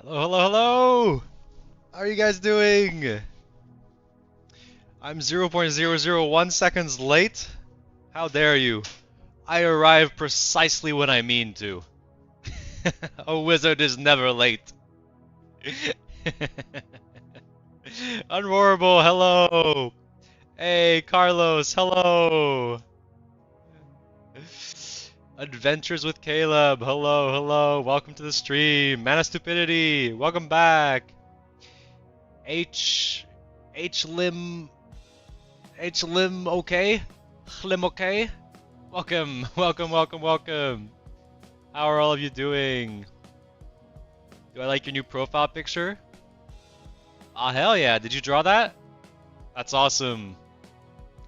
Hello, hello, hello! How are you guys doing? I'm 0.001 seconds late. How dare you? I arrive precisely when I mean to. A wizard is never late. Unroarable, hello! Hey, Carlos, hello! Adventures with Caleb, hello, hello, welcome to the stream. Mana Stupidity, welcome back. H... H Lim... H Lim okay? Lim okay? Welcome, welcome, welcome, welcome. How are all of you doing? Do I like your new profile picture? Ah, hell yeah, did you draw that? That's awesome.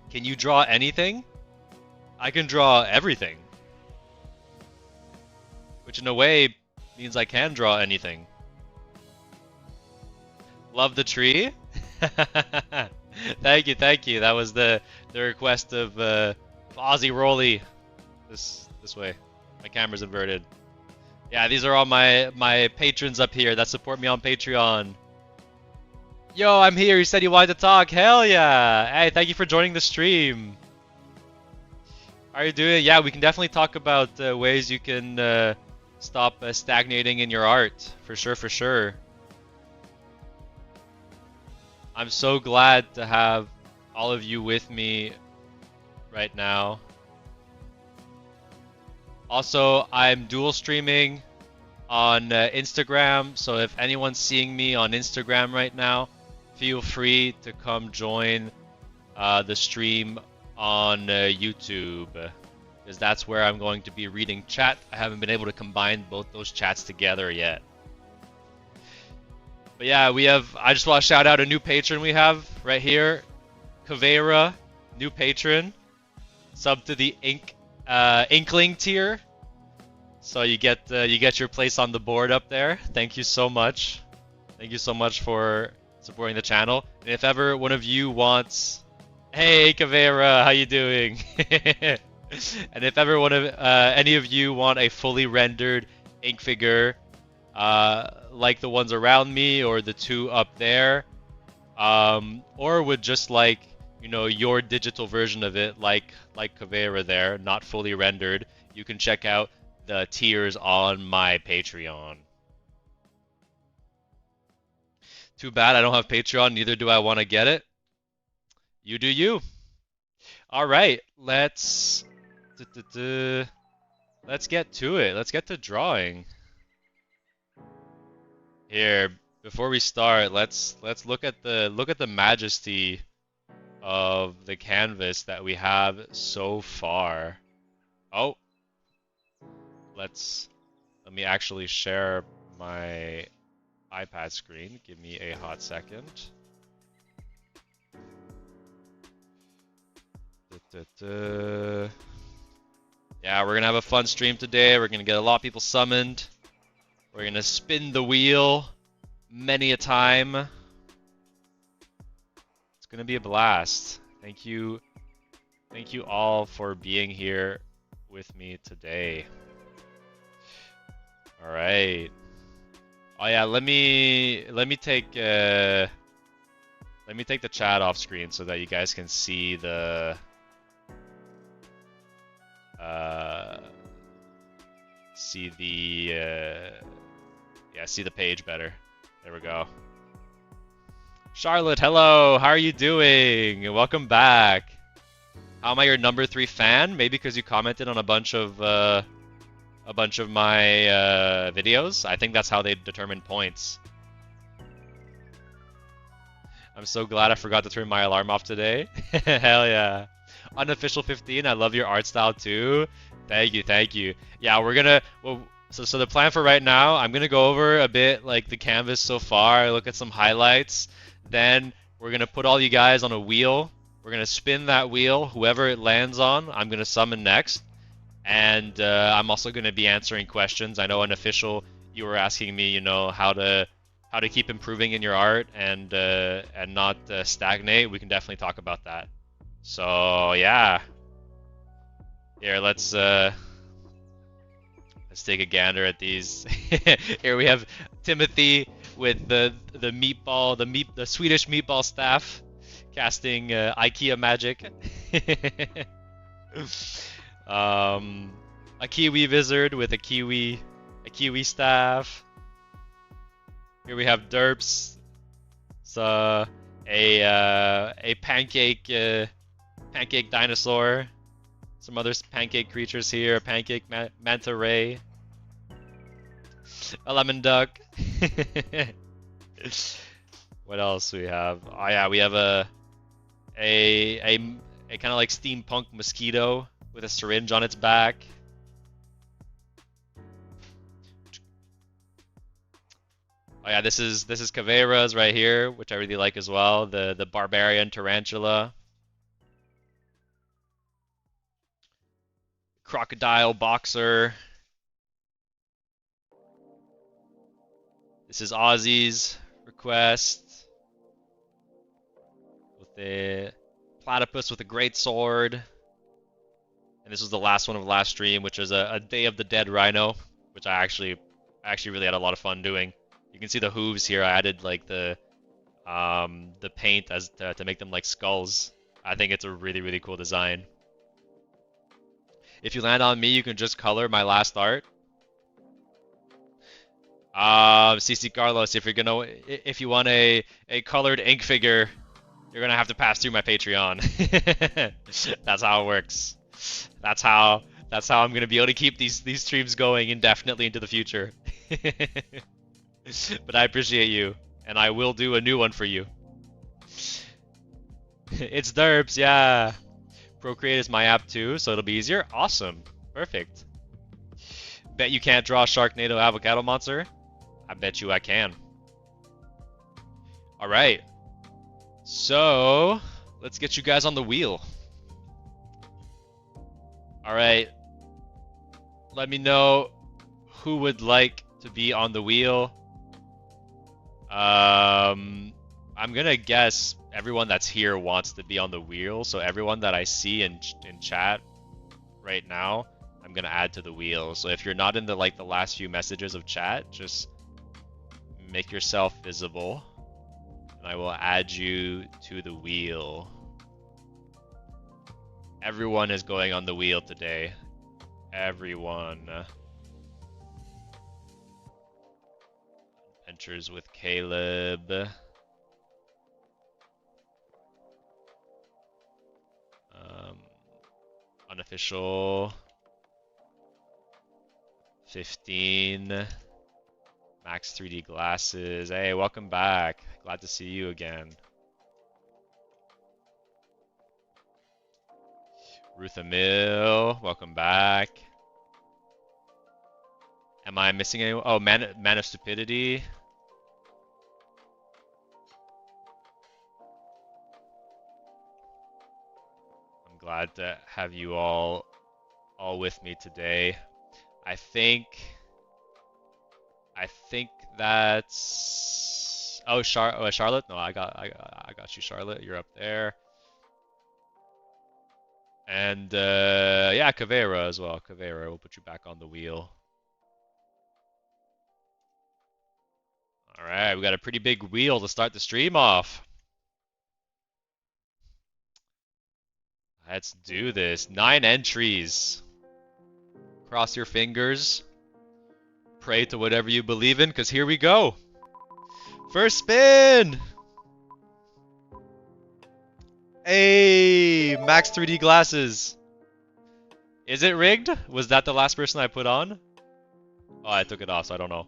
Can you draw anything? I can draw everything. Which in a way means I can draw anything. Love the tree? Thank you, thank you. That was the request of Aussie Rolly. This way. My camera's inverted. Yeah, these are all my patrons up here that support me on Patreon. Yo, I'm here. You said you wanted to talk. Hell yeah! Hey, thank you for joining the stream. How are you doing? Yeah, we can definitely talk about ways you can stop stagnating in your art. For sure, for sure. I'm so glad to have all of you with me right now. Also, I'm dual streaming on Instagram, so if anyone's seeing me on Instagram right now, feel free to come join the stream on YouTube, because that's where I'm going to be reading chat. I haven't been able to combine both those chats together yet. But yeah, I just want to shout out a new patron we have right here. Kavera, new patron. Sub to the Inkling tier. So you get your place on the board up there. Thank you so much. Thank you so much for supporting the channel. And if ever one of you wants... Hey Kavera, how you doing? And if ever any of you want a fully rendered ink figure, like the ones around me or the two up there, or would just like, you know, your digital version of it, like Kavera there, not fully rendered, you can check out the tiers on my Patreon. Too bad I don't have Patreon, neither do I want to get it. You do you. All right, let's get to it. Let's get to drawing. Here, before we start, let's look at the majesty of the canvas that we have so far. Oh, let me actually share my iPad screen. Give me a hot second. Yeah, we're gonna have a fun stream today. We're gonna get a lot of people summoned. We're gonna spin the wheel many a time. It's gonna be a blast. Thank you all for being here with me today. All right. Oh yeah, let me take the chat off screen so that you guys can see the see the page better. There we go. Charlotte, hello. How are you doing? Welcome back. How am I your number 3 fan? Maybe because you commented on a bunch of my videos. I think that's how they determine points. I'm so glad I forgot to turn my alarm off today. Hell yeah. Unofficial 15, I love your art style too. Thank you, thank you. Yeah, we're gonna... Well, so the plan for right now, I'm gonna go over a bit like the canvas so far, look at some highlights. Then we're gonna put all you guys on a wheel. We're gonna spin that wheel. Whoever it lands on, I'm gonna summon next. And I'm also gonna be answering questions. I know Unofficial, you were asking me, you know, how to keep improving in your art and not stagnate. We can definitely talk about that. So yeah. Here, let's Let's take a gander at these. Here we have Timothy with the meatball, the Swedish meatball staff, casting IKEA magic. A kiwi wizard with a kiwi staff. Here we have Derps. It's a pancake dinosaur. Some other pancake creatures here. A pancake manta ray. A lemon duck. What else we have? Oh yeah, we have a kind of like steampunk mosquito with a syringe on its back. Oh yeah, this is Caveira's right here, which I really like as well. The barbarian tarantula. Crocodile boxer. This is Ozzy's request. With the platypus with a great sword. And this was the last one of last stream, which was a Day of the Dead rhino, which I actually really had a lot of fun doing. You can see the hooves here. I added like the paint as to make them like skulls. I think it's a really cool design. If you land on me, you can just color my last art. CC Carlos, if you want a colored ink figure, you're gonna have to pass through my Patreon. That's how it works. That's how I'm gonna be able to keep these streams going indefinitely into the future. But I appreciate you, and I will do a new one for you. It's Derps, yeah. Procreate is my app too, so it'll be easier. Awesome, perfect. Bet you can't draw a Sharknado avocado monster. I bet you I can. All right, so let's get you guys on the wheel. All right, let me know who would like to be on the wheel. I'm gonna guess everyone that's here wants to be on the wheel, so everyone that I see in chat right now, I'm gonna add to the wheel. So if you're not in the last few messages of chat, just make yourself visible, and I will add you to the wheel. Everyone is going on the wheel today. Everyone. Adventures with Caleb. Unofficial. 15. Max 3D glasses. Hey, welcome back. Glad to see you again. Ruth Emil, welcome back. Am I missing anyone? Oh, Man of Stupidity. I'm glad to have you all with me today. I think that's Charlotte. No, I got you, Charlotte. You're up there. And yeah, Caveira as well. Caveira, we'll put you back on the wheel. All right, we got a pretty big wheel to start the stream off. Let's do this. 9 entries. Cross your fingers. Pray to whatever you believe in, because here we go. First spin! Hey, Max 3D glasses. Is it rigged? Was that the last person I put on? Oh, I took it off, so I don't know.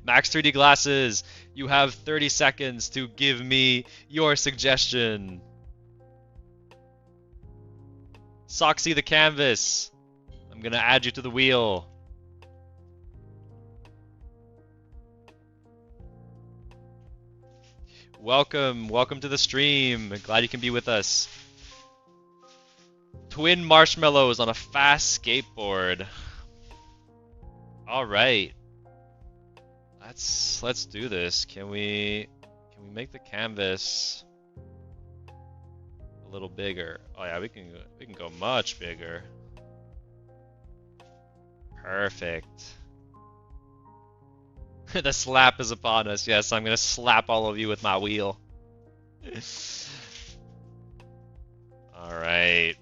Max 3D glasses, you have 30 seconds to give me your suggestion. Soxy the canvas, I'm gonna add you to the wheel. Welcome to the stream. Glad you can be with us. Twin marshmallows on a fast skateboard. All right. Let's do this. Can we make the canvas a little bigger? Oh yeah, we can go much bigger. Perfect. The slap is upon us. Yes, I'm gonna slap all of you with my wheel. Alright.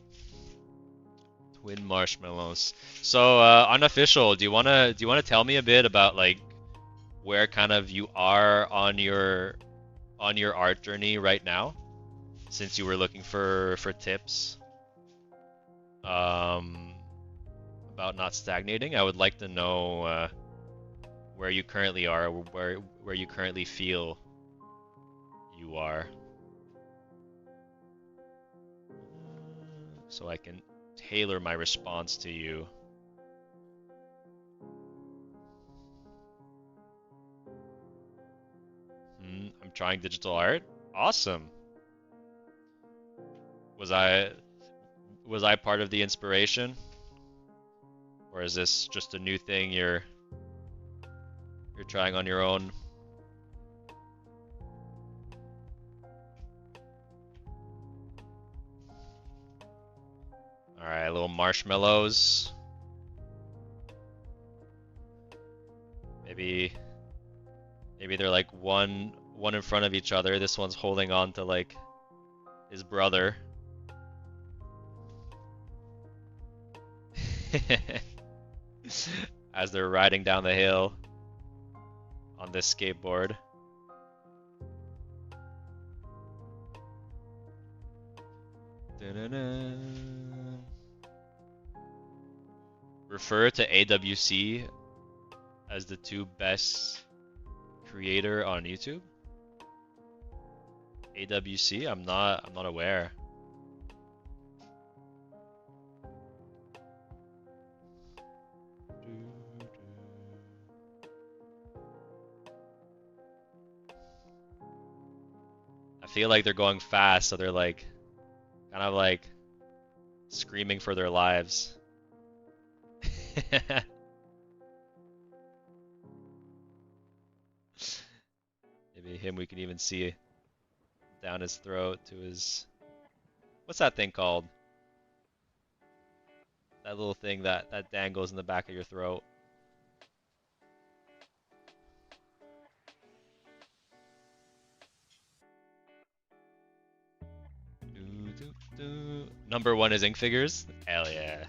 Twin marshmallows. So, unofficial, do you wanna tell me a bit about like where kind of you are on your art journey right now? Since you were looking for tips about not stagnating, I would like to know where you currently are, where you currently feel you are, so I can tailor my response to you. I'm trying digital art. Awesome. Was I part of the inspiration, or is this just a new thing you're trying on your own? All right, little marshmallows. Maybe they're like one in front of each other. This one's holding on to like his brother. As they're riding down the hill on this skateboard. Da-da-da. Refer to AWC as the two best creator on YouTube. AWC? I'm not aware. I feel like they're going fast, so they're like kind of like screaming for their lives. Maybe him, we can even see down his throat to his... What's that thing called? That little thing that dangles in the back of your throat. Number one is ink figures. Hell yeah.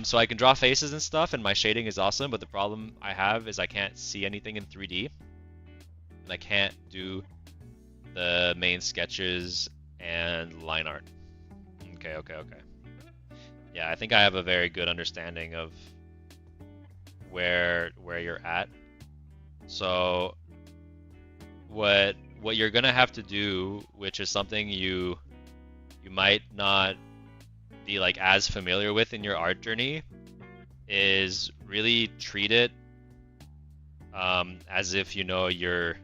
So I can draw faces and stuff, and my shading is awesome, but the problem I have is I can't see anything in 3D. And I can't do the main sketches and line art. Okay. Yeah, I think I have a very good understanding of where you're at. So what you're gonna have to do, which is something you might not be like as familiar with in your art journey, is really treat it as if you're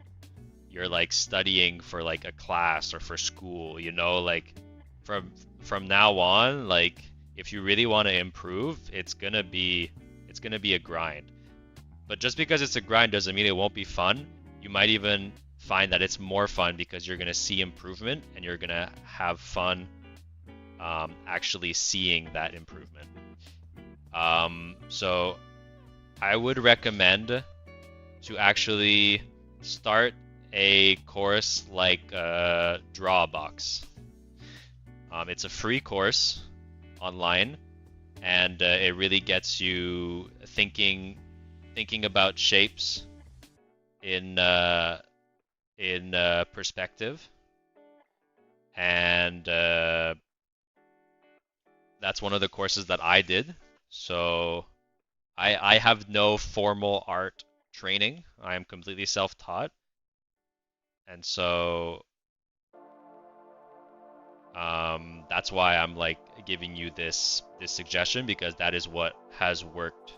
like studying for like a class or for school. Like from now on, like if you really want to improve, it's gonna be a grind. But just because it's a grind doesn't mean it won't be fun. You might even find that it's more fun because you're gonna see improvement and you're gonna have fun actually seeing that improvement. So I would recommend to actually start a course like Drawbox. It's a free course online, and it really gets you thinking about shapes in perspective, and that's one of the courses that I did. So I have no formal art training. I am completely self-taught, and so that's why I'm like giving you this suggestion, because that is what has worked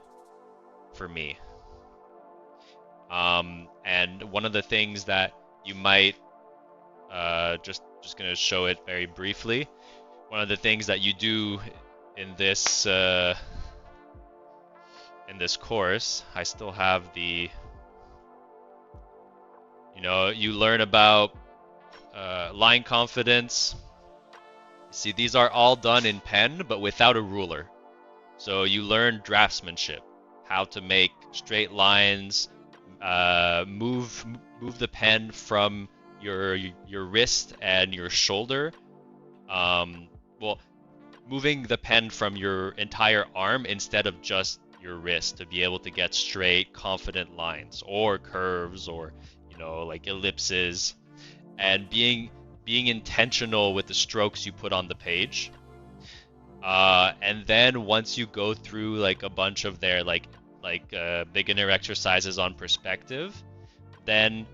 for me. And one of the things that you might just gonna show it very briefly. One of the things that you do in this course, I still have the, you learn about line confidence. See, these are all done in pen, but without a ruler. So you learn draftsmanship, how to make straight lines, move the pen from your wrist and your shoulder. Um, well, moving the pen from your entire arm instead of just your wrist to be able to get straight, confident lines or curves or like ellipses, and being intentional with the strokes you put on the page. And then once you go through like a bunch of their beginner exercises on perspective, then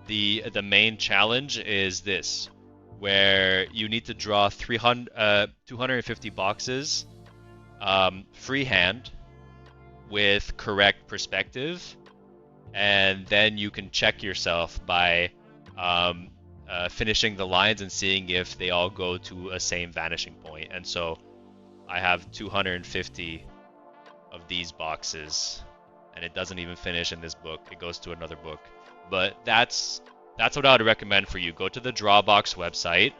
the main challenge is this, where you need to draw 250 boxes freehand with correct perspective, and then you can check yourself by finishing the lines and seeing if they all go to a same vanishing point. And so I have 250 of these boxes, and it doesn't even finish in this book. It goes to another book. But that's what I would recommend for you. Go to the Drawbox website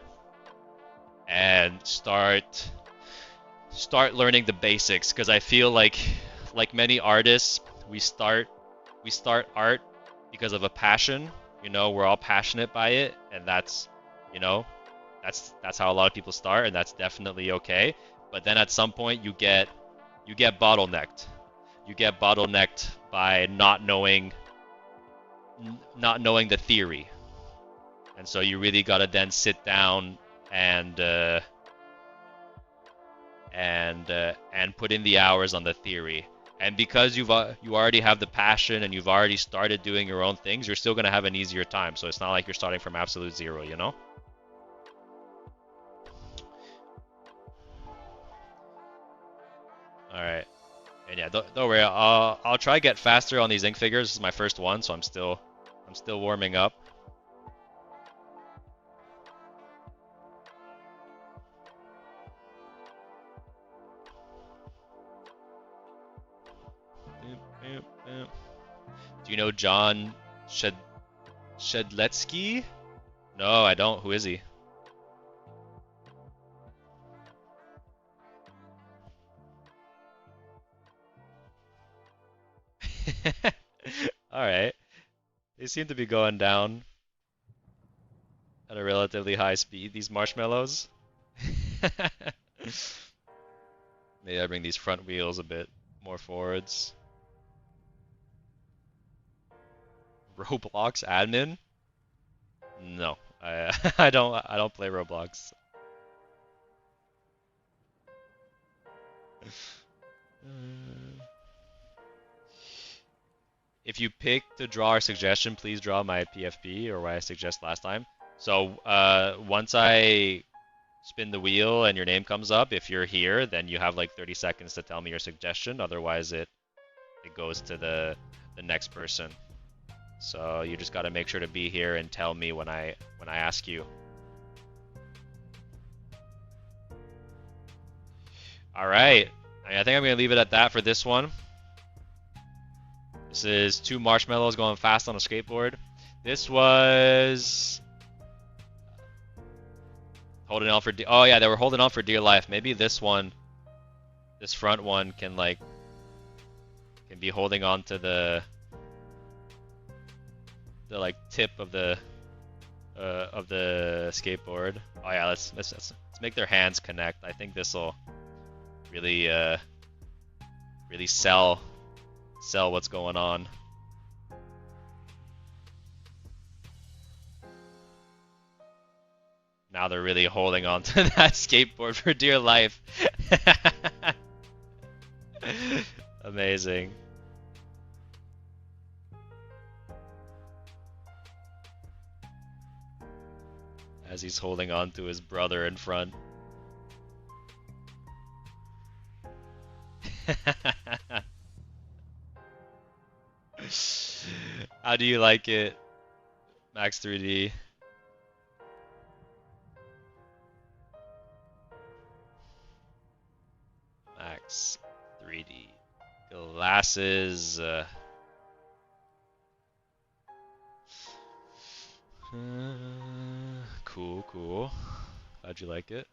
and start learning the basics, because I feel like many artists, we start art because of a passion. We're all passionate by it, and that's how a lot of people start, and that's definitely okay. But then at some point you get bottlenecked. You get bottlenecked by not knowing the theory. And so you really gotta then sit down and put in the hours on the theory. And because you already have the passion and you've already started doing your own things, you're still gonna have an easier time. So it's not like you're starting from absolute zero, All right. And yeah, don't worry. I'll try to get faster on these ink figures. This is my first one, so I'm still warming up. Do you know John Shedletsky? No, I don't. Who is he? All right. They seem to be going down at a relatively high speed, these marshmallows. Maybe I bring these front wheels a bit more forwards. Roblox admin? No, I don't play Roblox. If you pick to draw our suggestion, please draw my PFP or what I suggest last time. So once I spin the wheel and your name comes up, if you're here, then you have like 30 seconds to tell me your suggestion. Otherwise, it goes to the next person. So you just got to make sure to be here and tell me when I ask you. All right. I think I'm gonna leave it at that for this one. This is 2 marshmallows going fast on a skateboard. This was holding on for oh yeah, they were holding on for dear life. Maybe this front one can be holding on to the tip of the skateboard. Oh yeah, let's make their hands connect. I think this will really sell what's going on. Now they're really holding on to that skateboard for dear life. Amazing. As he's holding on to his brother in front. How do you like it, Max 3D? Max 3D glasses. Cool. How'd you like it?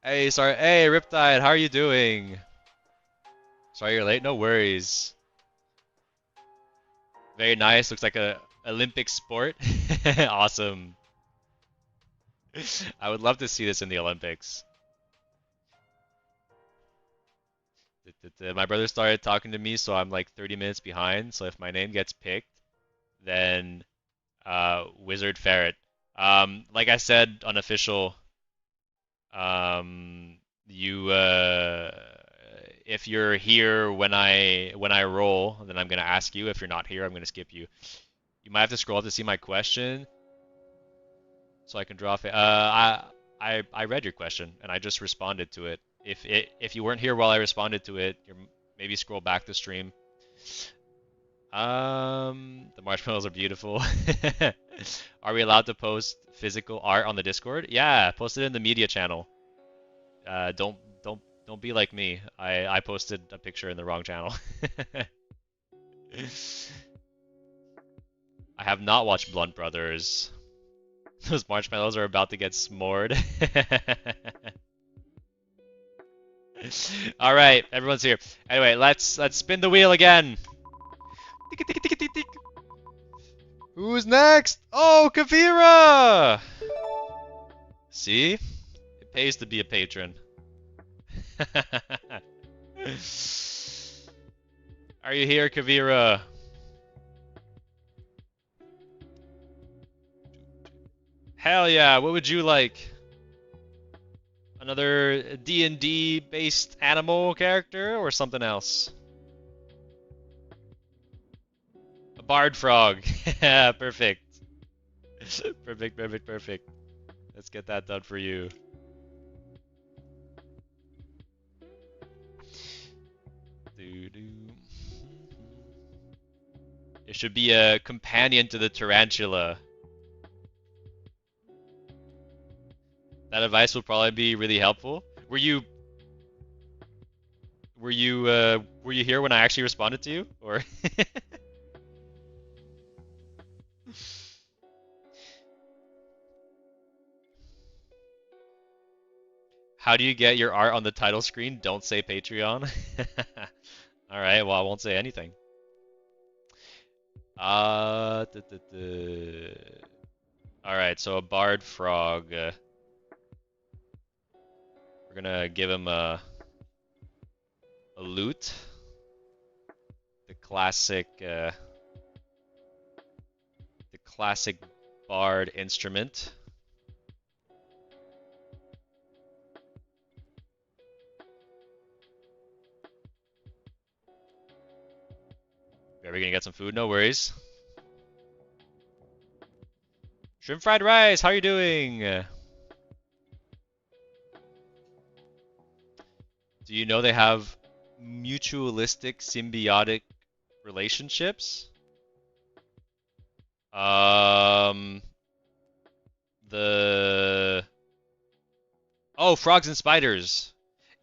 Hey, sorry. Hey, Riptide, how are you doing? Sorry you're late. No worries. Very nice. Looks like a Olympic sport. Awesome. I would love to see this in the Olympics. My brother started talking to me, so I'm like 30 minutes behind. So if my name gets picked, then Wizard Ferret. Like I said, unofficial. You if you're here when I roll, then I'm gonna ask you. If you're not here, I'm gonna skip you. You might have to scroll up to see my question, so I can draw. I read your question and I just responded to it. If you weren't here while I responded to it, maybe scroll back the stream. The marshmallows are beautiful. Are we allowed to post physical art on the Discord? Yeah, post it in the media channel. Don't be like me. I posted a picture in the wrong channel. I have not watched Blunt Brothers. Those marshmallows are about to get s'mored. All right, everyone's here. Anyway, let's spin the wheel again. Who's next? Oh, Kavira! See? It pays to be a patron. Are you here, Kavira? Hell yeah, what would you like? Another D&D based animal character or something else? A bard frog. Yeah, perfect. Perfect. Let's get that done for you. It should be a companion to the tarantula. That advice will probably be really helpful. Were you here when I actually responded to you, or? How do you get your art on the title screen? Don't say Patreon. All right, well I won't say anything. All right, so a bard frog. We're gonna give him a lute, the classic bard instrument. Are we gonna get some food? No worries. Shrimp fried rice, how are you doing? Do you know they have mutualistic symbiotic relationships? Frogs and spiders.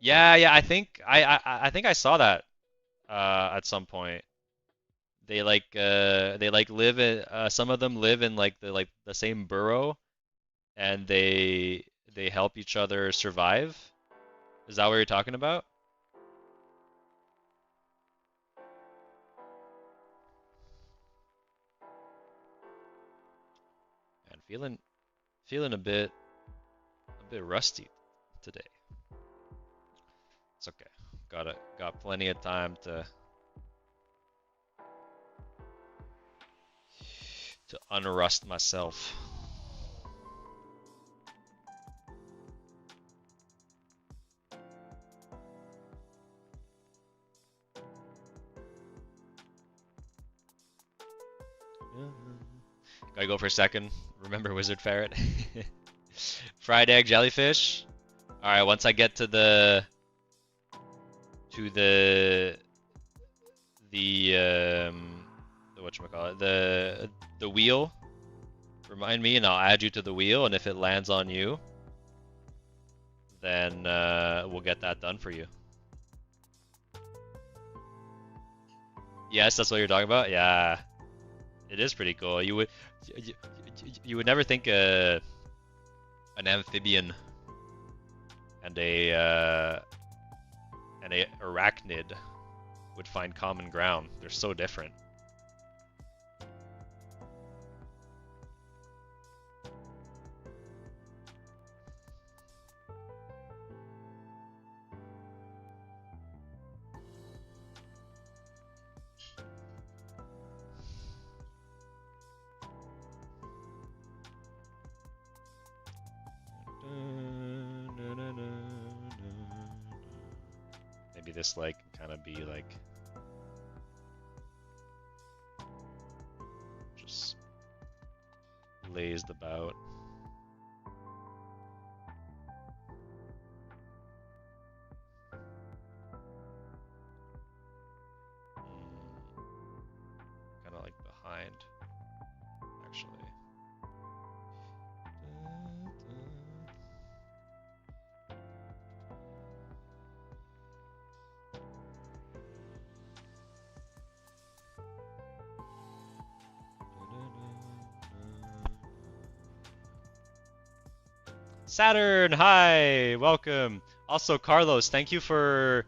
Yeah, I think I think I saw that at some point. They like live in some of them live in like the same burrow, and they help each other survive. Is that what you're talking about? And feeling a bit rusty today. It's okay. Got plenty of time to unrust myself. Gotta go for a second. Remember Wizard Ferret. Fried egg jellyfish. Alright, once I get to the whatchamacallit, the wheel, remind me and I'll add you to the wheel, and if it lands on you, then we'll get that done for you. Yes, that's what you're talking about? Yeah. It is pretty cool. You, you would never think an amphibian and a arachnid would find common ground. They're so different. Maybe this like can kind of be like just lazed about. Kind of like behind, actually. Saturn, hi, welcome. Also, Carlos, thank you for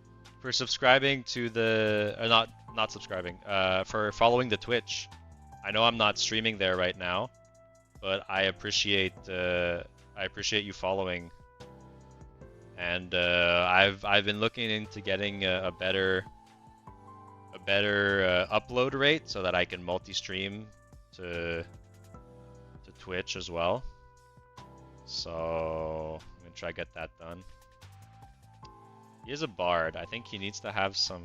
subscribing to the not subscribing, for following the Twitch. I know I'm not streaming there right now, but I appreciate you following. And I've been looking into getting a better upload rate so that I can multi-stream to Twitch as well. So I'm gonna try to get that done. He is a bard. I think he needs to have some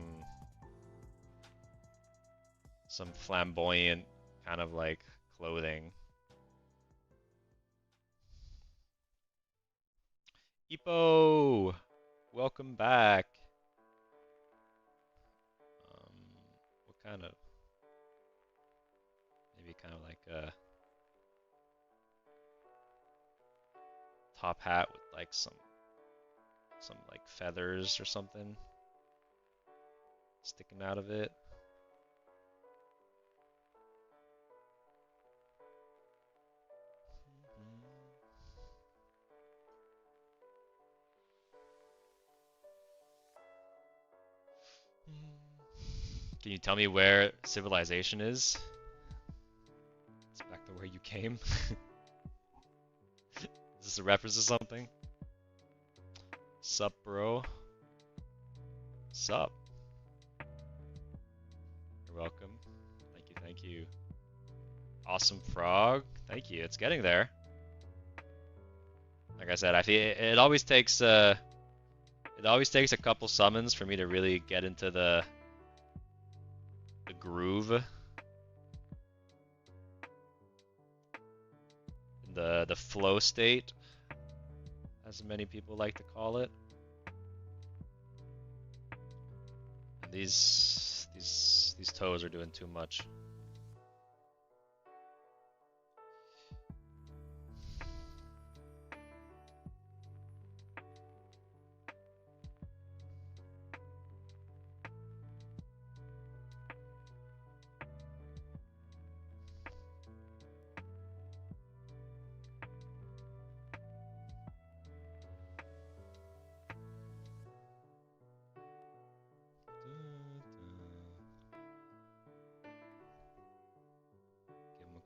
flamboyant kind of like clothing. Ipo, welcome back. What kind of? Maybe kind of like a top hat with like some like feathers or something sticking out of it. Can you tell me where civilization is? It's back to where you came. Is this a reference to something? Sup, bro? Sup? You're welcome. Thank you, thank you. Awesome frog. Thank you. It's getting there. Like I said, I feel it always takes a couple summons for me to really get into the groove. The flow state, as many people like to call it. And these toes are doing too much.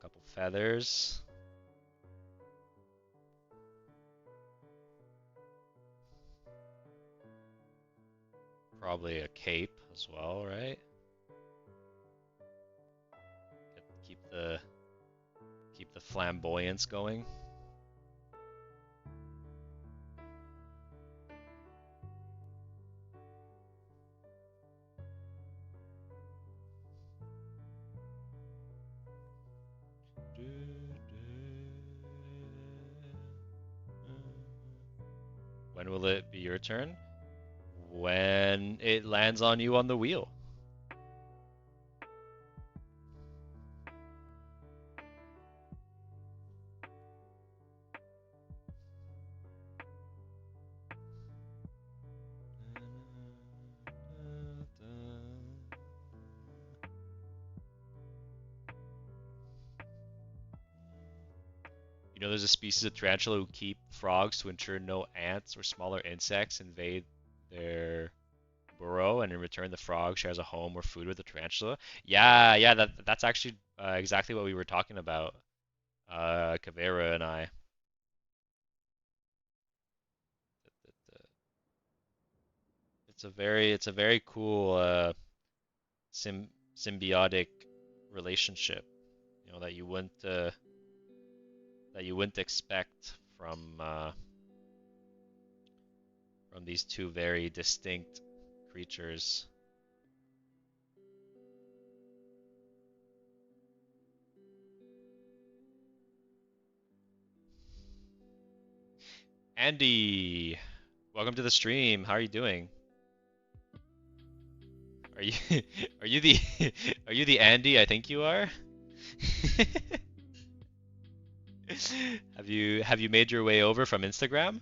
Couple feathers. Probably a cape as well, right? Keep the flamboyance going. When will it be your turn? When it lands on you on the wheel. You know, there's a species of tarantula who keep frogs to ensure no ants or smaller insects invade their burrow, and in return, the frog shares a home or food with the tarantula. Yeah, yeah, that's actually exactly what we were talking about, Kavera and I. It's a very cool symbiotic relationship, you know, that you wouldn't expect from these two very distinct creatures. Andy, welcome to the stream. How are you doing? Are you are you the are you the Andy I think you are? Have you made your way over from Instagram?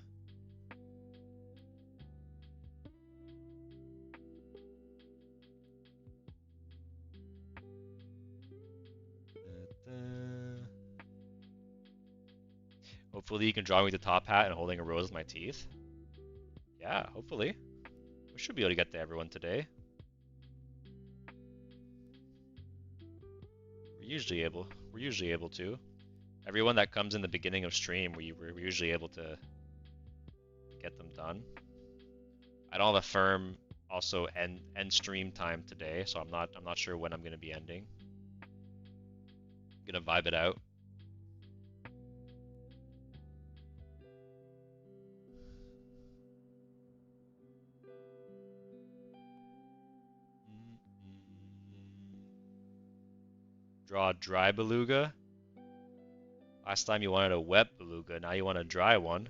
Hopefully you can draw me the top hat and holding a rose with my teeth. Yeah, hopefully. We should be able to get to everyone today. We're usually able to. Everyone that comes in the beginning of stream, we're usually able to get them done. I don't have a firm also end stream time today, so I'm not sure when I'm gonna be ending. I'm gonna vibe it out. Draw a dry beluga. Last time you wanted a wet beluga, now you want a dry one.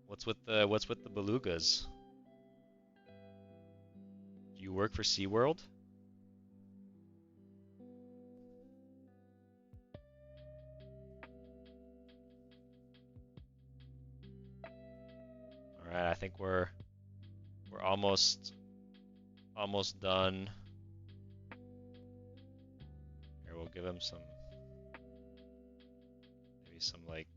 What's with the belugas? Do you work for SeaWorld? Alright, I think we're almost done. Here, we'll give him some maybe some like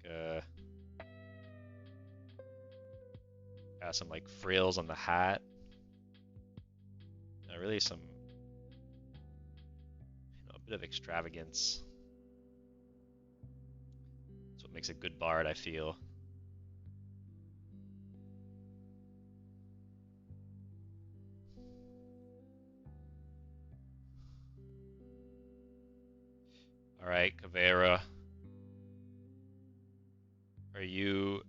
some like frills on the hat. Really some, you know, a bit of extravagance. That's what makes a good bard, I feel. All right, Kavera. Are you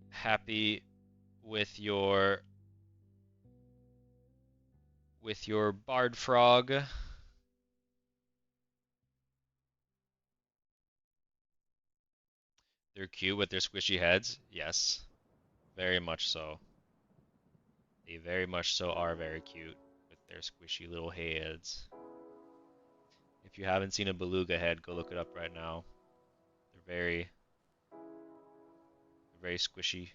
happy with your bard frog? They're cute with their squishy heads. Yes, very much so. They very much so are very cute with their squishy little heads. If you haven't seen a beluga head, go look it up right now. They're very squishy.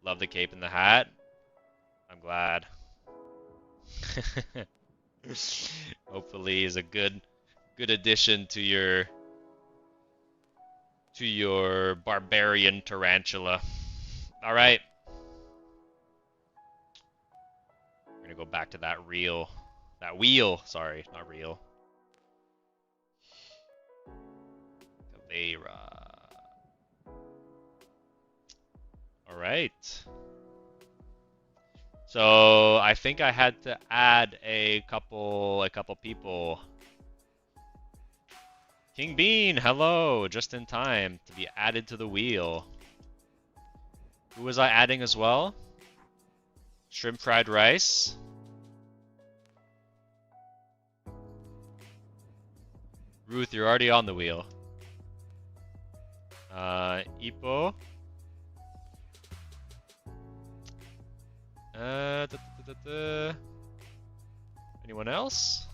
Love the cape and the hat. I'm glad. Hopefully is a good addition to your barbarian tarantula. All right. We're going to go back to that wheel, sorry, not reel. Kavera. All right. So I think I had to add a couple people. King Bean, hello, just in time to be added to the wheel. Who was I adding as well? Shrimp fried rice. Ruth, you're already on the wheel. Ipo. Anyone else?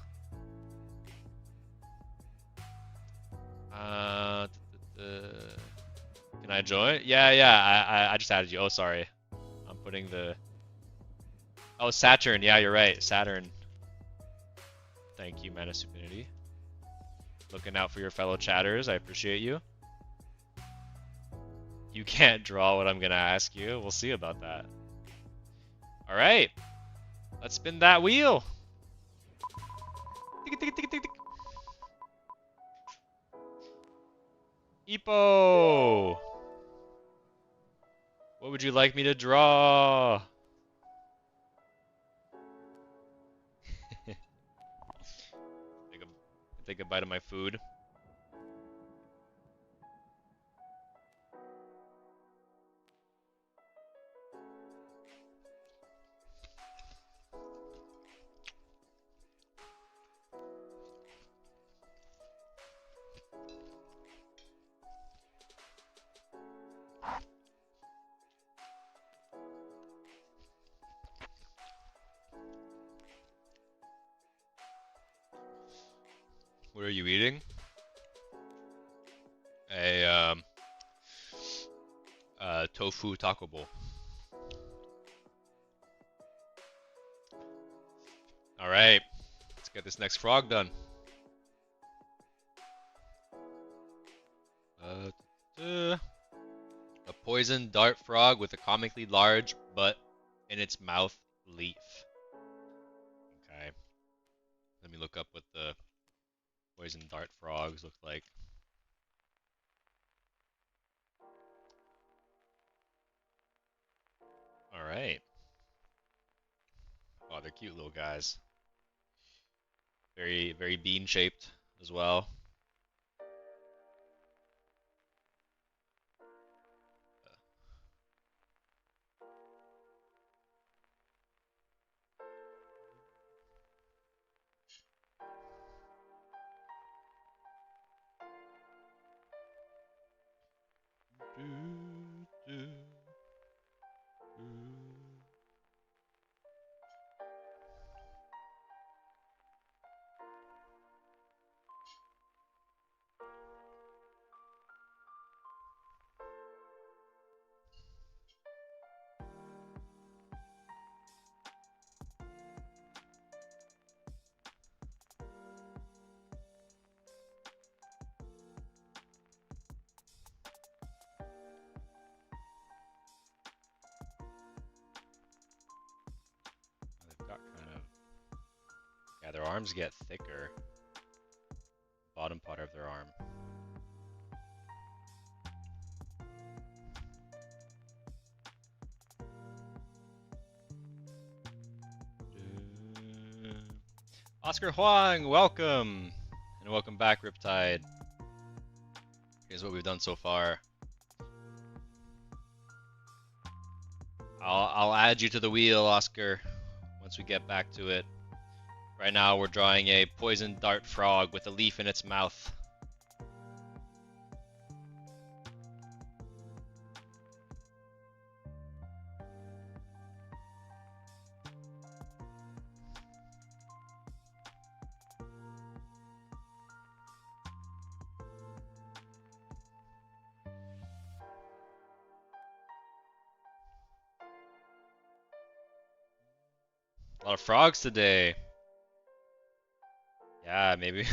Can I join? Yeah. I just added you. Oh, sorry. I'm putting the. Oh, Saturn. Yeah, you're right. Saturn. Thank you, Manasupinity. Looking out for your fellow chatters. I appreciate you. You can't draw what I'm gonna ask you. We'll see about that. All right. Let's spin that wheel. Tick, tick, tick, tick, tick. Ippo. What would you like me to draw? Take a bite of my food. What are you eating? A tofu taco bowl. All right, let's get this next frog done. A poison dart frog with a comically large but in its mouth leaf. Okay, let me look up what the poison dart frogs look like. All right. Oh, they're cute little guys. Very, very bean shaped as well. They've got kind of, yeah, their arms get thicker. Bottom part of their arm. Oscar Huang, welcome! And welcome back, Riptide. Here's what we've done so far. I'll add you to the wheel, Oscar, once we get back to it. Right now we're drawing a poison dart frog with a leaf in its mouth. A lot of frogs today. Yeah, maybe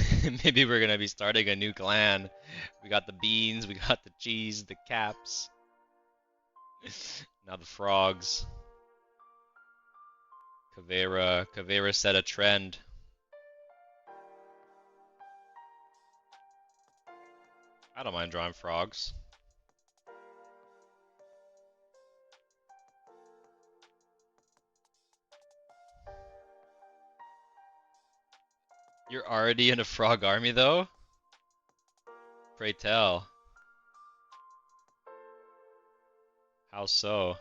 maybe we're gonna be starting a new clan. We got the beans, we got the cheese, the caps. Now the frogs. Caveira set a trend. I don't mind drawing frogs. You're already in a frog army, though? Pray tell. How so?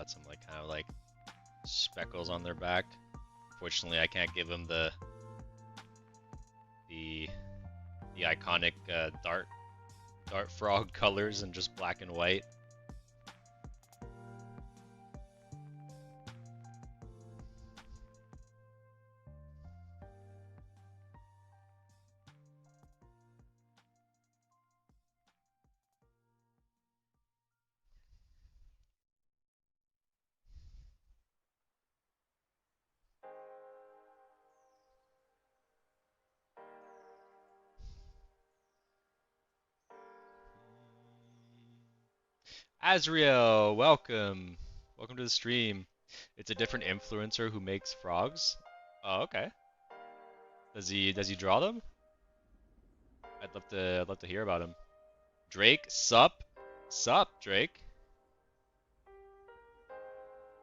got some like kind of like speckles on their back. Fortunately, I can't give them the iconic dart frog colors and just black and white. Azriel, welcome. Welcome to the stream. It's a different influencer who makes frogs. Oh, okay. Does he draw them? I'd love to hear about him. Drake, sup? Sup, Drake?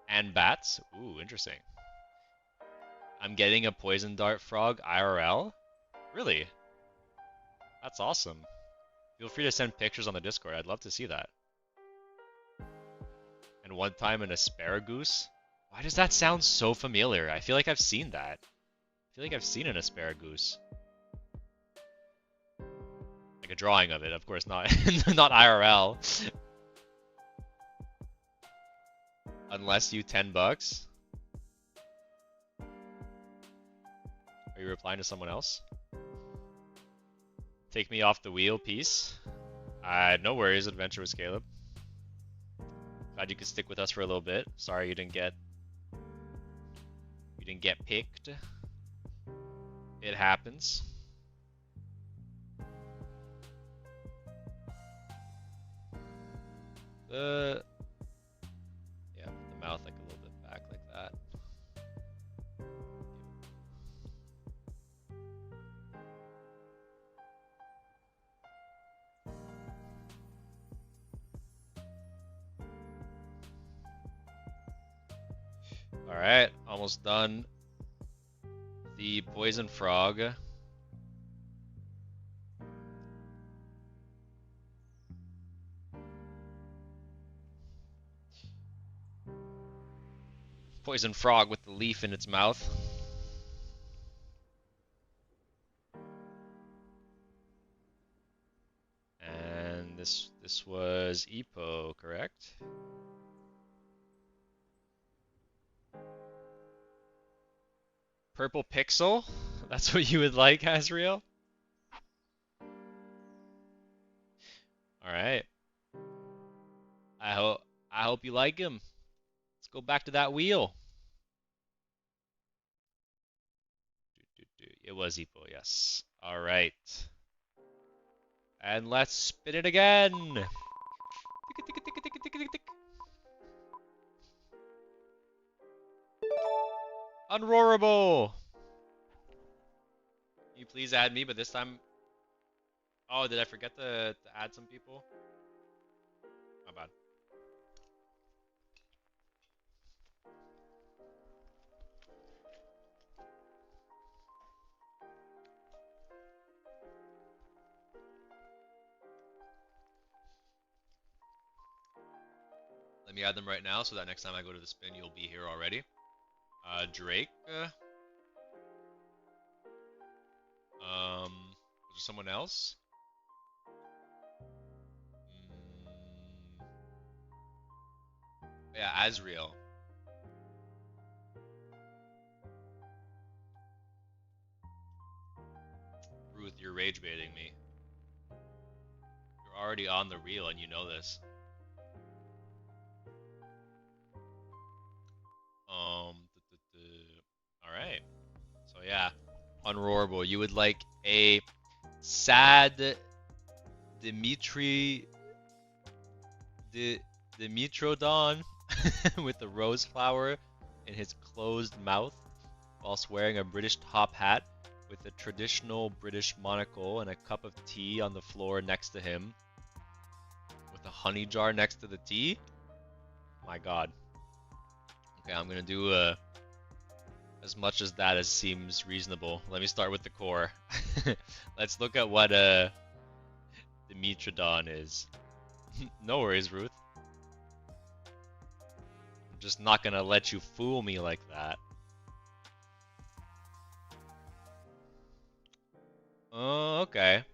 And bats? Ooh, interesting. I'm getting a poison dart frog IRL? Really? That's awesome. Feel free to send pictures on the Discord. I'd love to see that. And one time an asparagus? Why does that sound so familiar? I feel like I've seen that. I feel like I've seen an asparagus. Like a drawing of it, of course, not not IRL. Unless you $10. Are you replying to someone else? Take me off the wheel, peace. No worries, Adventure with Caleb. Glad you could stick with us for a little bit. Sorry you didn't get picked. It happens. Yeah, put the mouth like a little bit back like that. Alright, almost done. The poison frog. Poison frog with the leaf in its mouth. And this was Epo, correct? Purple pixel? That's what you would like, Azriel? Alright. I hope you like him. Let's go back to that wheel. It was Epo, yes. Alright. And let's spin it again. Unroarable. Can you please add me, but this time... Oh, did I forget to add some people? My bad. Let me add them right now so that next time I go to the spin, you'll be here already. Drake. Was there someone else? Yeah, Azriel. Ruth, you're rage baiting me. You're already on the reel and you know this. Alright. So yeah, Unroarable. You would like a sad Dimetrodon with the rose flower in his closed mouth whilst wearing a British top hat with a traditional British monocle and a cup of tea on the floor next to him with a honey jar next to the tea. My god. Okay, I'm gonna do as much as that as seems reasonable. Let me start with the core. Let's look at what Dimetrodon is. No worries, Ruth. just not gonna let you fool me like that. Oh, okay.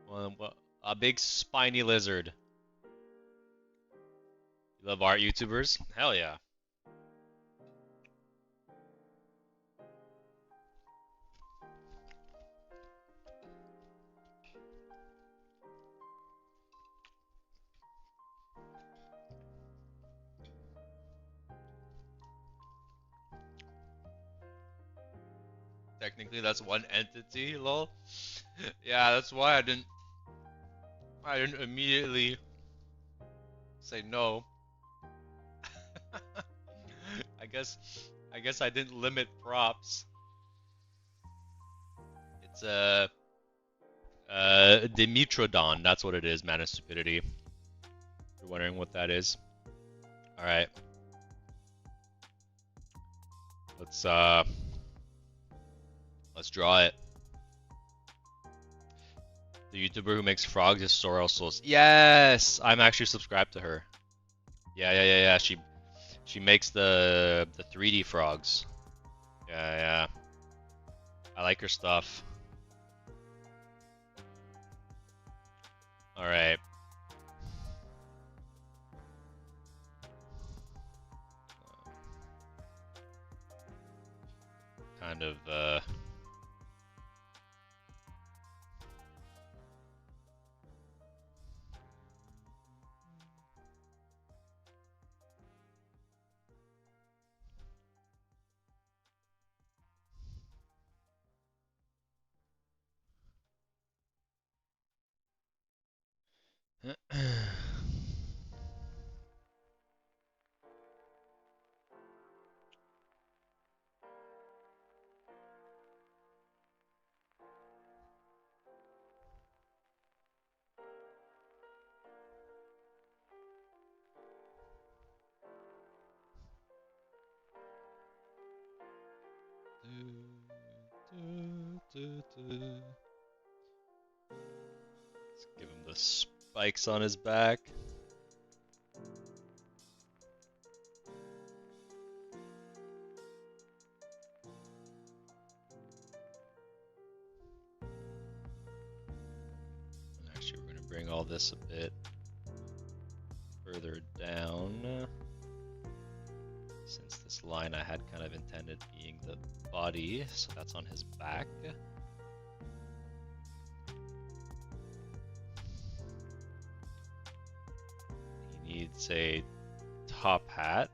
Well, a big spiny lizard. You love art YouTubers? Hell yeah. Technically, that's one entity, lol. Yeah, that's why I didn't immediately say no. I guess, I guess I didn't limit props. It's Dimetrodon. That's what it is, man of stupidity. If you're wondering what that is. All right. Let's draw it. The YouTuber who makes frogs is Sorrel Souls. Yes, I'm actually subscribed to her. Yeah. She makes the 3D frogs. Yeah. I like her stuff. All right. Kind of Let's give him the spikes on his back. Actually, we're going to bring all this a bit further down. Since this line I had kind of intended being the body, so that's on his back. He needs a top hat.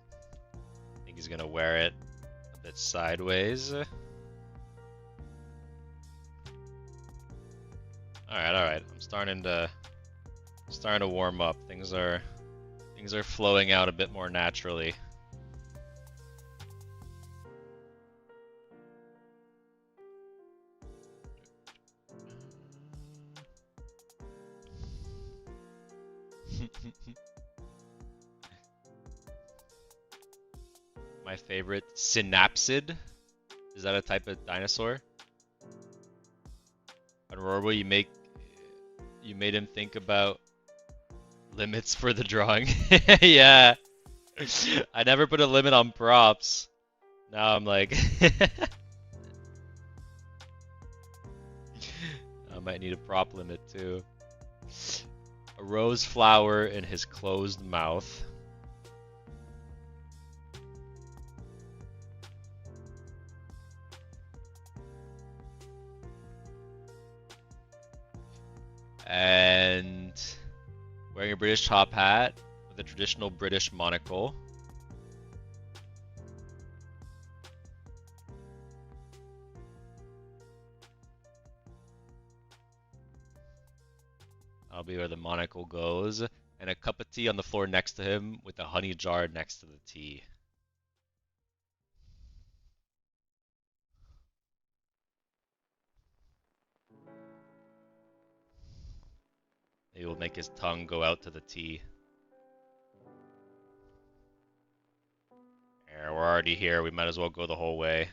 I think he's gonna wear it a bit sideways. Alright. I'm starting to warm up. Things are flowing out a bit more naturally. My favorite, synapsid. Is that a type of dinosaur? Aurora, you made him think about limits for the drawing. Yeah. I never put a limit on props. Now I'm like I might need a prop limit too. A rose flower in his closed mouth. And wearing a British top hat with a traditional British monocle. That'll be where the monocle goes. And a cup of tea on the floor next to him with a honey jar next to the tea. Maybe we'll make his tongue go out to the tea. Yeah, we're already here. We might as well go the whole way.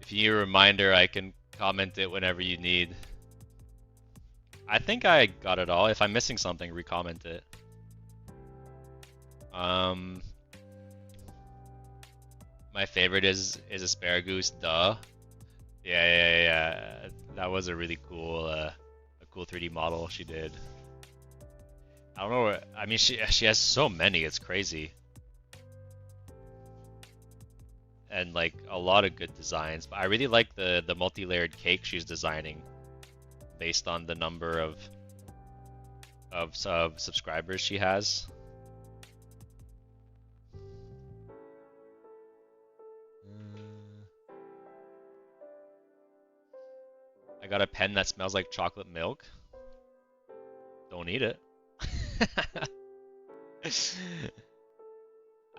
If you need a reminder, I can comment it whenever you need. I think I got it all. If I'm missing something, recomment it. My favorite is asparagus. Duh. Yeah. That was a really cool, a cool 3D model she did. I don't know. I mean, she has so many. It's crazy. And like a lot of good designs. But I really like the multi-layered cake she's designing, based on the number of subscribers she has. I got a pen that smells like chocolate milk. Don't eat it.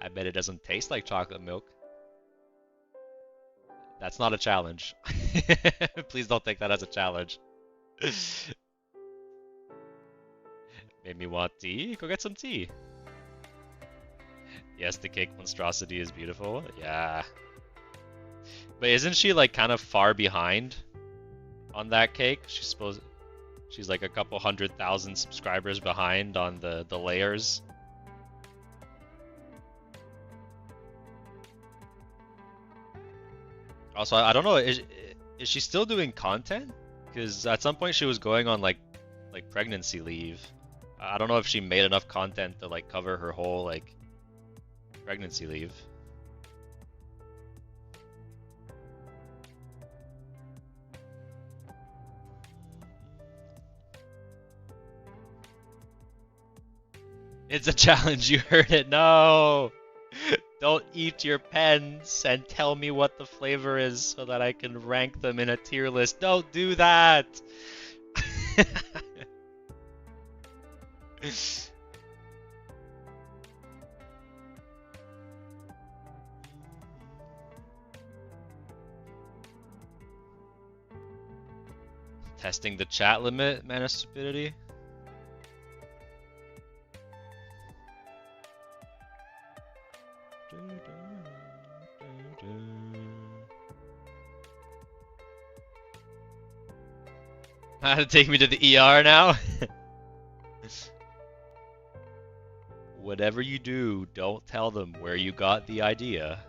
I bet it doesn't taste like chocolate milk. That's not a challenge. Please don't take that as a challenge. Made me want tea? Go get some tea. Yes, the cake monstrosity is beautiful. Yeah. But isn't she like kind of far behind on that cake? She's like a couple 100,000 subscribers behind on the layers. Also, I don't know, is she still doing content? Because at some point she was going on like pregnancy leave. I don't know if she made enough content to like cover her whole like pregnancy leave. It's a challenge, you heard it. No! Don't eat your pens and tell me what the flavor is so that I can rank them in a tier list. Don't do that! Testing the chat limit, man of stupidity. How to take me to the ER now? Whatever you do, don't tell them where you got the idea.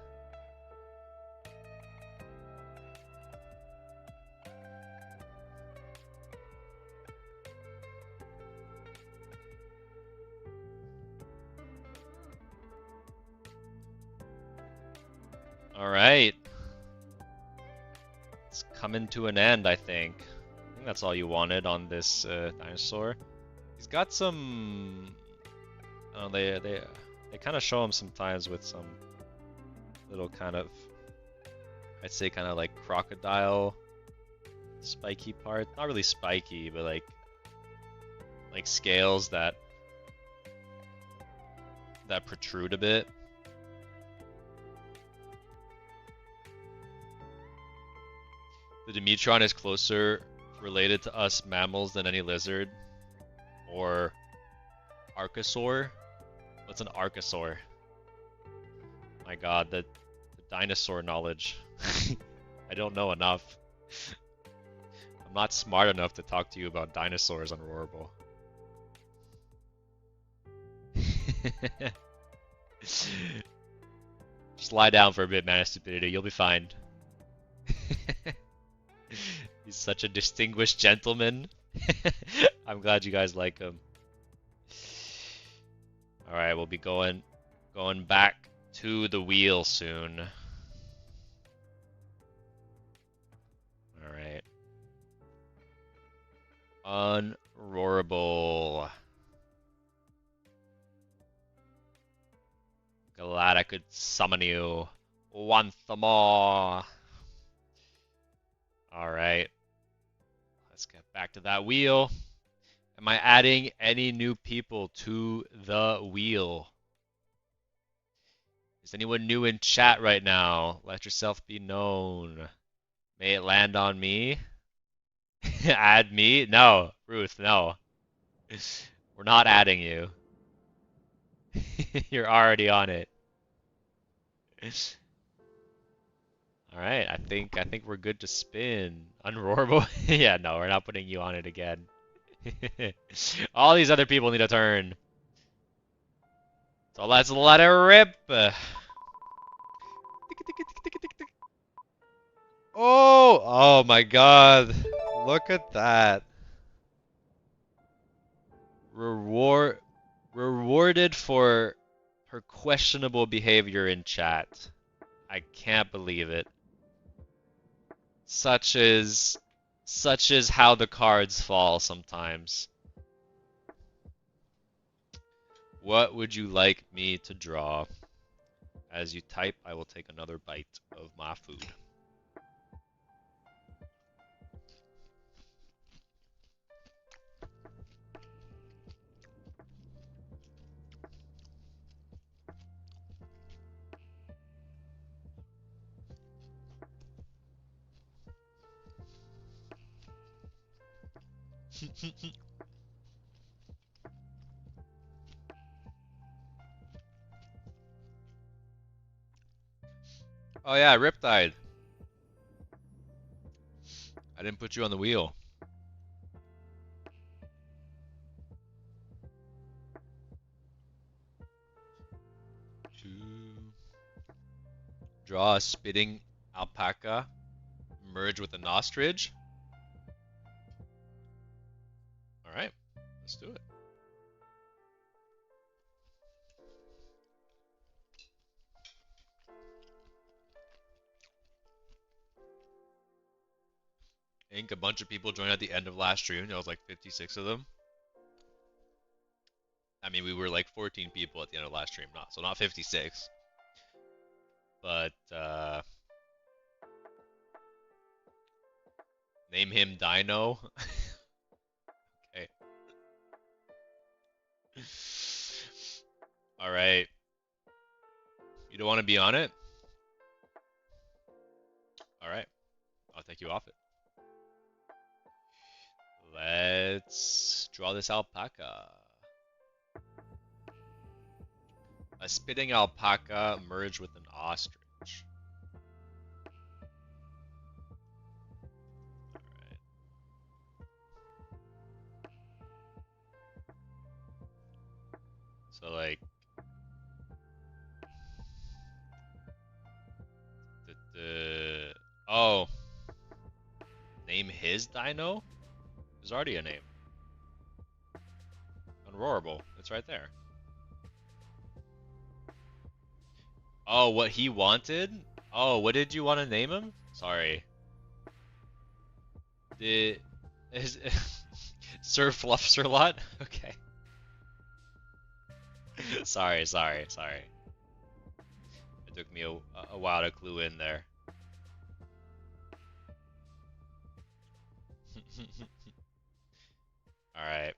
Alright. It's coming to an end, I think. I think that's all you wanted on this dinosaur. He's got some... Oh, they kind of show him sometimes with some little kind of... I'd say kind of like crocodile spiky part. Not really spiky, but like scales that protrude a bit. The Dimetron is closer related to us mammals than any lizard. Or archosaur. What's an archosaur? My god, the dinosaur knowledge. I don't know enough. I'm not smart enough to talk to you about dinosaurs on Roarable. Just lie down for a bit, man of stupidity. You'll be fine. He's such a distinguished gentleman. I'm glad you guys like him. Alright, we'll be going back to the wheel soon. Alright. Unroarable. Glad I could summon you once more. Alright. Let's get back to that wheel. Am I adding any new people to the wheel? Is anyone new in chat right now? Let yourself be known. May it land on me? Add me? No, Ruth, no. We're not adding you. You're already on it. All right, I think we're good to spin. Unroarable. Yeah, no, we're not putting you on it again. All these other people need a turn. So let's let it rip. Oh, oh my God. Look at that. Rewarded for her questionable behavior in chat. I can't believe it. Such is how the cards fall sometimes. What would you like me to draw? As you type, I will take another bite of my food. Oh yeah, Riptide. I didn't put you on the wheel. Draw a spitting alpaca, merge with an ostrich. Alright, let's do it. I think a bunch of people joined at the end of last stream. There was like 56 of them. I mean, we were like 14 people at the end of last stream, not 56. But name him Dino. Okay. All right. You don't want to be on it? All right. I'll take you off it. Let's draw this alpaca. A spitting alpaca merged with an ostrich. Alright. So like oh, name his dino? There's already a name. Unroarable. It's right there. Oh, what he wanted? Oh, what did you want to name him? Sorry. Is Sir Fluffserlot? Okay. Sorry. It took me a while to clue in there. Alright.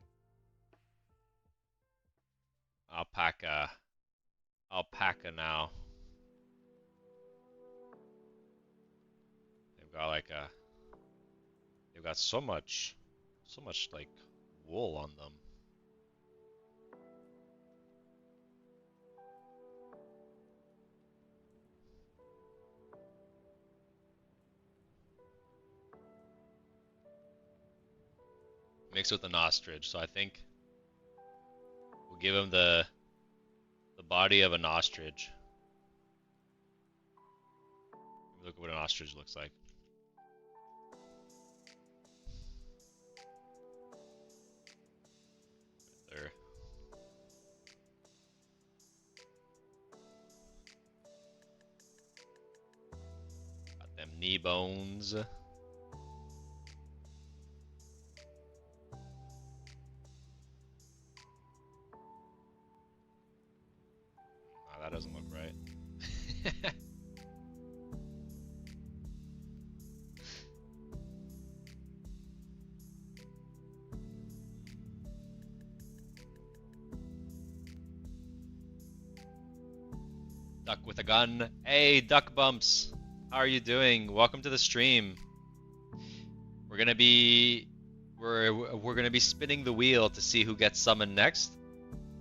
Alpaca now. They've got so much like wool on them. Mixed with an ostrich, so I think we'll give him the body of an ostrich. Look at what an ostrich looks like. There. Got them knee bones. That doesn't look right. Duck with a gun. Hey, Duck Bumps. How are you doing? Welcome to the stream. We're gonna be spinning the wheel to see who gets summoned next,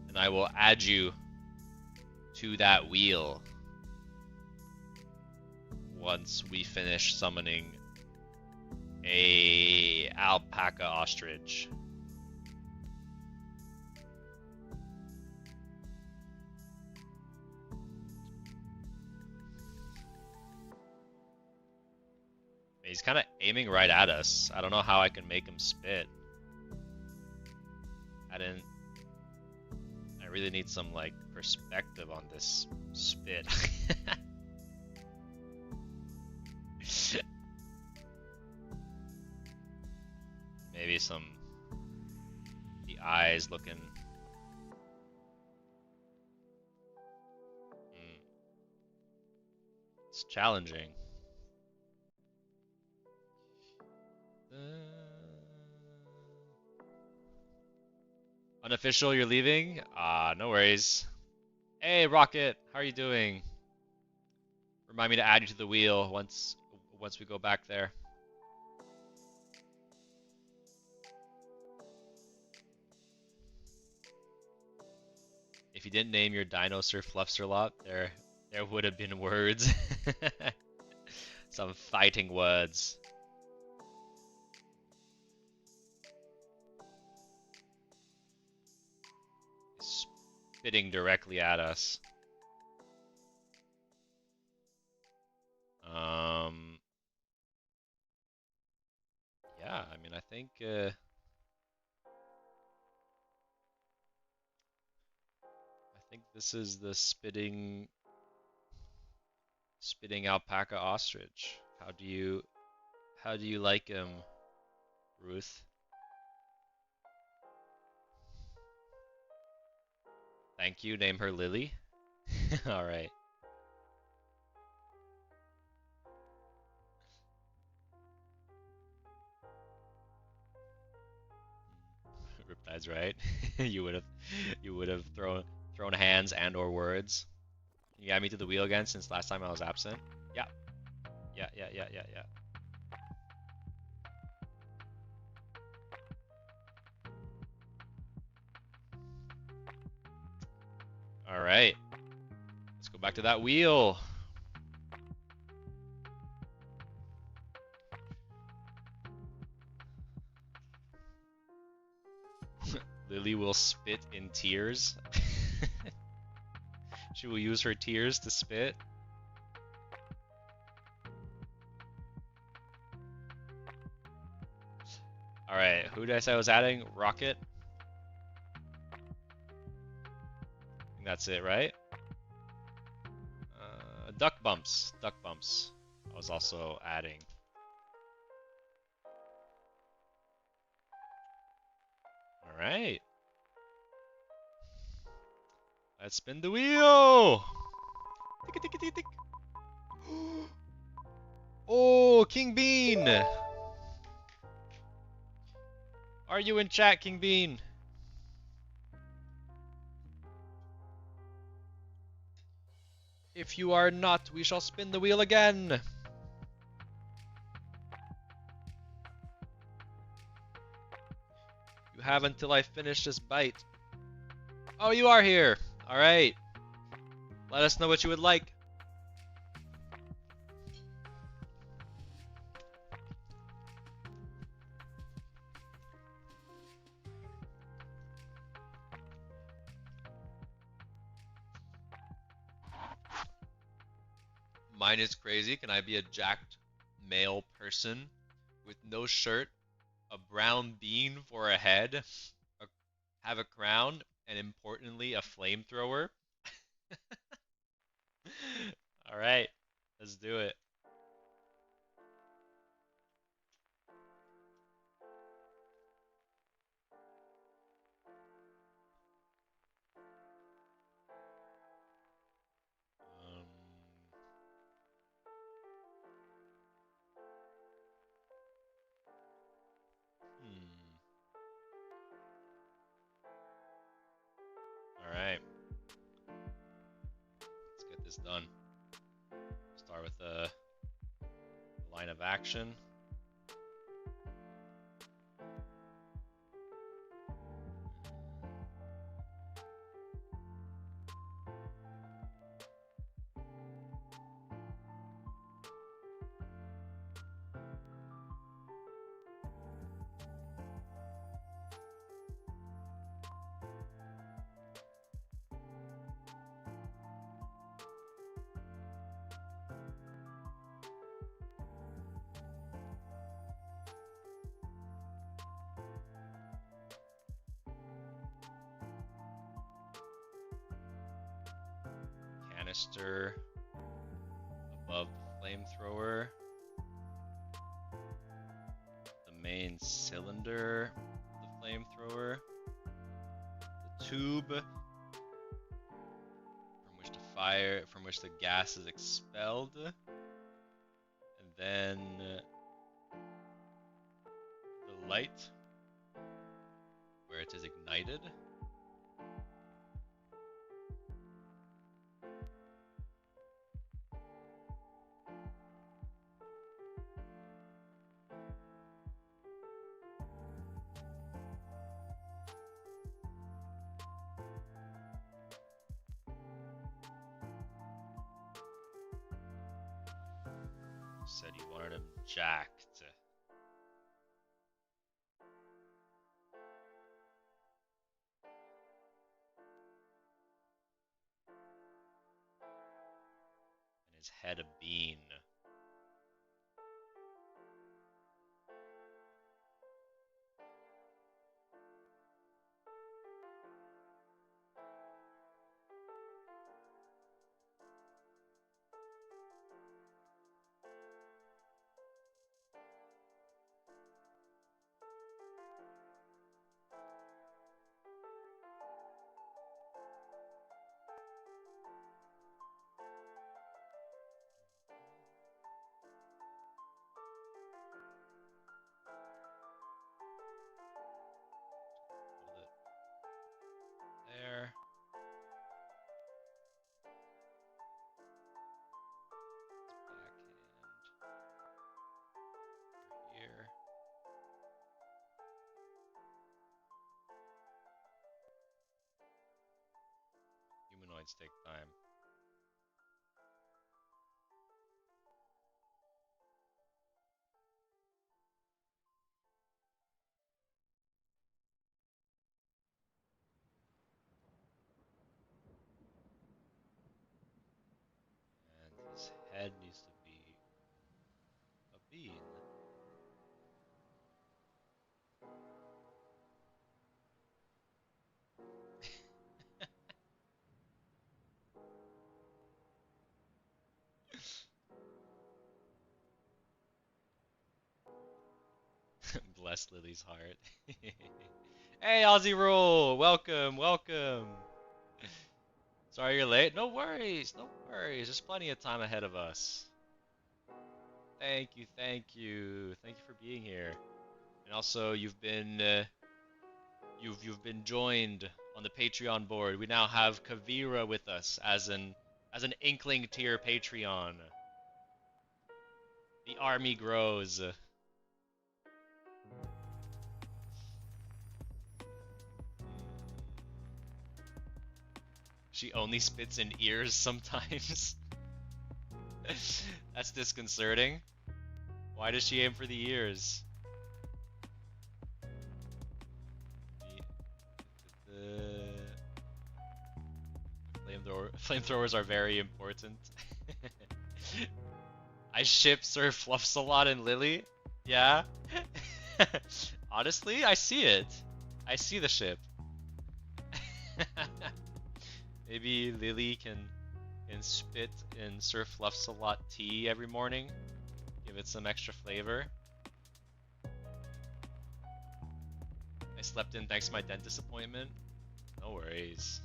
and I will add you to that wheel once we finish summoning a alpaca ostrich. He's kind of aiming right at us. I don't know how I can make him spit. I really need some like perspective on this spit. Maybe the eyes looking. It's challenging. Unofficial, you're leaving? No worries. Hey, Rocket, how are you doing? Remind me to add you to the wheel once we go back there. If you didn't name your dinosaur Fluffsterlop, there would have been words. Some fighting words. Spitting directly at us. Yeah, I mean, I think this is the spitting alpaca ostrich. How do you like him, Ruth? Thank you. Name her Lily. All right. Riptide's right. you would have thrown hands and or words. Can you add me to the wheel again since last time I was absent? Yeah. Yeah. All right. Let's go back to that wheel. Lily will spit in tears. She will use her tears to spit. Alright, who did I say I was adding? Rocket? I think that's it, right? Duck bumps. Duck bumps. I was also adding. Alright. Let's spin the wheel! Tick, tick, tick, tick. Oh, King Bean! Are you in chat, King Bean? If you are not, we shall spin the wheel again. You have until I finish this bite. Oh, you are here. All right. Let us know what you would like. Mine is crazy. Can I be a jacked male person with no shirt, a brown bean for a head, have a crown, and importantly, a flamethrower? All right, let's do it. All right, let's get this done. Start with a line of action. canister above the flamethrower. The main cylinder of the flamethrower. The tube from which the gas is expelled. And then the light where it is ignited. Said you wanted him jacked. And his head a bean. There. Backhand. Here. Humanoids take time. And his head needs to be a bean. Bless Lily's heart. Hey, Aussie Roll! Welcome, welcome! Sorry you're late. No worries, no worries. There's plenty of time ahead of us. Thank you, thank you. Thank you for being here. And also, you've been joined on the Patreon board. We now have Kavira with us as an Inkling tier Patreon. The army grows. She only spits in ears sometimes. That's disconcerting. Why does she aim for the ears? Flamethrowers are very important. I ship Sir Fluffsalot and Lily. Yeah. Honestly, I see it. I see the ship. Maybe Lily can spit in Sir Fluffsalot tea every morning. Give it some extra flavor. I slept in thanks to my dentist appointment. No worries.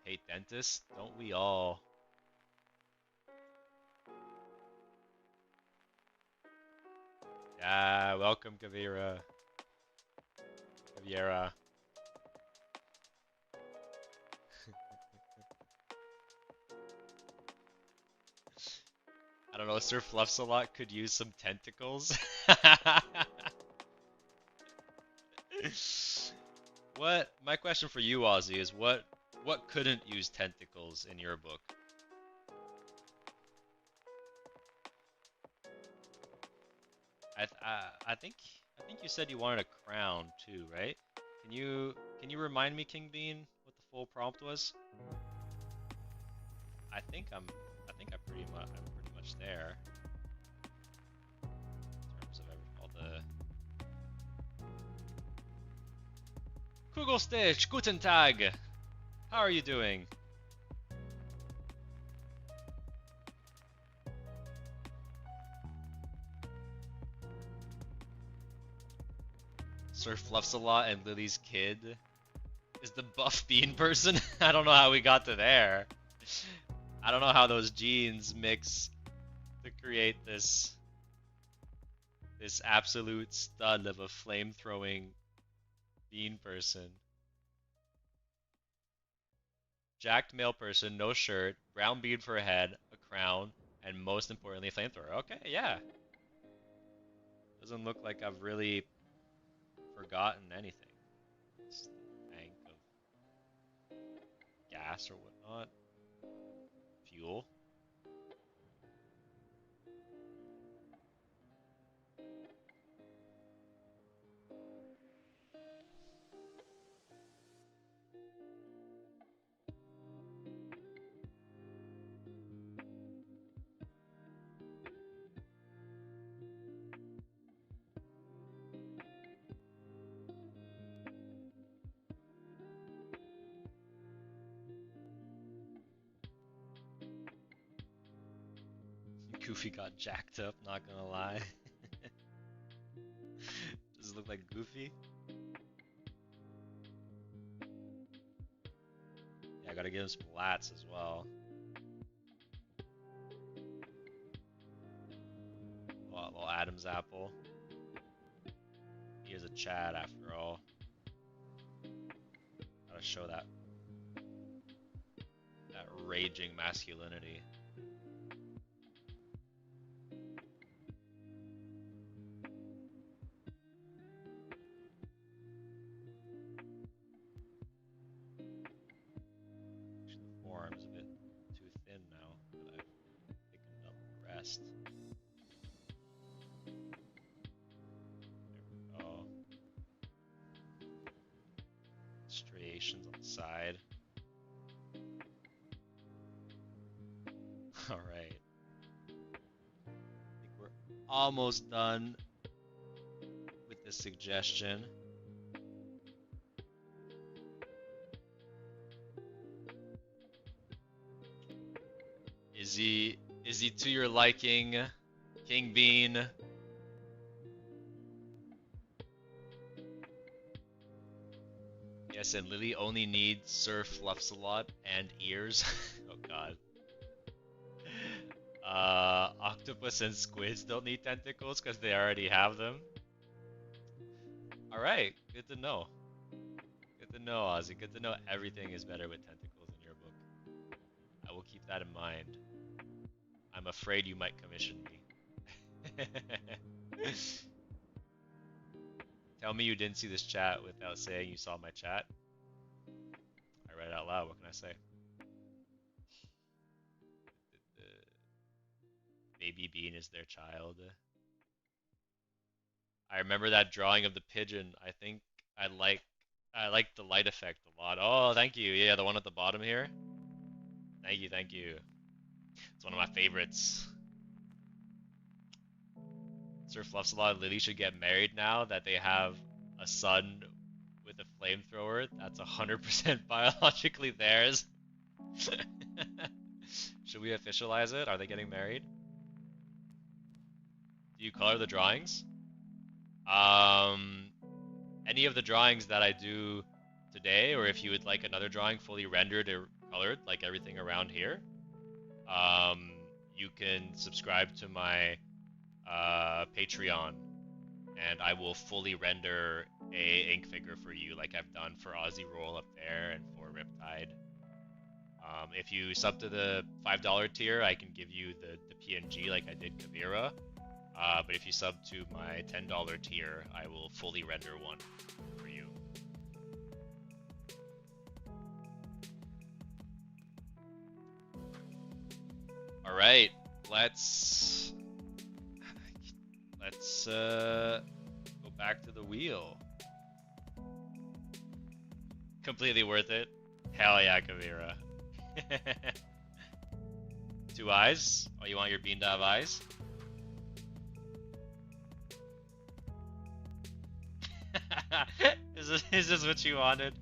Hate dentists? Don't we all? Yeah, welcome Kavira. Kaviera. I don't know, Sir Fluffsalot could use some tentacles. My question for you, Ozzy, is what couldn't use tentacles in your book? I think you said you wanted a crown too, right? Can you remind me, King Bean, what the full prompt was? I'm pretty much there. In terms of all the Kugelstich, Guten Tag. How are you doing? Sir Fluffs-a-Lot and Lily's kid is the buff bean person. I don't know how we got to there. I don't know how those genes mix to create this absolute stud of a flame-throwing bean person. Jacked male person, no shirt, brown bean for a head, a crown, and most importantly, a flamethrower. Okay, yeah. Doesn't look like I've really forgotten anything. It's the bank of gas or whatnot. Fuel. Goofy got jacked up, not gonna lie. Does it look like Goofy? Yeah, I gotta give him some lats as well. Little Adam's apple. He is a Chad after all. Gotta show that raging masculinity. Forearm's a bit too thin now, but I've thickened up the rest. There we go. Striations on the side. Alright. I think we're almost done with this suggestion. Is he to your liking, King Bean? Yes, and Lily only needs Sir Fluffs-a-Lot and ears. Oh god. Octopus and squids don't need tentacles because they already have them. Alright, good to know. Good to know, Ozzy. Good to know everything is better with tentacles in your book. I will keep that in mind. I'm afraid you might commission me. Tell me you didn't see this chat without saying you saw my chat. I read it out loud, what can I say? Baby Bean is their child. I remember that drawing of the pigeon. I think I like the light effect a lot. Oh, thank you. Yeah, the one at the bottom here. Thank you, thank you. It's one of my favorites. Sir Fluffs-a-Lot and Lily should get married now that they have a son with a flamethrower. That's 100% biologically theirs. Should we officialize it? Are they getting married? Do you color the drawings? Any of the drawings that I do today, or if you would like another drawing fully rendered or colored, like everything around here, you can subscribe to my Patreon, and I will fully render a ink figure for you, like I've done for Aussie Roll up there and for Riptide. If you sub to the $5 tier, I can give you the PNG like I did Kavira. But if you sub to my $10 tier, I will fully render one for you. All right, let's go back to the wheel. Completely worth it. Hell yeah, Kavira. 2 eyes? Oh, you want your bean to have eyes? Is this what you wanted?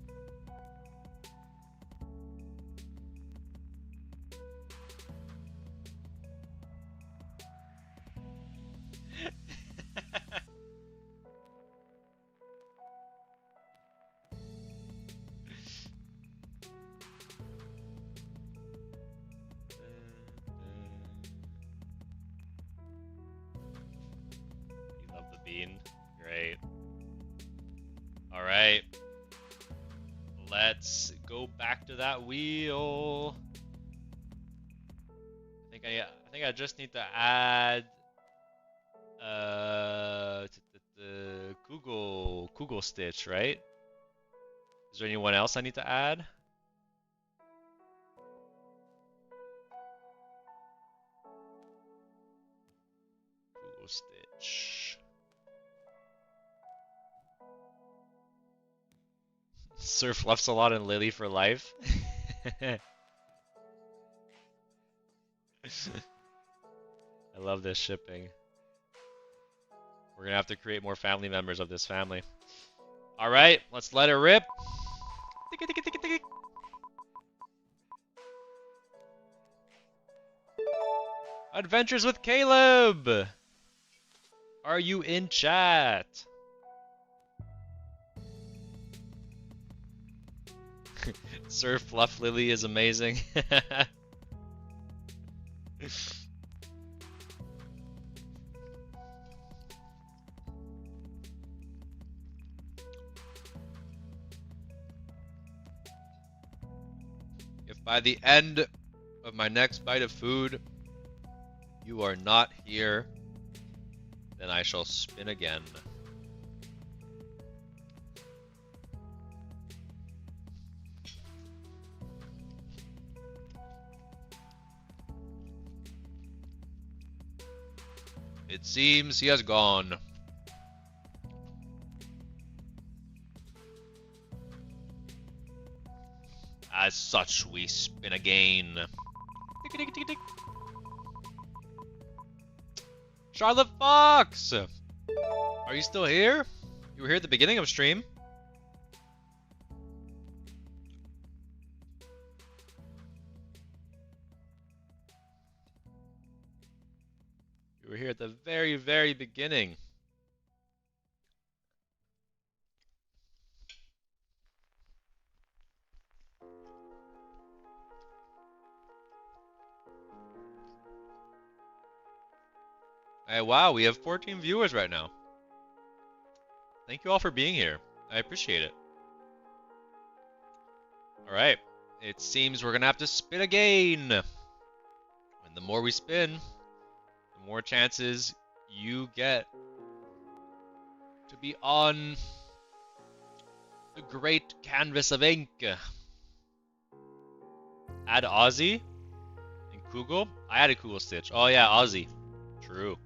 You love the bean? Great. Alright. Let's go back to that wheel. I think I just need to add the Kugel Stitch, right? Is there anyone else I need to add? Kugel Stitch. Sir Fluffsalot and Lily for life. I love this shipping. We're gonna have to create more family members of this family. Alright, let's let it rip. Adventures with Caleb! Are you in chat? Sir Fluff Lily is amazing. If by the end of my next bite of food you are not here, then I shall spin again. It seems he has gone. As such, we spin again. Charlotte Fox! Are you still here? You were here at the beginning of stream. You were here at the very, very beginning. Hey, wow, we have 14 viewers right now. Thank you all for being here. I appreciate it. Alright, it seems we're gonna have to spin again. And the more we spin, the more chances you get to be on the great canvas of ink. Add Aussie and Kugel. I added Kugel Stitch. Oh yeah, Aussie. True.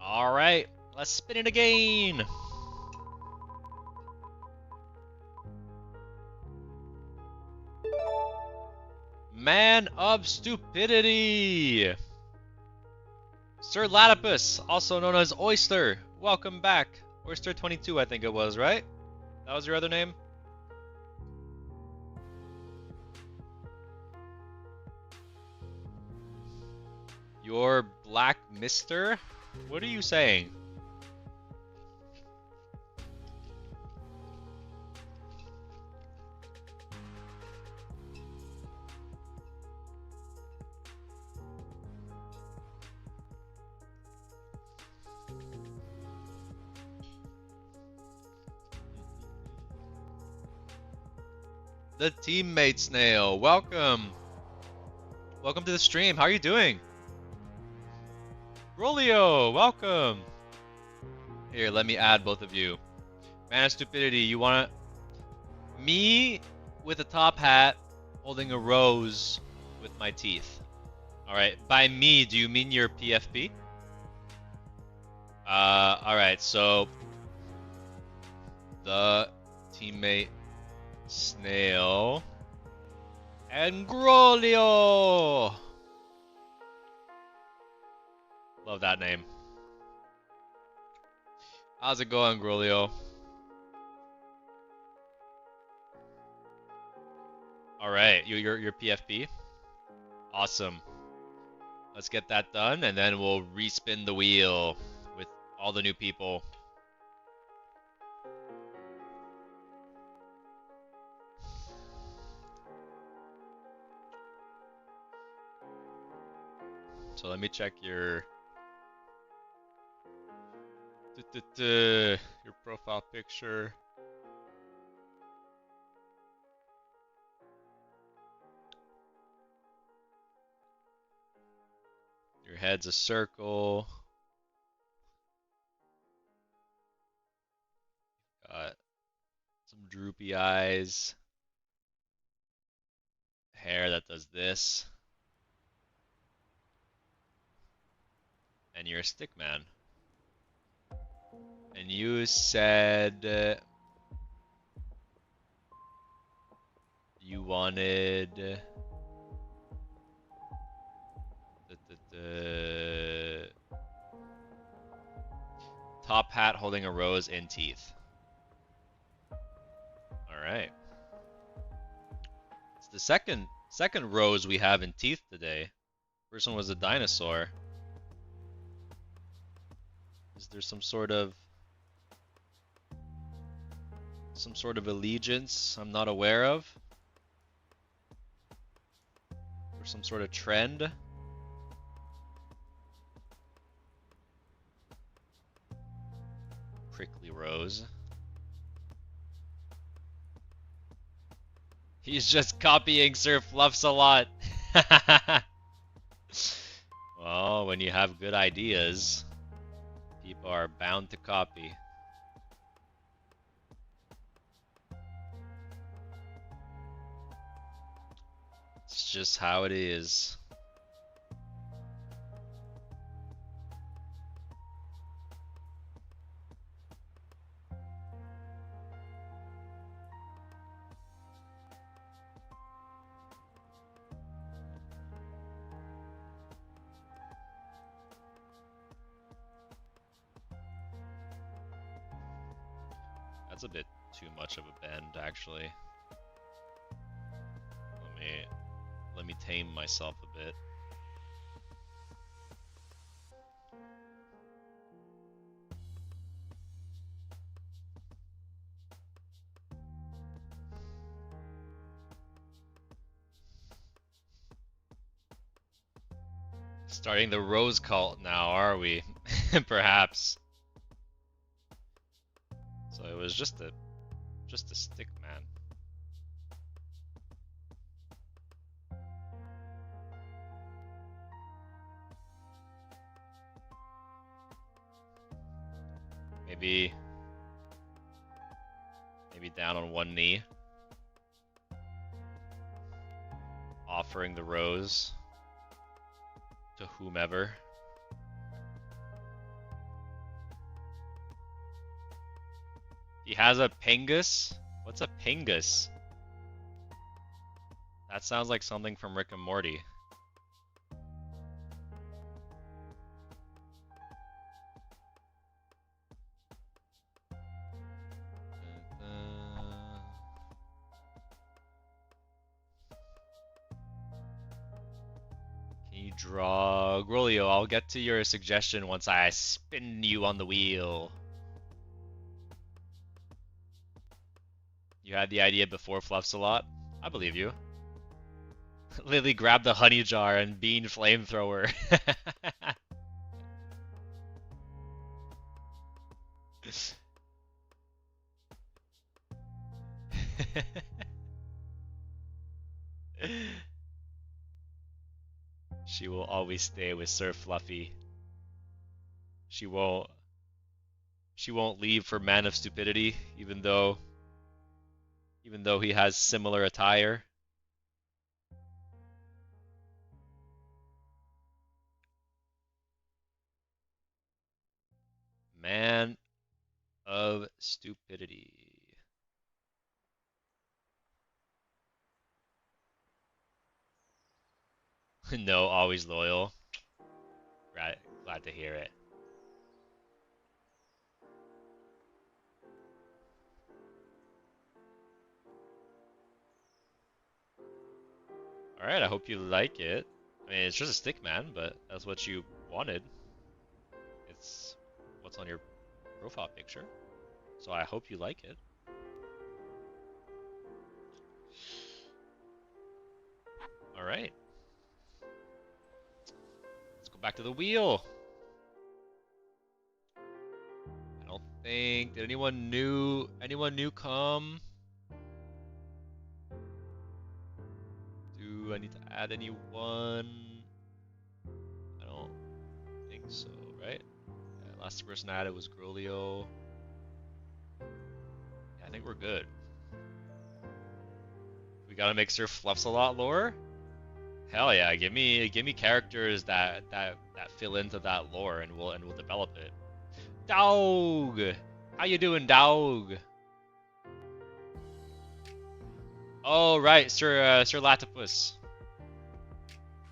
Alright, let's spin it again. Man of Stupidity! Sir Latipus, also known as Oyster, welcome back. Oyster 22, I think it was, right? That was your other name? Your Black Mister? What are you saying? The teammate snail, welcome. Welcome to the stream. How are you doing? Rolio, welcome. Here, let me add both of you. Man of Stupidity, you want me with a top hat holding a rose with my teeth. Alright, by me, do you mean your PFP? Alright, so the teammate snail and Grolio. Love that name. How's it going, Grolio? All right, you're PFP. Awesome. Let's get that done, and then we'll respin the wheel with all the new people. So let me check your your profile picture. Your head's a circle. Got some droopy eyes. Hair that does this. And you're a stick man. And you said you wanted the top hat holding a rose in teeth. All right. It's the second rose we have in teeth today. First one was a dinosaur. Is there some sort of allegiance I'm not aware of? Or some sort of trend? Prickly rose. He's just copying Sir Fluffs a lot. Well, when you have good ideas, people are bound to copy. It's just how it is. That's a bit too much of a bend, actually. Let me tame myself a bit. Starting the rose cult now, are we? Perhaps. So it was just a stick man. Maybe down on one knee, offering the rose to whomever. He has a pingus? What's a pingus? That sounds like something from Rick and Morty. Can you draw Grolio? I'll get to your suggestion once I spin you on the wheel. You had the idea before Fluffs a lot? I believe you. Lily grabbed the honey jar and bean flamethrower. She will always stay with Sir Fluffy. She won't leave for Man of Stupidity, even though he has similar attire. Man of Stupidity. No, always loyal. Right, glad to hear it. Alright, I hope you like it. I mean, it's just a stick, man, but that's what you wanted. It's what's on your profile picture. So I hope you like it. Alright. Let's go back to the wheel. I don't think... Did anyone new come? Do I need to add anyone? I don't think so, right? Yeah, last person I added was Grolio. Yeah, I think we're good. We gotta make Sir Fluffs a lot lore? Hell yeah, give me characters that fill into that lore and we'll develop it. Dog! How you doing, dog? Oh right, Sir Latipus.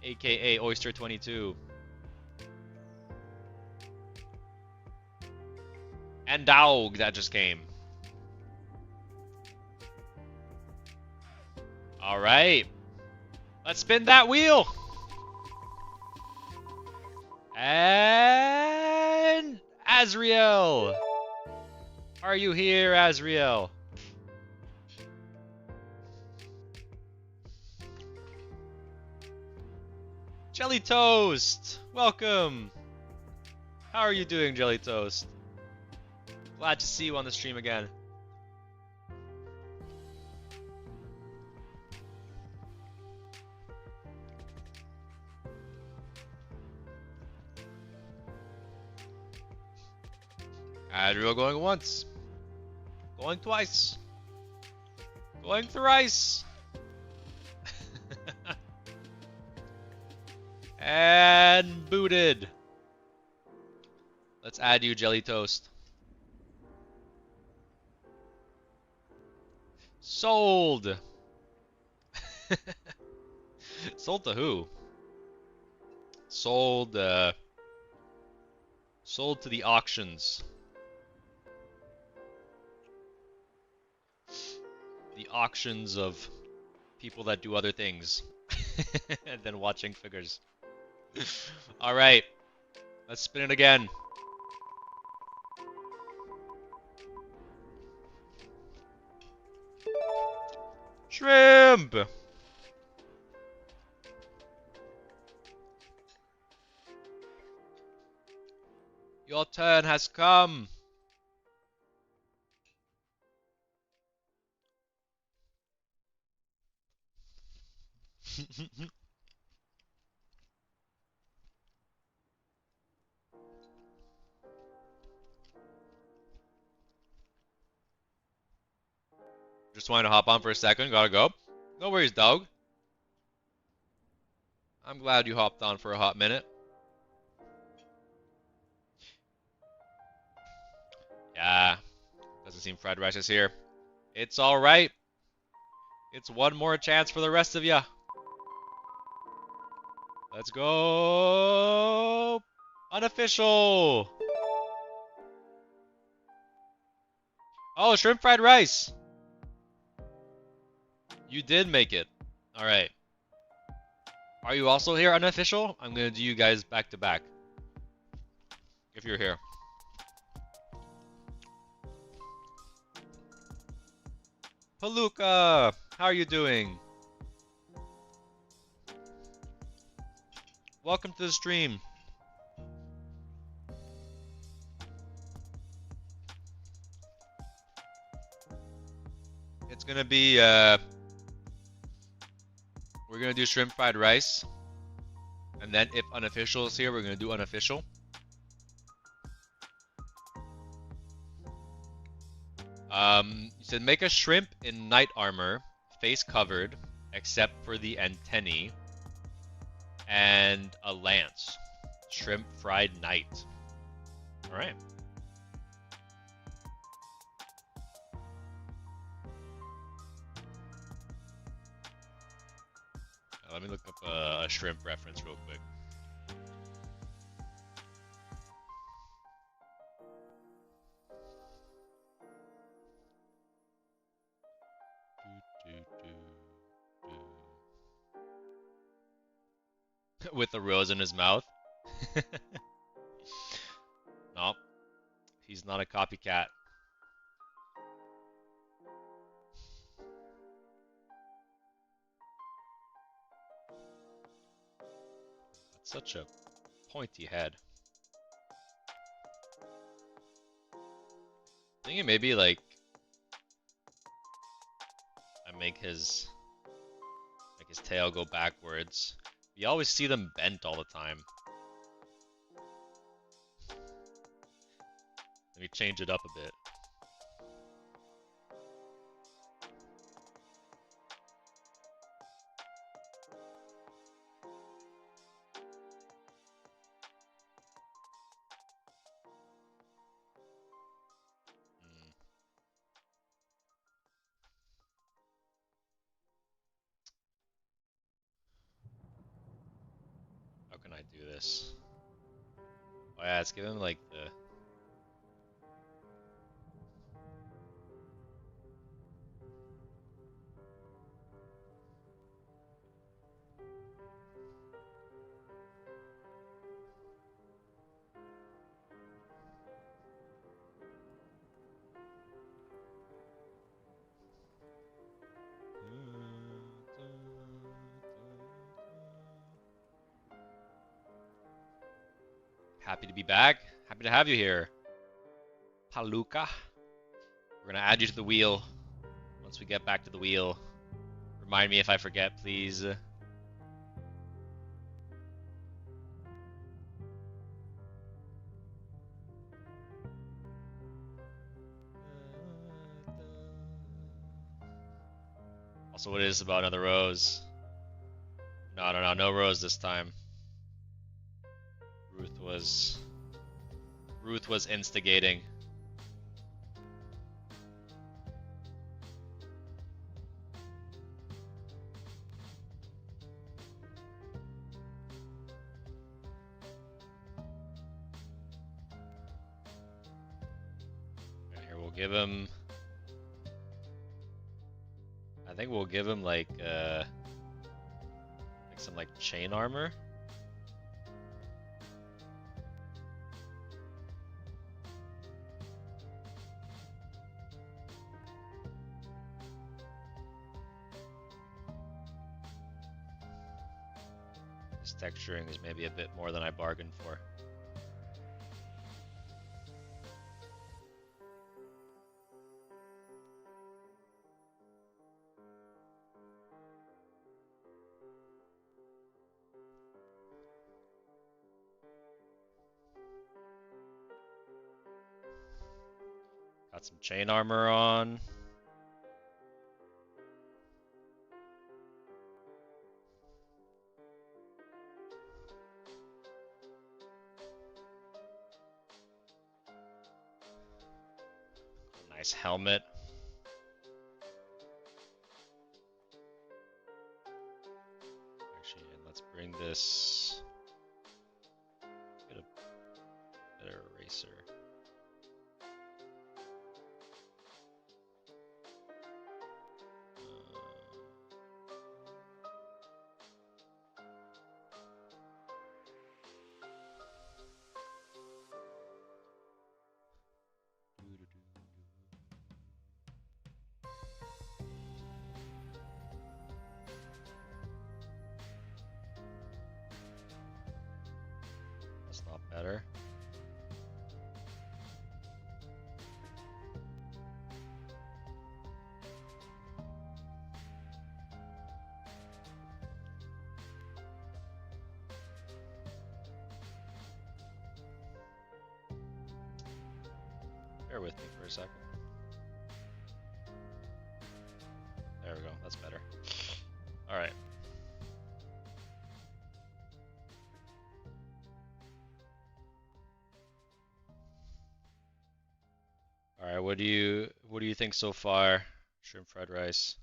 AKA Oyster 22. And dog that just came. Alright. Let's spin that wheel! And Azriel! Are you here, Azriel? Jelly Toast! Welcome! How are you doing, Jelly Toast? Glad to see you on the stream again. Adriel going once. Going twice. Going thrice. And booted. Let's add you, Jelly Toast. Sold. Sold to who? Sold, sold to the auctions. The auctions of people that do other things than watching figures. Alright, let's spin it again. Shrimp! Your turn has come. Just wanted to hop on for a second. Gotta go. No worries, dog. I'm glad you hopped on for a hot minute. Yeah. Doesn't seem fried rice is here. It's alright. It's one more chance for the rest of ya. Let's go. Unofficial. Oh, shrimp fried rice. You did make it. Alright. Are you also here, unofficial? I'm gonna do you guys back to back. If you're here. Palooka! How are you doing? Welcome to the stream. It's gonna be, we're gonna do shrimp fried rice. And then if unofficial is here, we're gonna do unofficial. You said make a shrimp in knight armor, face covered, except for the antennae, and a lance. Shrimp fried knight. Alright. Let me look up a shrimp reference real quick. with a rose in his mouth. Nope, he's not a copycat. That's such a pointy head. Thinking maybe like I make his tail go backwards. You always see them bent all the time. Let me change it up a bit. How can I do this? Oh yeah, let's give him like the... Happy to be back. Happy to have you here. Paluca. We're gonna add you to the wheel. Once we get back to the wheel. Remind me if I forget, please. Also, what is about another rose? No rose this time. Ruth was instigating. And here we'll give him... I think we'll give him like some like chain armor. This texturing is maybe a bit more than I bargained for. Got some chain armor on. Nice helmet. Actually, and let's bring this. Get a better eraser. That's not better. Bear with me for a second. There we go, that's better. Alright. Alright, what do you think so far? Shrimp fried rice.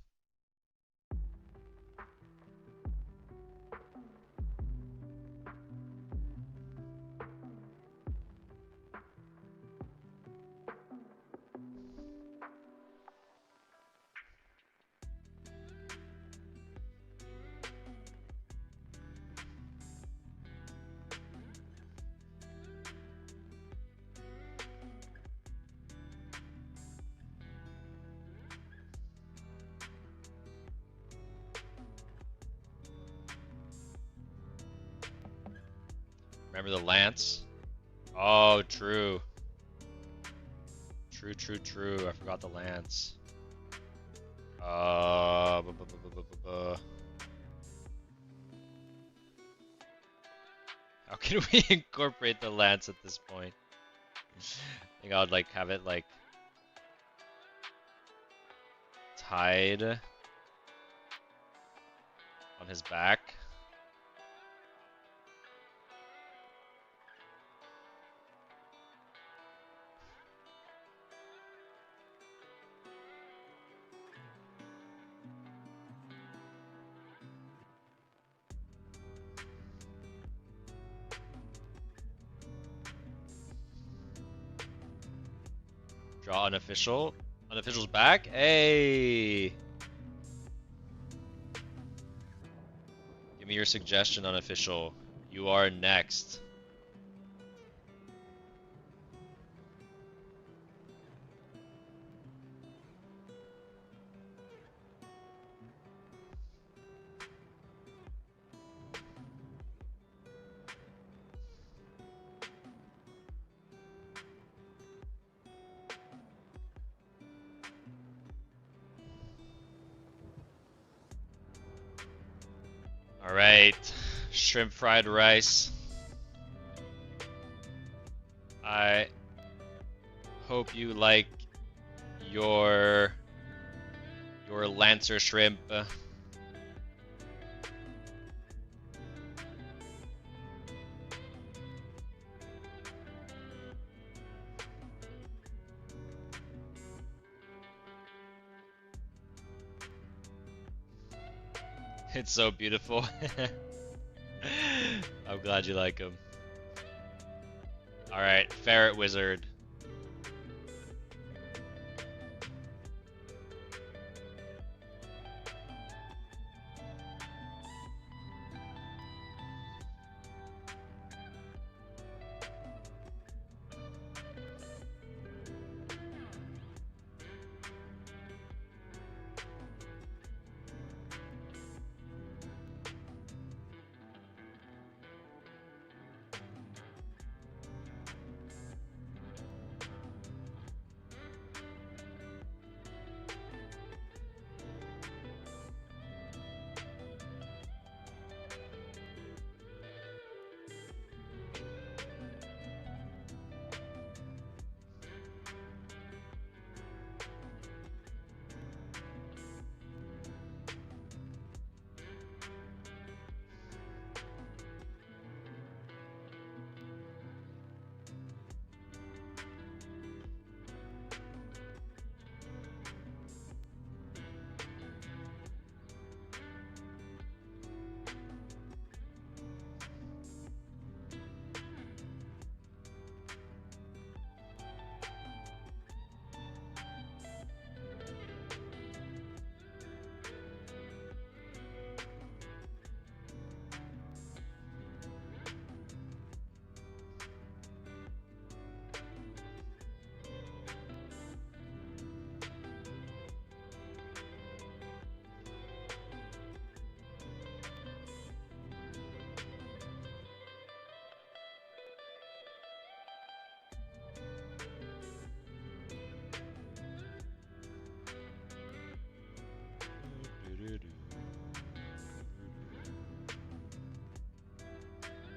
Remember the lance? Oh, true. True, true, true. I forgot the lance. How can we incorporate the lance at this point? I think I would like have it like tied on his back. Draw unofficial. Unofficial's back. Hey! Give me your suggestion, unofficial. You are next. Alright, shrimp fried rice. I hope you like your Lancer shrimp. It's so beautiful. I'm glad you like him. Alright, Ferret Wizard.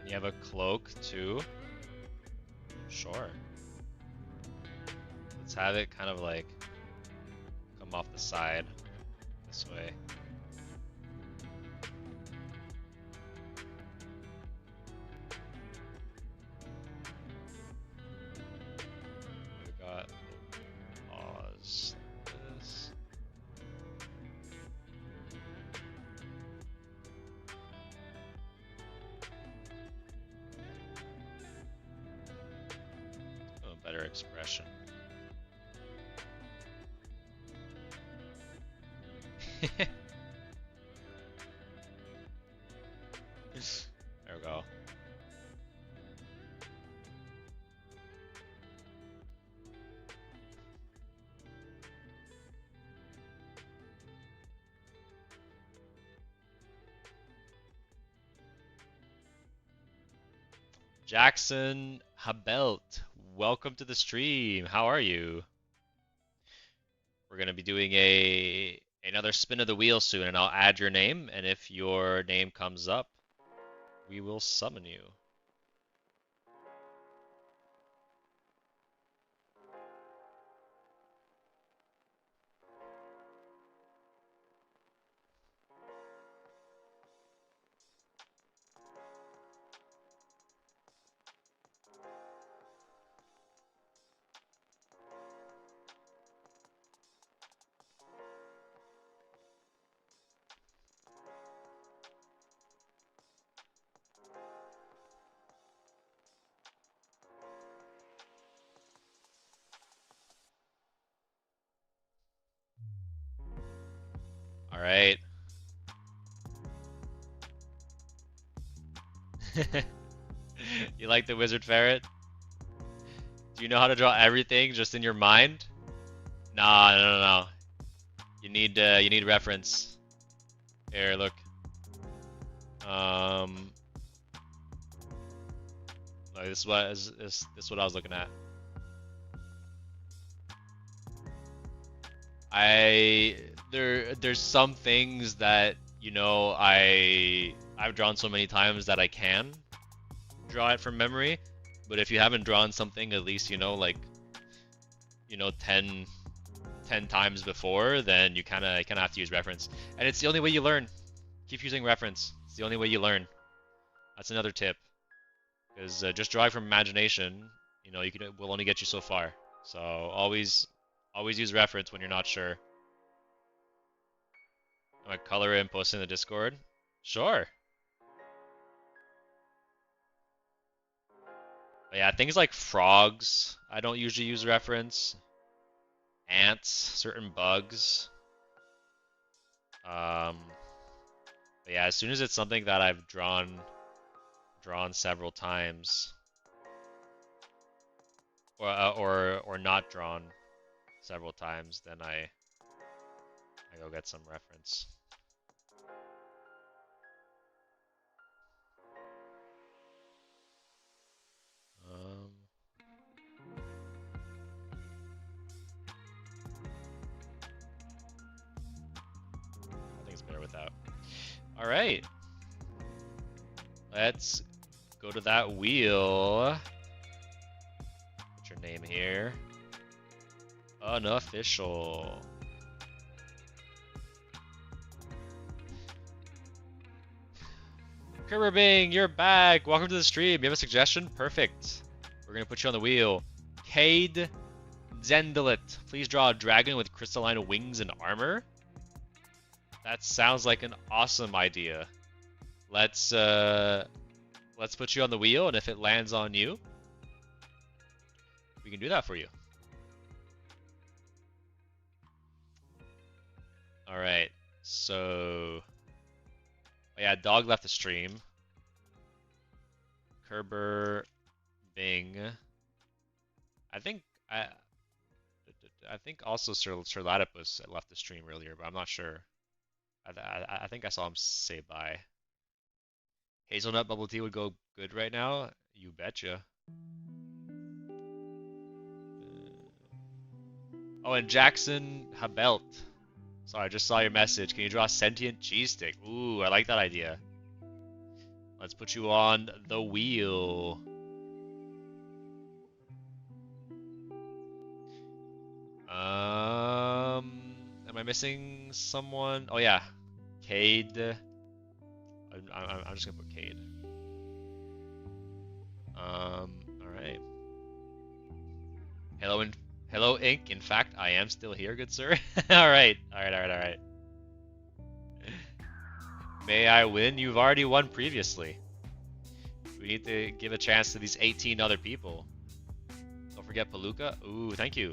You have a cloak too? Sure. Let's have it kind of like come off the side this way. We got pause this. Oh, better expression. There we go. Jackson Habelt, welcome to the stream. How are you? We're gonna be doing another spin of the wheel soon, and I'll add your name, and if your name comes up, we will summon you. All right. You like the wizard ferret? Do you know how to draw everything just in your mind? Nah, no. You need reference. Here, look. Look, this is what I was looking at. There's some things that, you know, I've drawn so many times that I can draw it from memory, but if you haven't drawn something at least, you know, like, you know, 10 times before, then you kind of have to use reference. And it's the only way you learn. Keep using reference. It's the only way you learn. That's another tip. Because just drawing from imagination, you know, will only get you so far. So always use reference when you're not sure. Am I color it and post it in the Discord? Sure. But yeah, things like frogs, I don't usually use reference. Ants, certain bugs. But yeah, as soon as it's something that I've drawn several times, or not drawn several times, then I go get some reference. I think it's better without. All right, let's go to that wheel. Put your name here. Unofficial. Kerberbing, you're back. Welcome to the stream. You have a suggestion? Perfect. We're gonna put you on the wheel. Cade Zendalit. Please draw a dragon with crystalline wings and armor. That sounds like an awesome idea. Let's put you on the wheel, and if it lands on you, we can do that for you. All right. So, oh yeah, dog left the stream. Kerber Bing. I think also Sir Latipus left the stream earlier, but I'm not sure. I think I saw him say bye. Hazelnut bubble tea would go good right now. You betcha. Oh, and Jackson Habelt. Sorry, I just saw your message. Can you draw a sentient cheesestick? Ooh, I like that idea. Let's put you on the wheel. Am I missing someone? Oh yeah, Cade. I'm just gonna put Cade. All right. Hello, Ink. In fact, I am still here, good sir. All right. May I win? You've already won previously. We need to give a chance to these 18 other people. Don't forget Palooka. Ooh, thank you.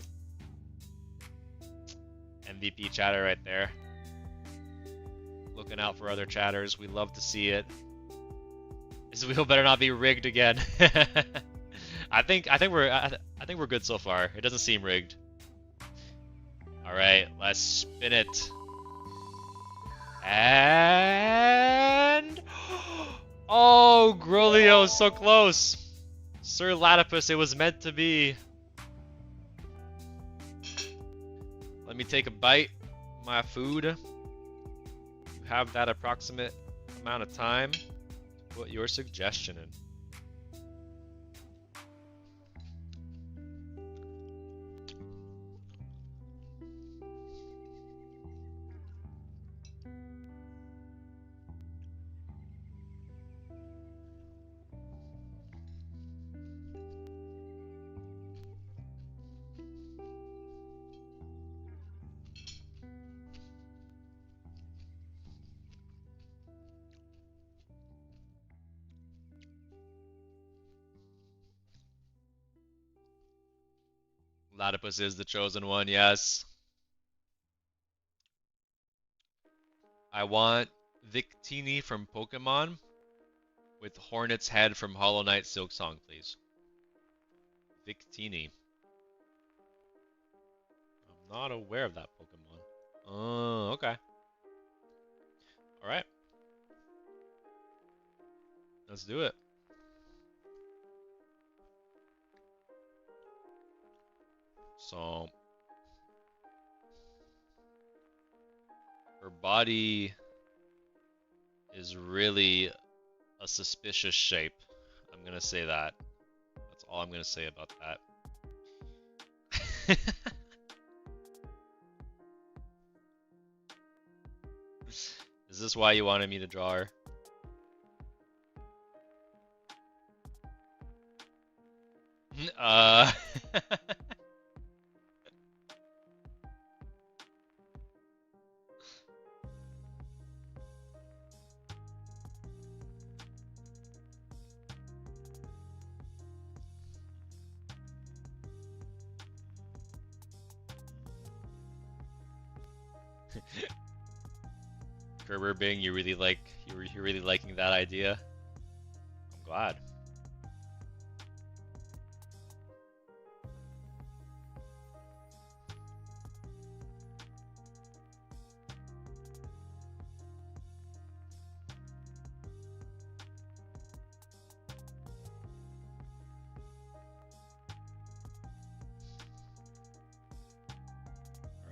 MVP chatter right there. Looking out for other chatters. We love to see it. This wheel better not be rigged again. I think we're good so far. It doesn't seem rigged. All right, let's spin it. And oh, Grolio, so close. Sir Latipus, it was meant to be. Let me take a bite of my food. You have that approximate amount of time to put your suggestion in. Latipus is the chosen one, yes. I want Victini from Pokemon with Hornet's head from Hollow Knight Silk Song, please. Victini. I'm not aware of that Pokemon. Oh, okay. Alright. Let's do it. So, her body is really a suspicious shape. I'm gonna say that. That's all I'm gonna say about that. Is this why you wanted me to draw her? uh... Kerber Bing, you're really liking that idea? I'm glad.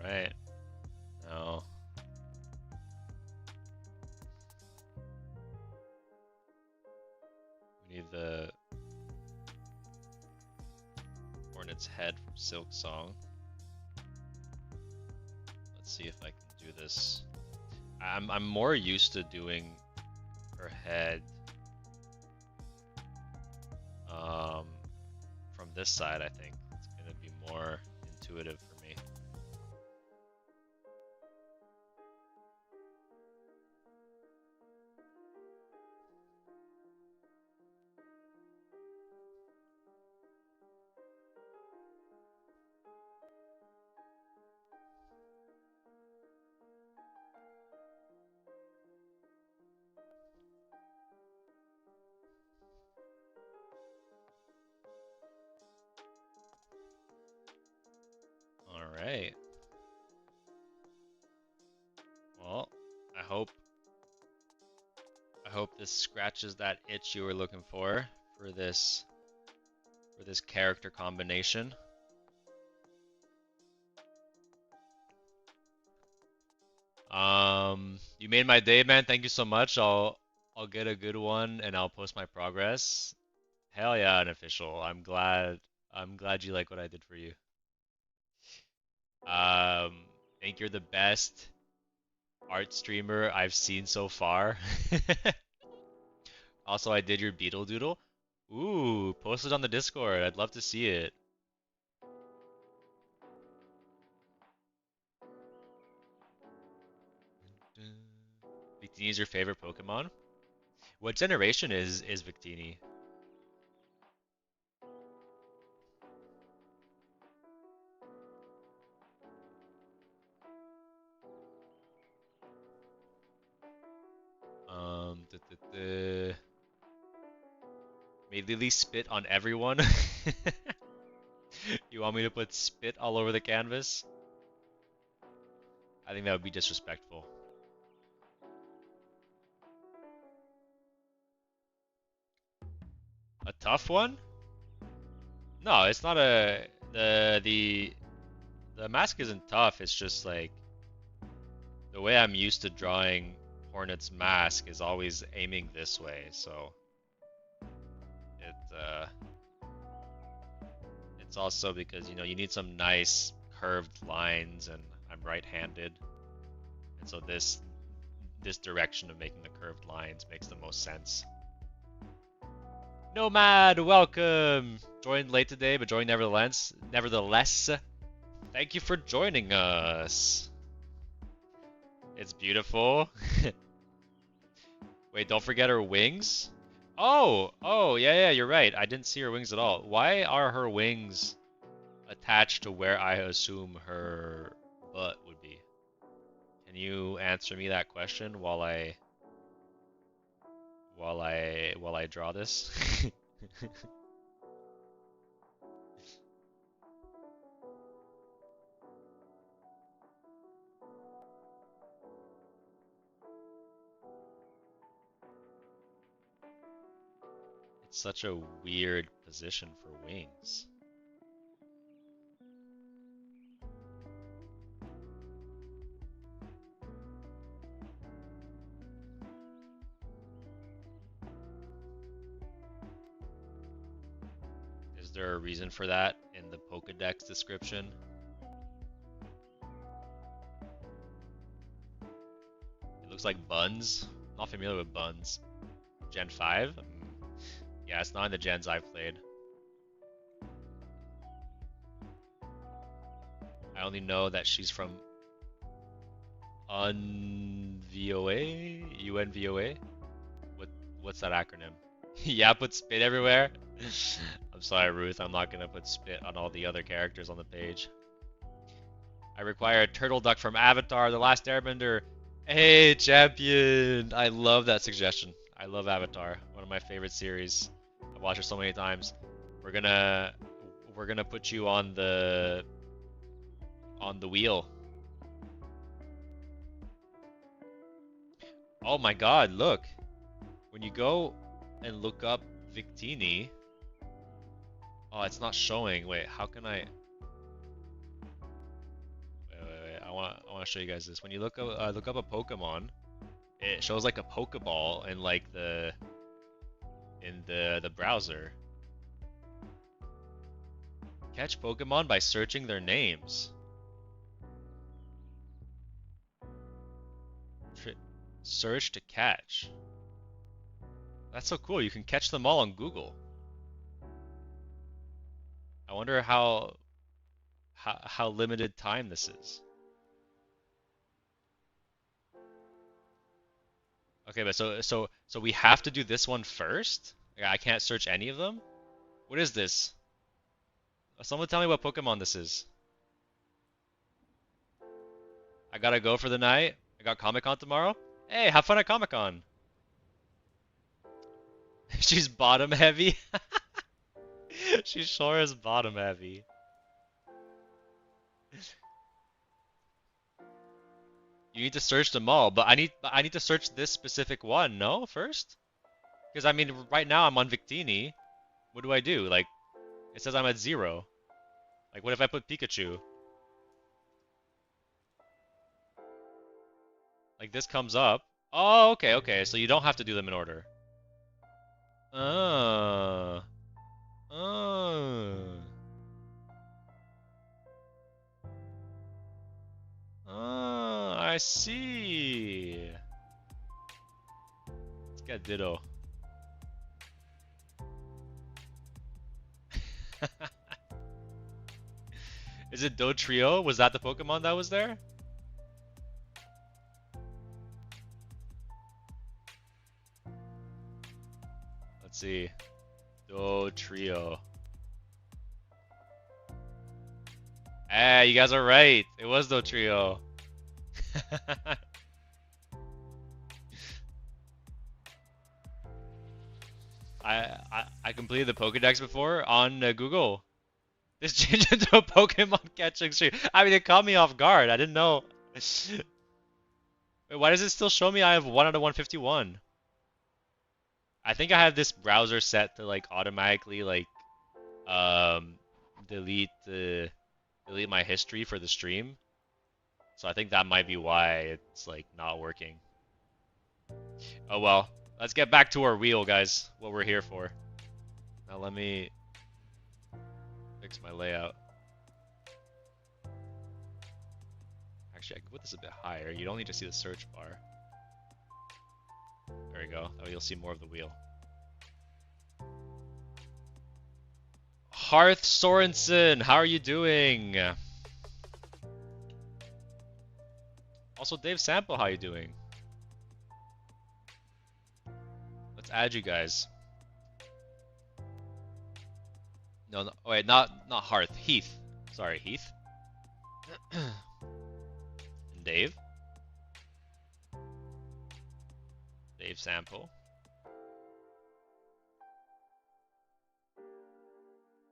Alright. Now we need the Hornet's head from Silk Song. Let's see if I can do this. I'm more used to doing her head from this side. I think it's gonna be more intuitive for me. Alright. Well, I hope this scratches that itch you were looking for this character combination. You made my day, man. Thank you so much. I'll get a good one and I'll post my progress. Hell yeah, unofficial. I'm glad you like what I did for you. Think you're the best art streamer I've seen so far. Also, I did your Beetle Doodle. Ooh, post it on the Discord. I'd love to see it. Victini is your favorite Pokemon? What generation is Victini? Made Lily spit on everyone? You want me to put spit all over the canvas? I think that would be disrespectful. A tough one? No, it's not a the mask isn't tough. It's just like the way I'm used to drawing Hornet's mask is always aiming this way, so it it's also because you need some nice curved lines, and I'm right-handed, and so this direction of making the curved lines makes the most sense. Nomad, welcome! Joined late today, but joined nevertheless. Nevertheless, thank you for joining us. It's beautiful. Wait, don't forget her wings. Oh, yeah, you're right. I didn't see her wings at all. Why are her wings attached to where I assume her butt would be? Can you answer me that question while I draw this? It's such a weird position for wings. Is there a reason for that in the Pokédex description? It looks like buns. Not familiar with buns. Gen 5? Yeah, it's not in the gens I've played. I only know that she's from UNVOA? UNVOA? What's that acronym? Yeah, put spit everywhere? I'm sorry, Ruth, I'm not gonna put spit on all the other characters on the page. I require a turtle duck from Avatar, The Last Airbender. Hey, champion! I love that suggestion. I love Avatar, one of my favorite series. I've watched it so many times. We're gonna put you on the wheel. Oh my god, look. When you go and look up Victini, oh, it's not showing. Wait, how can I? Wait. I want to show you guys this. When you look up a Pokemon, it shows like a Pokeball in like the browser. Catch Pokemon by searching their names. Search to catch. That's so cool. You can catch them all on Google. I wonder how limited time this is. Okay, but so we have to do this one first? Like, I can't search any of them? What is this? Someone tell me what Pokemon this is. I gotta go for the night. I got Comic-Con tomorrow. Hey, have fun at Comic-Con. She's bottom heavy. She sure is bottom heavy. You need to search them all, but I need to search this specific one, no? First? Because I mean, right now I'm on Victini. What do I do? Like, it says I'm at 0. Like, what if I put Pikachu? Like, this comes up. Oh, okay. So you don't have to do them in order. Oh. Oh. Oh, I see. Let's get Ditto. Is it Dotrio? Was that the Pokemon that was there? Let's see. Dotrio. Hey, you guys are right. It was Dotrio. I completed the Pokédex before on Google. This changed into a Pokemon catching stream. I mean, it caught me off guard. I didn't know. Wait, why does it still show me I have 1 out of 151? I think I have this browser set to like automatically like um, delete my history for the stream. So I think that might be why it's like not working. Oh well, let's get back to our wheel, guys. What we're here for. Now let me fix my layout. Actually, I can put this a bit higher. You don't need to see the search bar. There we go. Oh, you'll see more of the wheel. Hearth Sorensen, how are you doing? Also, Dave Sample, how are you doing? Let's add you guys. No, oh wait, not Hearth. Heath. Sorry, Heath. And Dave. Dave Sample.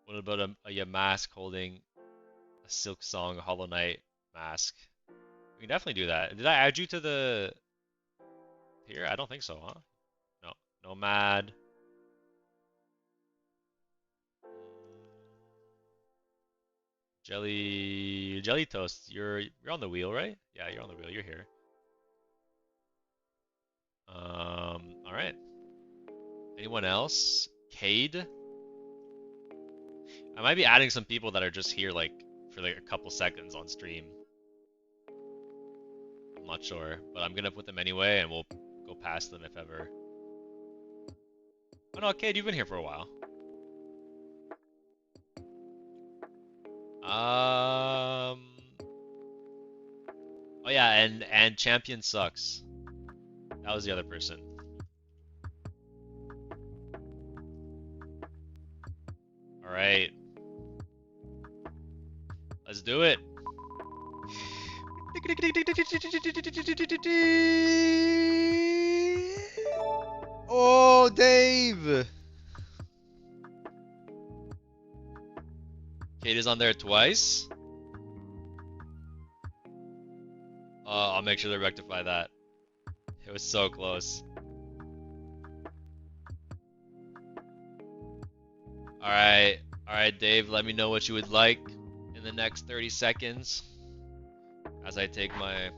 What about a mask holding a Silk Song Hollow Knight mask? We can definitely do that. Did I add you to the here? I don't think so, huh? No. Nomad. Jelly Toast. You're on the wheel, right? Yeah, you're on the wheel. You're here. All right. Anyone else? Cade. I might be adding some people that are just here like for like a couple seconds on stream. I'm not sure, but I'm gonna put them anyway, and we'll go past them if ever. Oh no, Cade, you've been here for a while. Oh yeah, and Champion sucks. That was the other person. All right. Let's do it. Oh, Dave! Kate is on there twice. I'll make sure to rectify that. It was so close. Alright, Dave, let me know what you would like in the next 30 seconds as I take my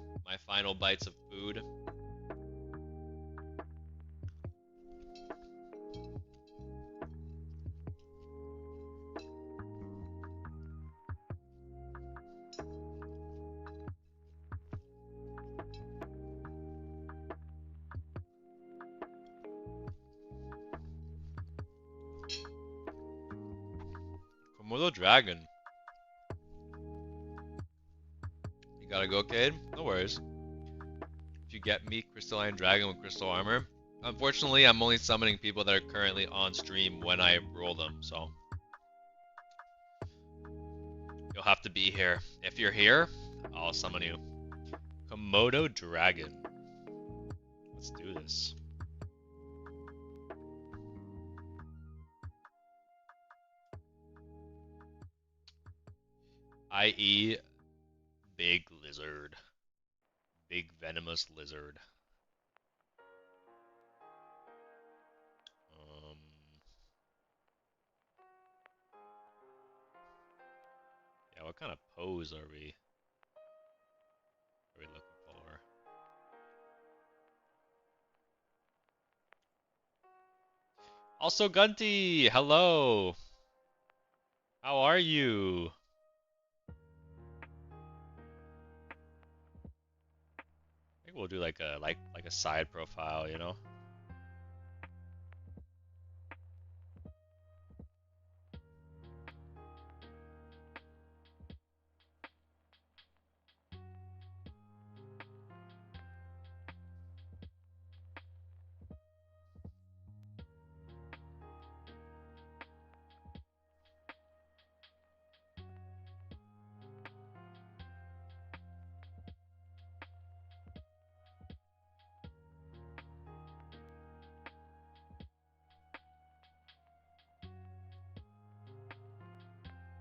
final bites of food. Komodo dragon. You gotta go, Cade? No worries. If you get me crystalline dragon with crystal armor. Unfortunately, I'm only summoning people that are currently on stream when I roll them, so you'll have to be here. If you're here, I'll summon you. Komodo dragon. Let's do this. I.e. big lizard. Big venomous lizard. Yeah, what kind of pose are we looking for? Also, Gunty, hello. How are you? I think we'll do like a side profile, you know?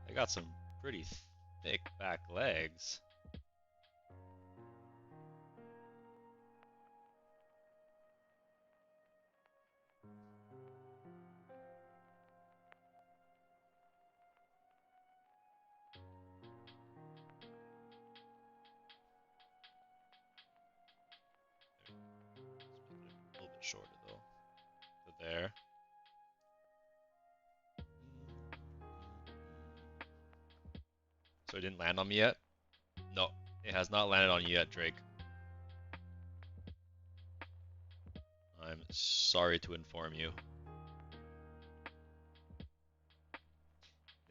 They got some pretty thick back legs. shorter though. So there. So it didn't land on me yet? No, it has not landed on you yet, Drake. I'm sorry to inform you.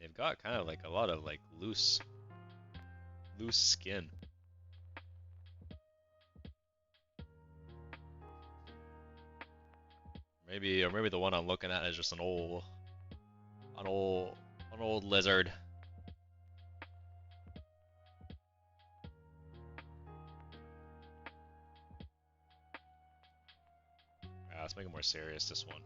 They've got kind of like a lot of like loose skin. Maybe the one I'm looking at is just an old lizard. Let's make it more serious, this one.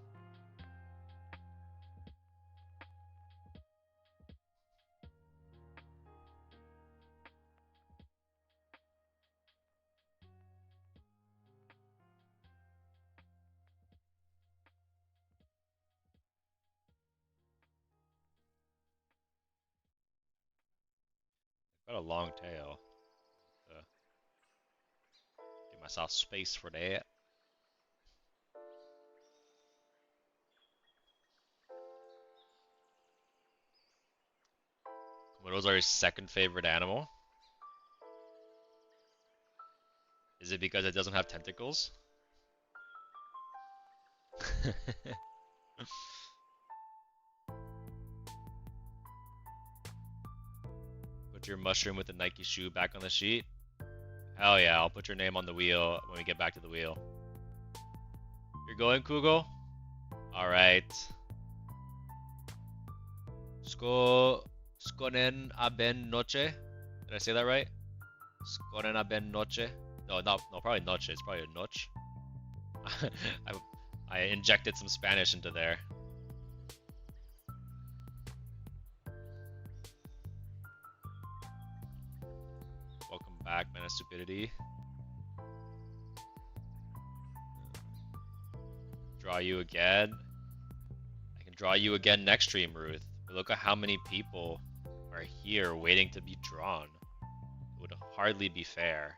Got a long tail. Give myself space for that. Komodos are your second favorite animal? Is it because it doesn't have tentacles? Put your mushroom with the Nike shoe back on the sheet. Hell yeah, I'll put your name on the wheel when we get back to the wheel. You're going, Kugo? Alright. Skonen aben noche? Did I say that right? Skonen aben noche? No, probably noche. It's probably a noche. I injected some Spanish into there. Welcome back, Man of Stupidity. Draw you again. I can draw you again next stream, Ruth. But look at how many people are here waiting to be drawn. It would hardly be fair.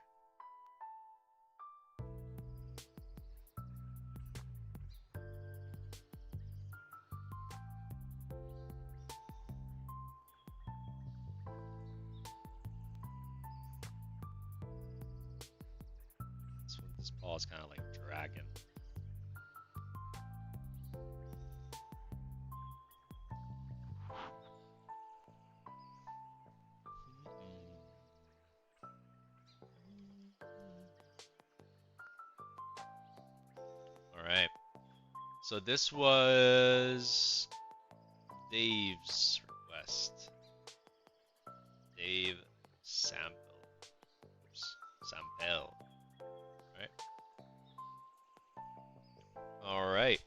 This ball is kind of like dragging. Alright. So this was Dave's request. Dave Sample. Oops. Sampel. Right. Alright.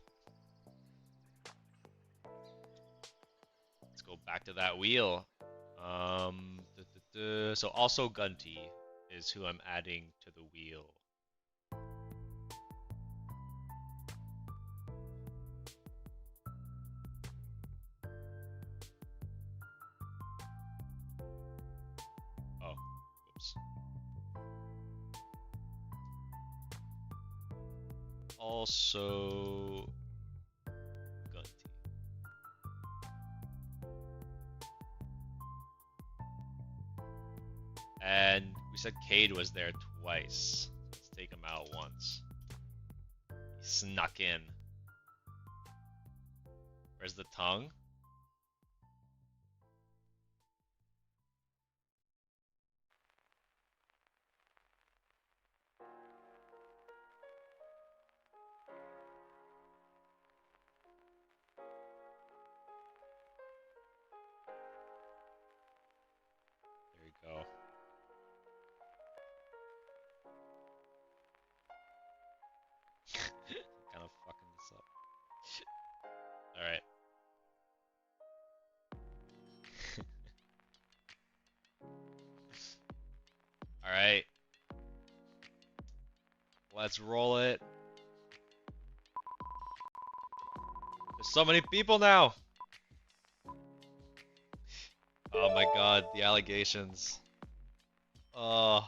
Let's go back to that wheel. So also Gunty is who I'm adding to the wheel. Oh, whoops. Also Gunty. And we said Cade was there twice. Let's take him out once. He snuck in. Where's the tongue? There you go. Kind of fucking this up. Alright. Alright. Let's roll it. There's so many people now! Oh my god, the allegations. Oh.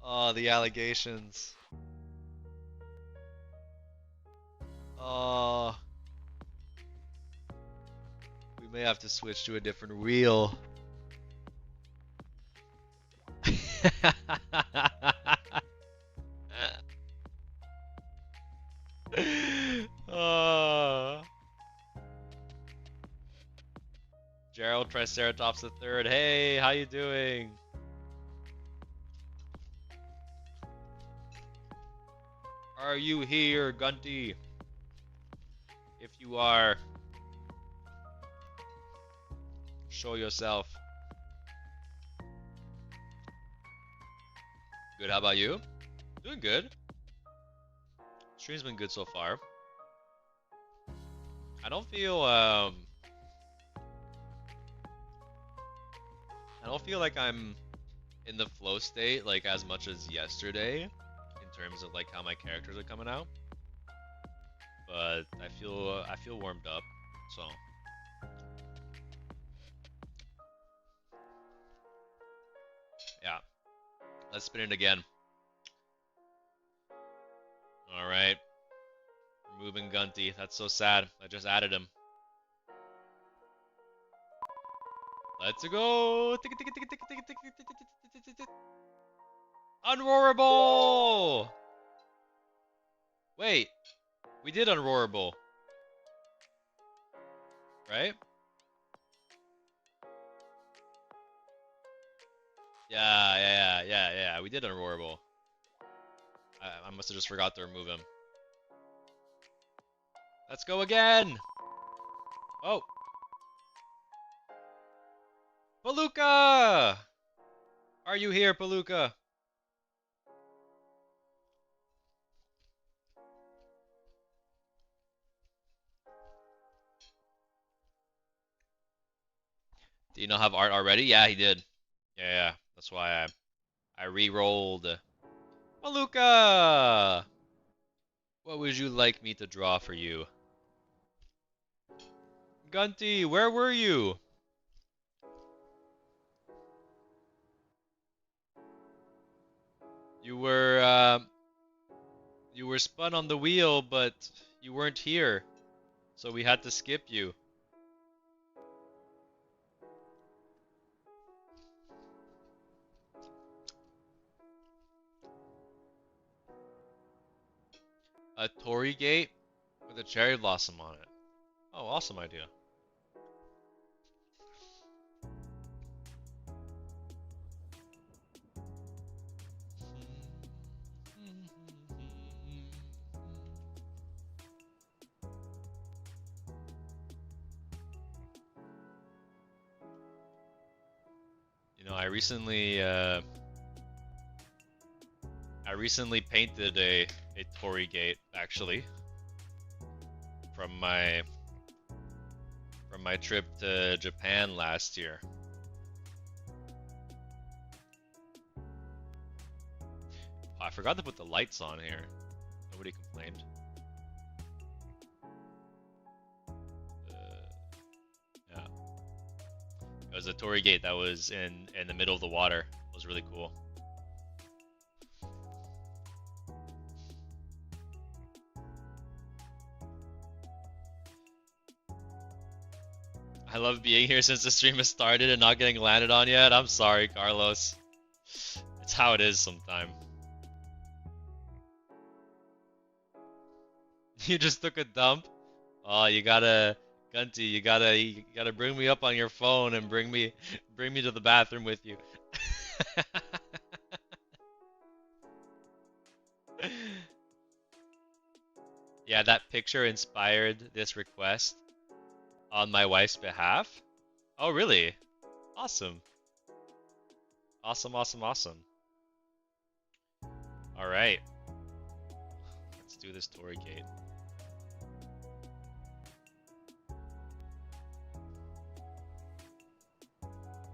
Oh, the allegations. Oh, we may have to switch to a different wheel. Oh. Gerald Triceratops the third. Hey, how you doing? Are you here, Gunty? If you are, show yourself. Good, how about you? Doing good. Stream's been good so far. I don't feel like I'm in the flow state like as much as yesterday in terms of like how my characters are coming out. But I feel warmed up, so yeah. Let's spin it again. Alright. Removing Gunty. That's so sad. I just added him. Let's go! Unroarable! Wait. We did unroarable. Right? Yeah. We did unroarable. I must have just forgot to remove him. Let's go again! Oh! Palooka! Are you here, Palooka? Do you not have art already? Yeah, he did. Yeah. That's why I re-rolled. Palooka! What would you like me to draw for you? Gunty, where were you? You were spun on the wheel, but you weren't here, so we had to skip you. A tory gate with a cherry blossom on it. Oh, awesome idea. You know, I recently painted a tory gate actually from my trip to Japan last year. Oh, I forgot to put the lights on here. Nobody complained. Yeah. It was a torii gate that was in the middle of the water. It was really cool. I love being here since the stream has started and not getting landed on yet. I'm sorry, Carlos. It's how it is sometimes. You just took a dump? Oh, you gotta, Gunty, you gotta bring me up on your phone and bring me to the bathroom with you. Yeah, that picture inspired this request on my wife's behalf. Oh, really? Awesome. Awesome, awesome, awesome. All right. Let's do this torii gate.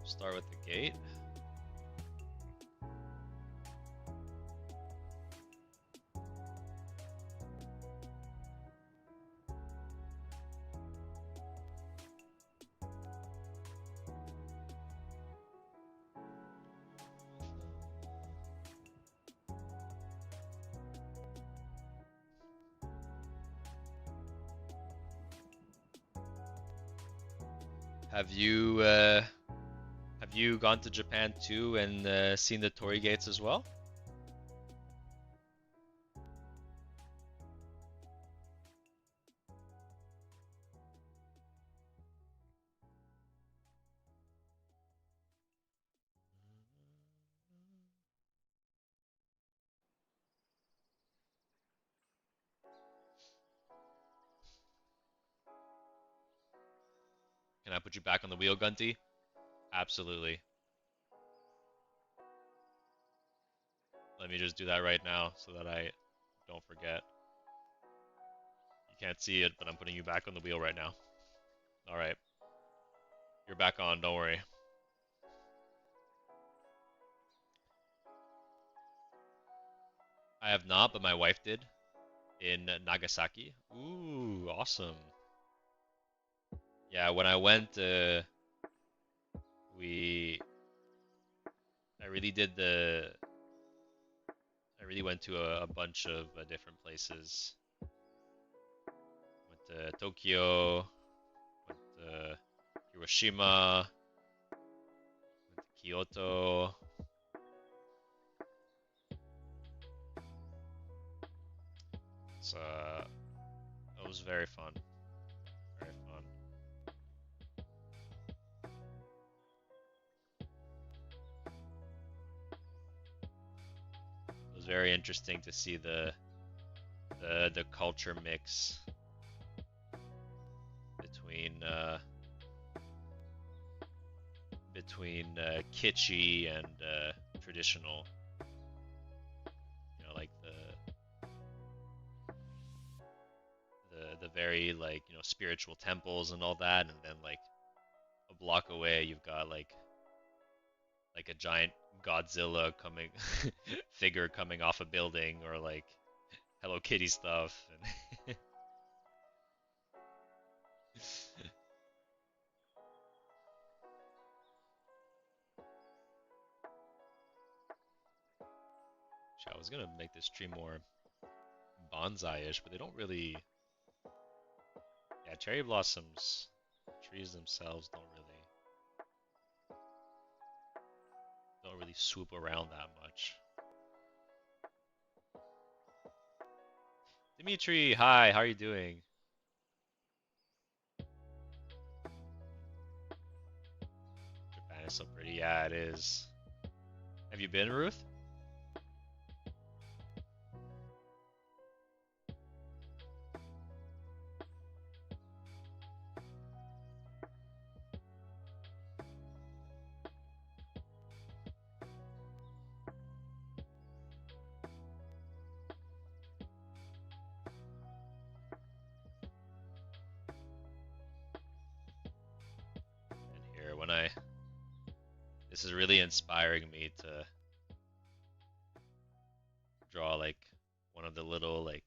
Start with the gate. Have you gone to Japan too and seen the torii gates as well? Can I put you back on the wheel, Gunty? Absolutely. Let me just do that right now so that I don't forget. You can't see it, but I'm putting you back on the wheel right now. Alright. You're back on, don't worry. I have not, but my wife did in Nagasaki. Ooh, awesome. Yeah, when I went, we I really did the I really went to a bunch of different places. Went to Tokyo, went to Hiroshima, went to Kyoto. So it was very fun. Very fun. It was very interesting to see the culture mix between kitschy and traditional. You know, like the very like spiritual temples and all that, and then like a block away you've got like a giant Godzilla coming figure coming off a building, or like Hello Kitty stuff. And I was gonna make this tree more bonsai-ish, but they don't really. Yeah, cherry blossoms, trees themselves don't really swoop around that much. Dimitri, hi, how are you doing? Japan is so pretty. Yeah, it is. Have you been, Ruth? And here, this is really inspiring me to draw like one of the little like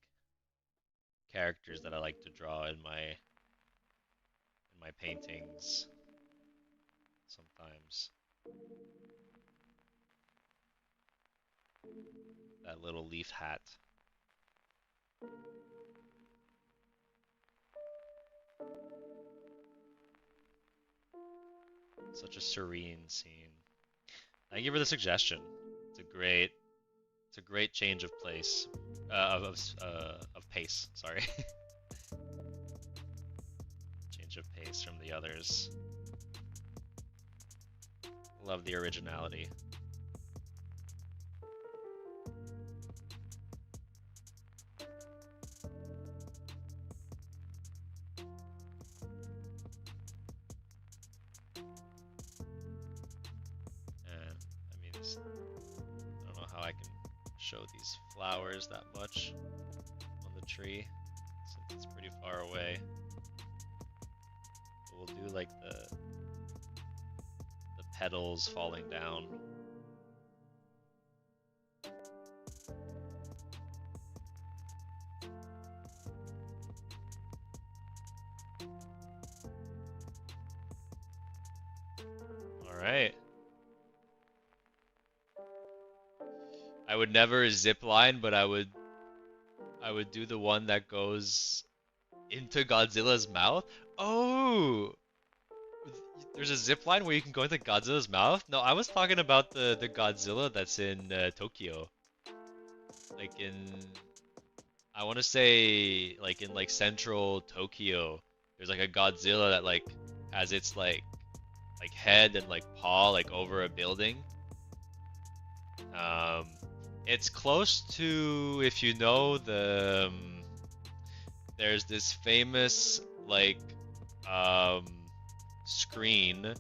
characters that I like to draw in my paintings sometimes. That little leaf hat. Such a serene scene. Thank you for the suggestion. It's a great change of place, of pace. Sorry, change of pace from the others. Love the originality. I don't know how I can show these flowers that much on the tree since it's pretty far away. But we'll do like the petals falling down. All right. I would never zip line, but I would do the one that goes into Godzilla's mouth. Oh, there's a zip line where you can go into Godzilla's mouth? No, I was talking about the Godzilla that's in Tokyo. Like in, I want to say like in like central Tokyo. There's like a Godzilla that like has its like head and like paw like over a building. Um, it's close to, if you know the there's this famous like um screen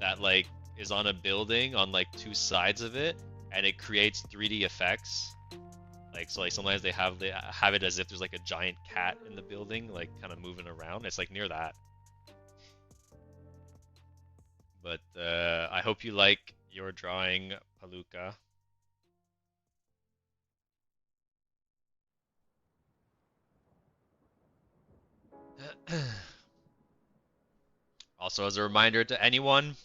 that like is on a building on like two sides of it, and it creates 3D effects. Like so, like sometimes they have it as if there's like a giant cat in the building, like kind of moving around. It's like near that. But I hope you like your drawing, Paluca. Also, as a reminder to anyone,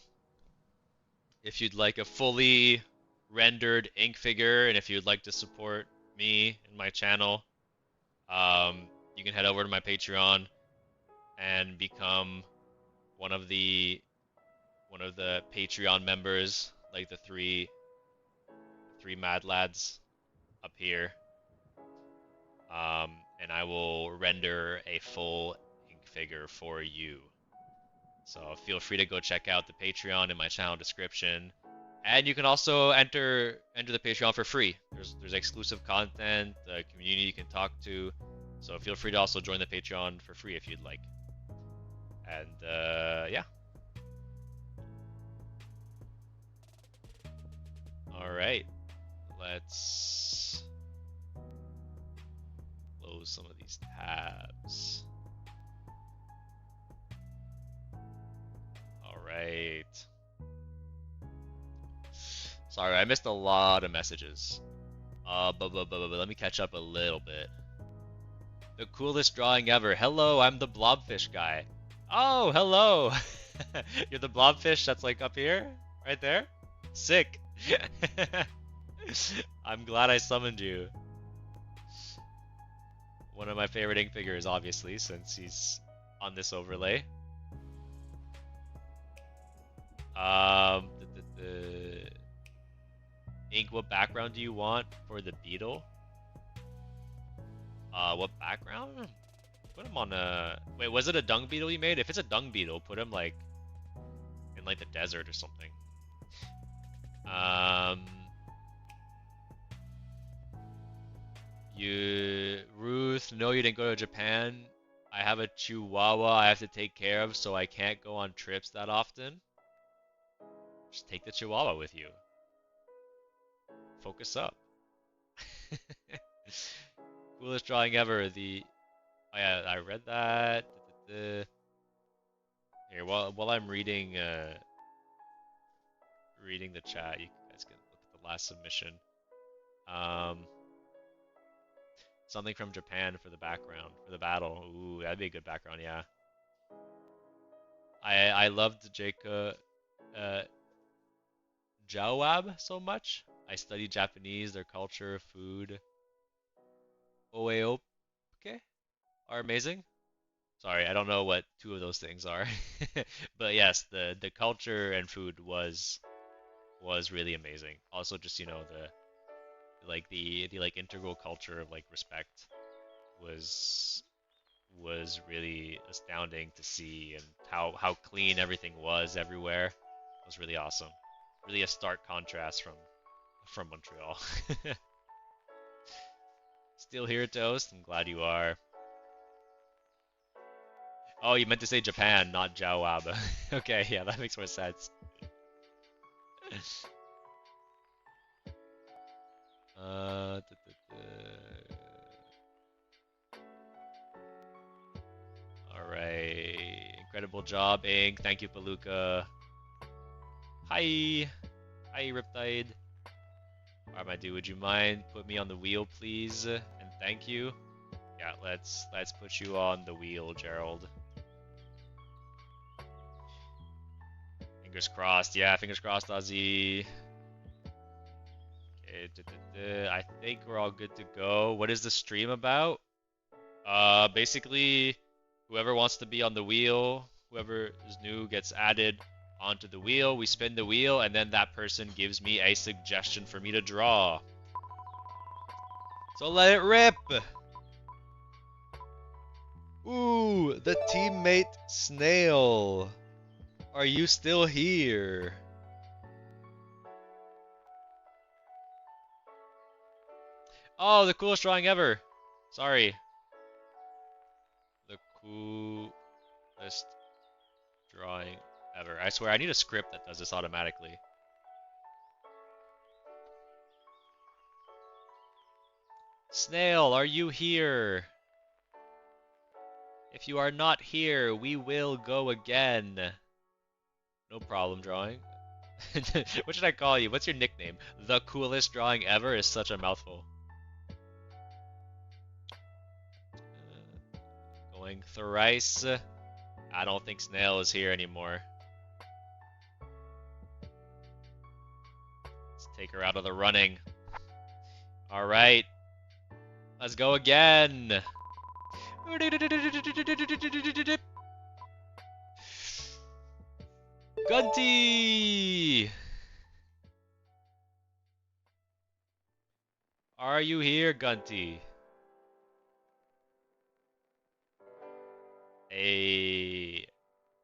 if you'd like a fully rendered ink figure, and if you'd like to support me and my channel, you can head over to my Patreon and become one of the Patreon members, like the three mad lads up here. And I will render a full ink figure for you. So feel free to go check out the Patreon in my channel description. And you can also enter the Patreon for free. There's exclusive content, the community you can talk to. So feel free to also join the Patreon for free if you'd like. And yeah. All right. Let's close some of these tabs. All right. Sorry, I missed a lot of messages. But let me catch up a little bit. The coolest drawing ever. Hello, I'm the Blobfish guy. Oh, hello. You're the Blobfish that's like up here? Right there? Sick. I'm glad I summoned you. One of my favorite ink figures, obviously, since he's on this overlay. Ink, what background do you want for the beetle? What background? Put him on a... Wait, was it a dung beetle you made? If it's a dung beetle, put him like in like the desert or something. Ruth, no, you didn't go to Japan. I have a chihuahua I have to take care of, so I can't go on trips that often. Just take the chihuahua with you. Focus up. Coolest drawing ever. Oh yeah, I read that. Here, while I'm reading the chat, you guys can look at the last submission. Something from Japan for the background, for the battle. Ooh, that'd be a good background, yeah. I loved Jacob Jawab so much. I studied Japanese, their culture, food. Oeoke are amazing. Sorry, I don't know what two of those things are. But yes, the culture and food was really amazing. Also just, you know, the like integral culture of like respect was really astounding to see, and how clean everything was everywhere. It was really awesome. Really a stark contrast from Montreal. Still here, Toast? I'm glad you are. Oh, you meant to say Japan, not Jawab. Okay, yeah, that makes more sense. Uh, Alright. Incredible job, Ink. Thank you, Paluca. Hi. Hi, Riptide. Alright, my dude, would you mind put me on the wheel, please? And thank you. Yeah, let's put you on the wheel, Gerald. Fingers crossed. Yeah, fingers crossed, Ozzy. Okay, I think we're all good to go. What is the stream about? Basically, whoever wants to be on the wheel, Whoever is new gets added onto the wheel. We spin the wheel, and then that person gives me a suggestion for me to draw. So let it rip! Ooh, the teammate snail. Are you still here? Oh, the coolest drawing ever. Sorry. The coolest drawing ever. I swear, I need a script that does this automatically. Snail, are you here? If you are not here, we will go again. No problem, drawing. What should I call you? What's your nickname? The coolest drawing ever is such a mouthful. Going thrice. I don't think Snail is here anymore. Let's take her out of the running. Alright. Let's go again. Gunty! Are you here, Gunty?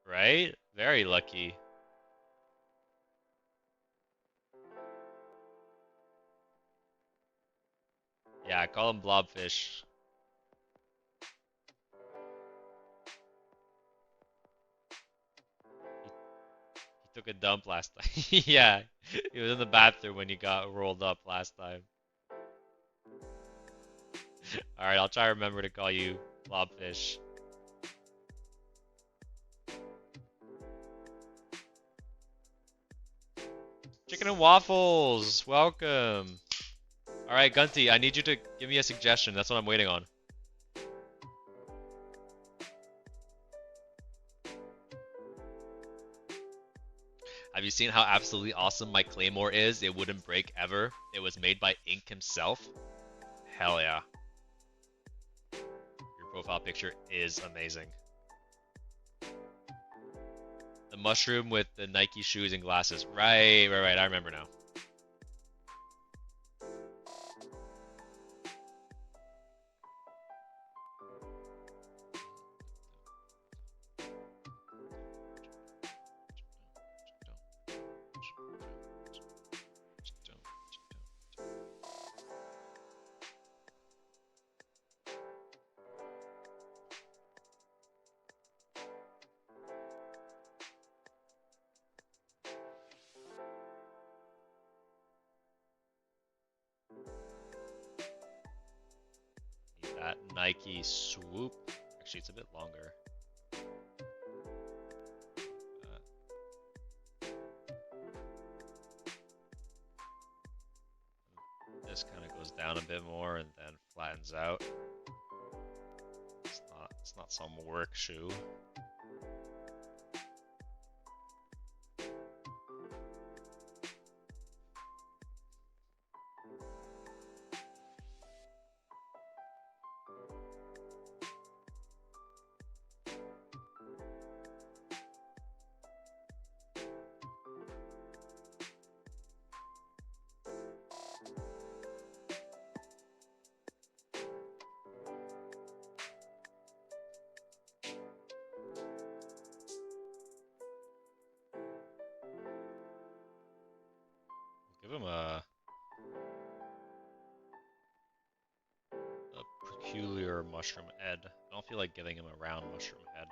Right? Very lucky. Yeah, I call him Blobfish. He took a dump last time. Yeah, he was in the bathroom when he got rolled up last time. Alright, I'll try to remember to call you Blobfish. Chicken and waffles! Welcome! Alright, Gunty, I need you to give me a suggestion. That's what I'm waiting on. Have you seen how absolutely awesome my claymore is? It wouldn't break ever. It was made by Ink himself. Hell yeah. Your profile picture is amazing. The mushroom with the Nike shoes and glasses. Right. I remember now. That Nike swoop. Actually, it's a bit longer. This kind of goes down a bit more and then flattens out. It's not some work shoe. Give him a peculiar mushroom head. I don't feel like giving him a round mushroom head.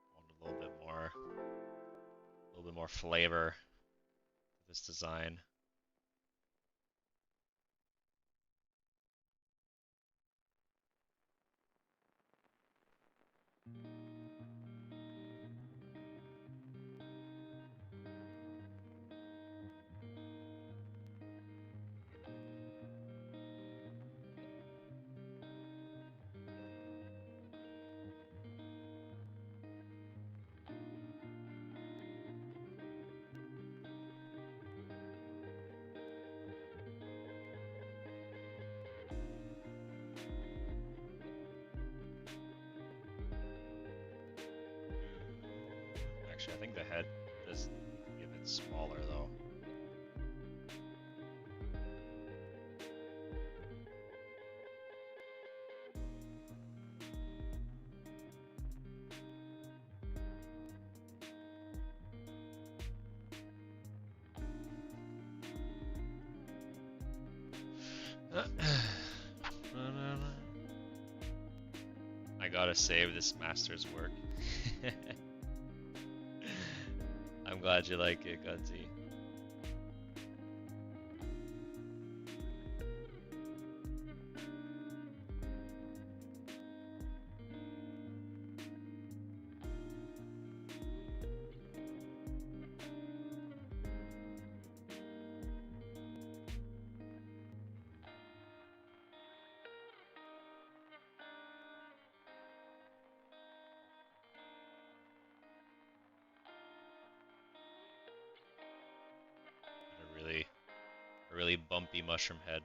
I want a little bit more flavor to this design. Actually, I think the head does be a bit smaller though. I gotta save this master's work. I'm glad you like it, Gunty. A really bumpy mushroom head.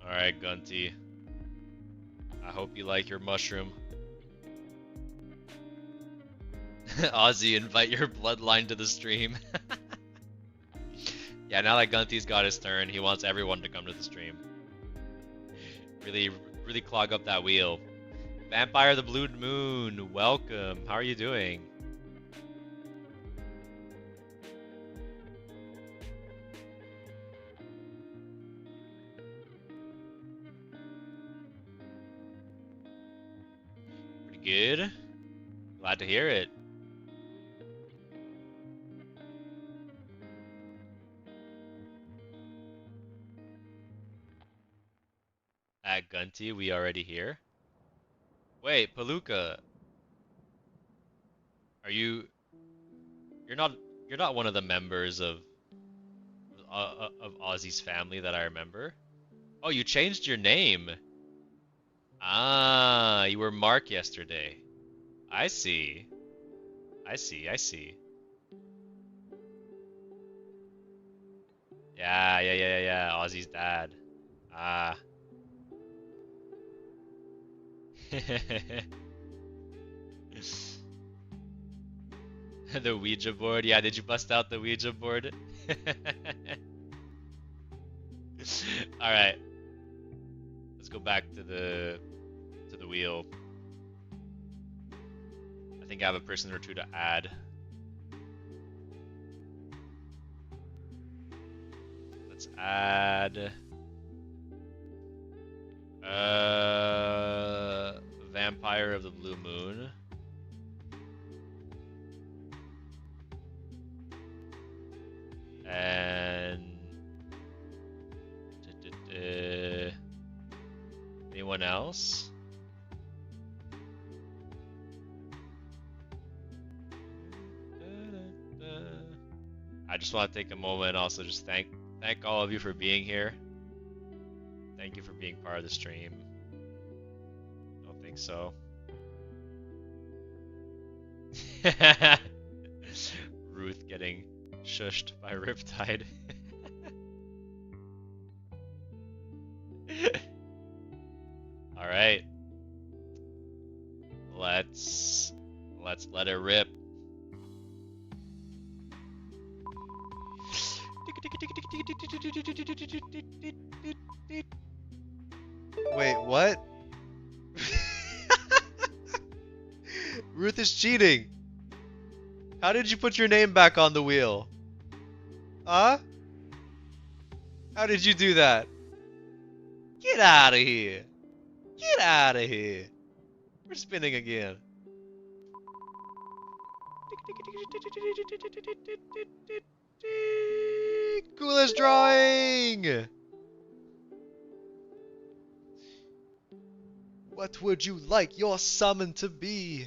Alright, Gunty. I hope you like your mushroom. Ozzy, invite your bloodline to the stream. Yeah, now that Gunty's got his turn, he wants everyone to come to the stream. Really clog up that wheel. Vampire the Blue Moon, welcome. How are you doing? Good. Glad to hear it. At Gunty, we already here. Wait, Palooka. Are you? You're not one of the members of Ozzy's family that I remember. Oh, you changed your name. Ah, you were Mark yesterday. I see. I see. Yeah. Ozzy's dad. Ah. The Ouija board. Yeah, did you bust out the Ouija board? Alright. Let's go back to the wheel. I think I have a person or two to add. Let's add Vampire of the Blue Moon. And anyone else? I just want to take a moment and also just thank all of you for being here. Thank you for being part of the stream. Don't think so. Ruth getting shushed by Riptide. All right. Let's let it rip. Wait, what? Ruth is cheating. How did you put your name back on the wheel? Huh? How did you do that? Get out of here! Get out of here! We're spinning again. Coolest drawing! What would you like your summon to be?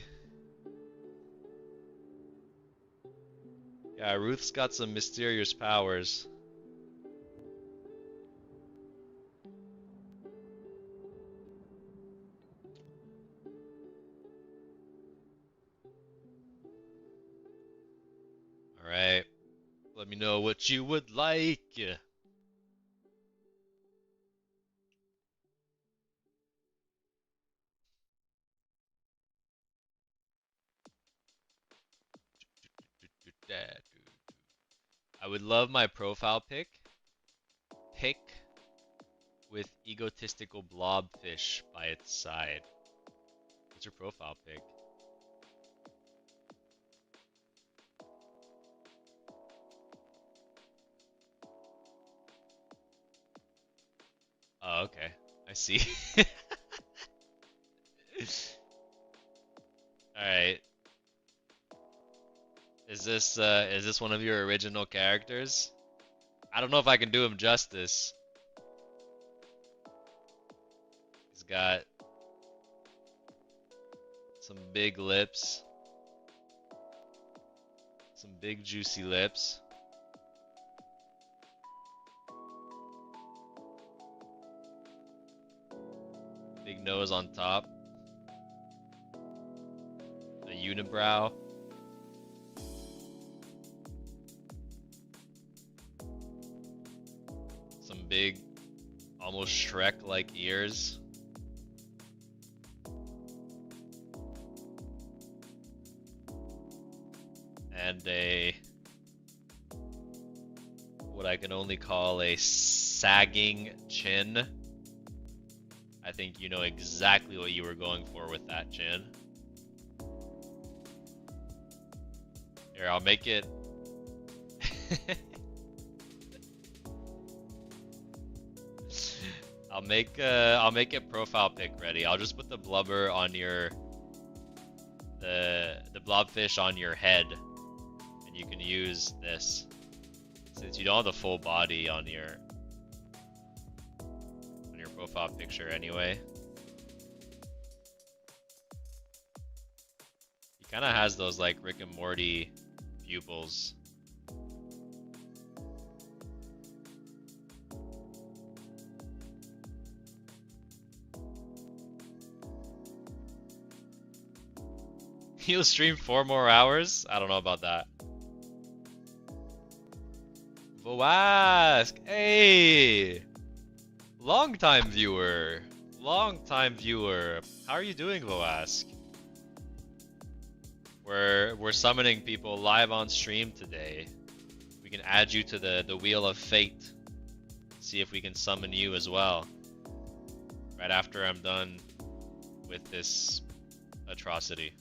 Yeah, Ruth's got some mysterious powers. Alright. Let me know what you would like. I would love my profile pic with egotistical blobfish by its side. What's your profile pic? Oh, okay. I see. Alright. Is this one of your original characters? I don't know if I can do him justice. He's got some big lips. Some big juicy lips. Big nose on top. A unibrow. Some big, almost Shrek-like ears. And what I can only call a sagging chin. I think you know exactly what you were going for with that chin. Here, I'll make it. I'll make a profile pic ready. I'll just put the blubber on your the blobfish on your head, and you can use this since you don't have the full body on your profile picture anyway. He kind of has those like Rick and Morty pupils. He'll stream 4 more hours? I don't know about that. Voask! Hey! Long time viewer. Long time viewer. How are you doing, Voask? We're summoning people live on stream today. We can add you to the Wheel of Fate. See if we can summon you as well. Right after I'm done with this atrocity.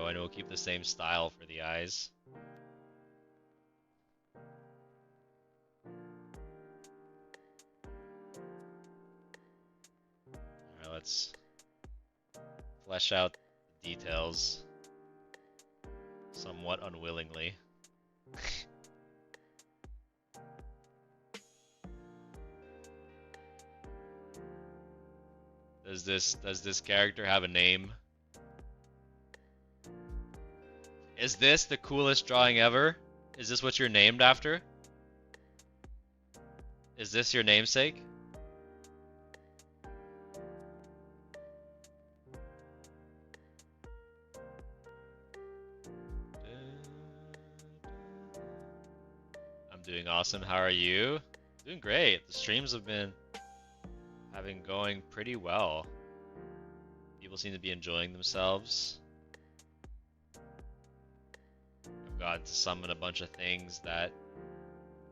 And we'll keep the same style for the eyes. Alright, let's flesh out the details somewhat unwillingly. Does this character have a name? Is this the coolest drawing ever? Is this what you're named after? Is this your namesake? I'm doing awesome. How are you? Doing great. The streams have been going pretty well. People seem to be enjoying themselves. I've gotten to summon a bunch of things that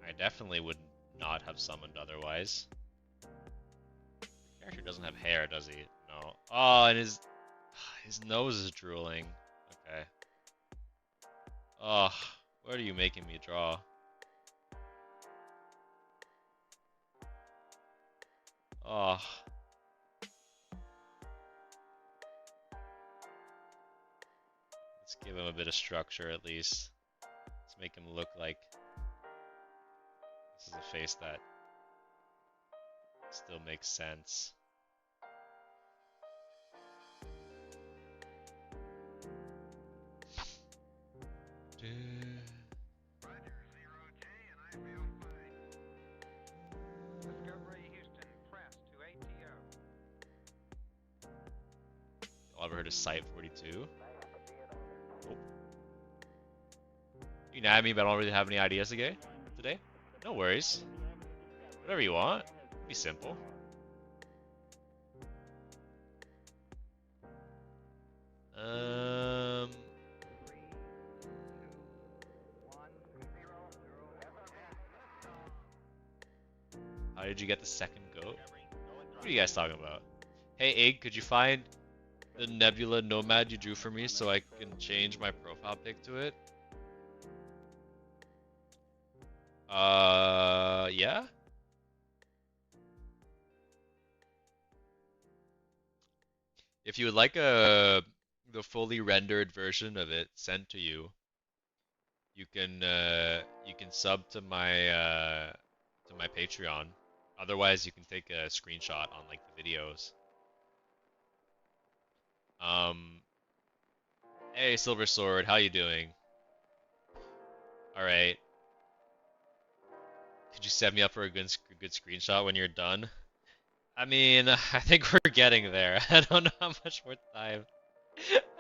I definitely would not have summoned otherwise. The character doesn't have hair, does he? No. Oh, and his nose is drooling. Okay. Oh, what are you making me draw? Oh. Let's give him a bit of structure at least. Let's make him look like this is a face that still makes sense. Y'all ever heard of Site 42? Oh. You can add me, but I don't really have any ideas today. No worries. Whatever you want. It'll be simple. How did you get the second goat? What are you guys talking about? Hey, Egg, could you find the Nebula Nomad you drew for me so I can change my profile pic to it? Yeah? If you would like the fully rendered version of it sent to you, you can sub to my Patreon. Otherwise, you can take a screenshot on like the videos. Hey, Silver Sword, how you doing? All right. Could you set me up for a good screenshot when you're done? I mean, I think we're getting there. I don't know how much more time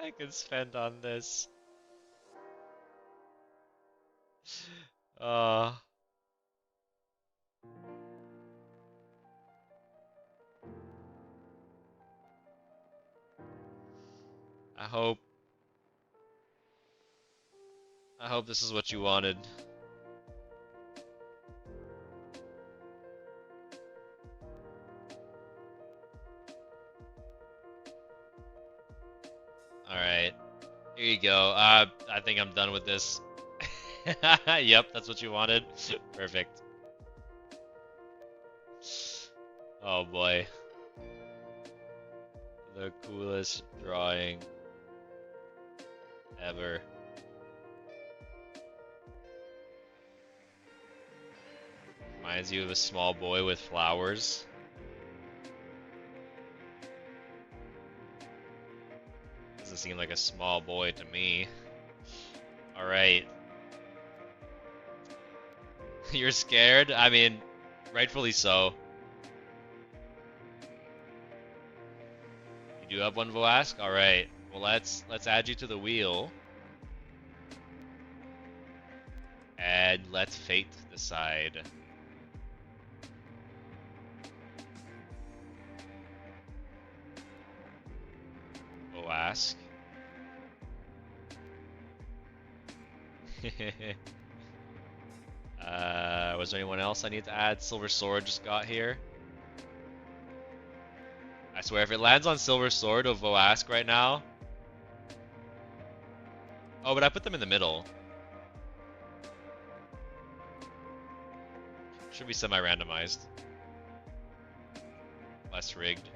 I can spend on this. I hope this is what you wanted. Alright. Here you go. I think I'm done with this. Yep, that's what you wanted. Perfect. Oh boy. The coolest drawing ever. Reminds you of a small boy with flowers. Doesn't seem like a small boy to me. Alright. You're scared? I mean, rightfully so. You do have one Voask? Alright. Well, let's add you to the wheel. And let fate decide. Voask. Was there anyone else I need to add? Silver Sword just got here. I swear, if it lands on Silver Sword or Voask right now... Oh, but I put them in the middle. Should be semi-randomized. Less rigged.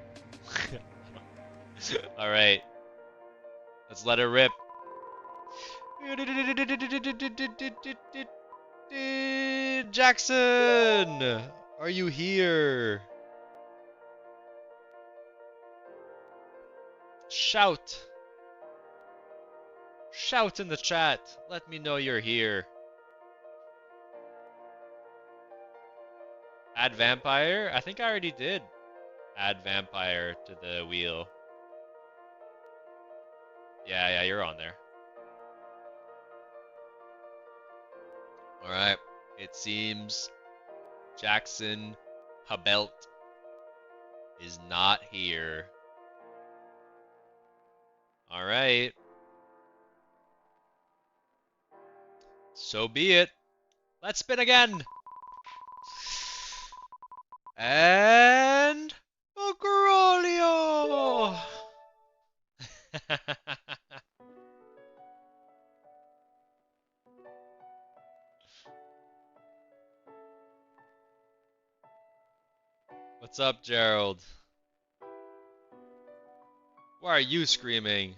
Alright. Let's let it rip. Jackson! Are you here? Shout! Shout in the chat. Let me know you're here. Add vampire? I think I already did add vampire to the wheel. Yeah, you're on there. Alright. It seems Jackson Habelt is not here. Alright. So be it. Let's spin again. And Bocarolio. What's up, Gerald? Why are you screaming?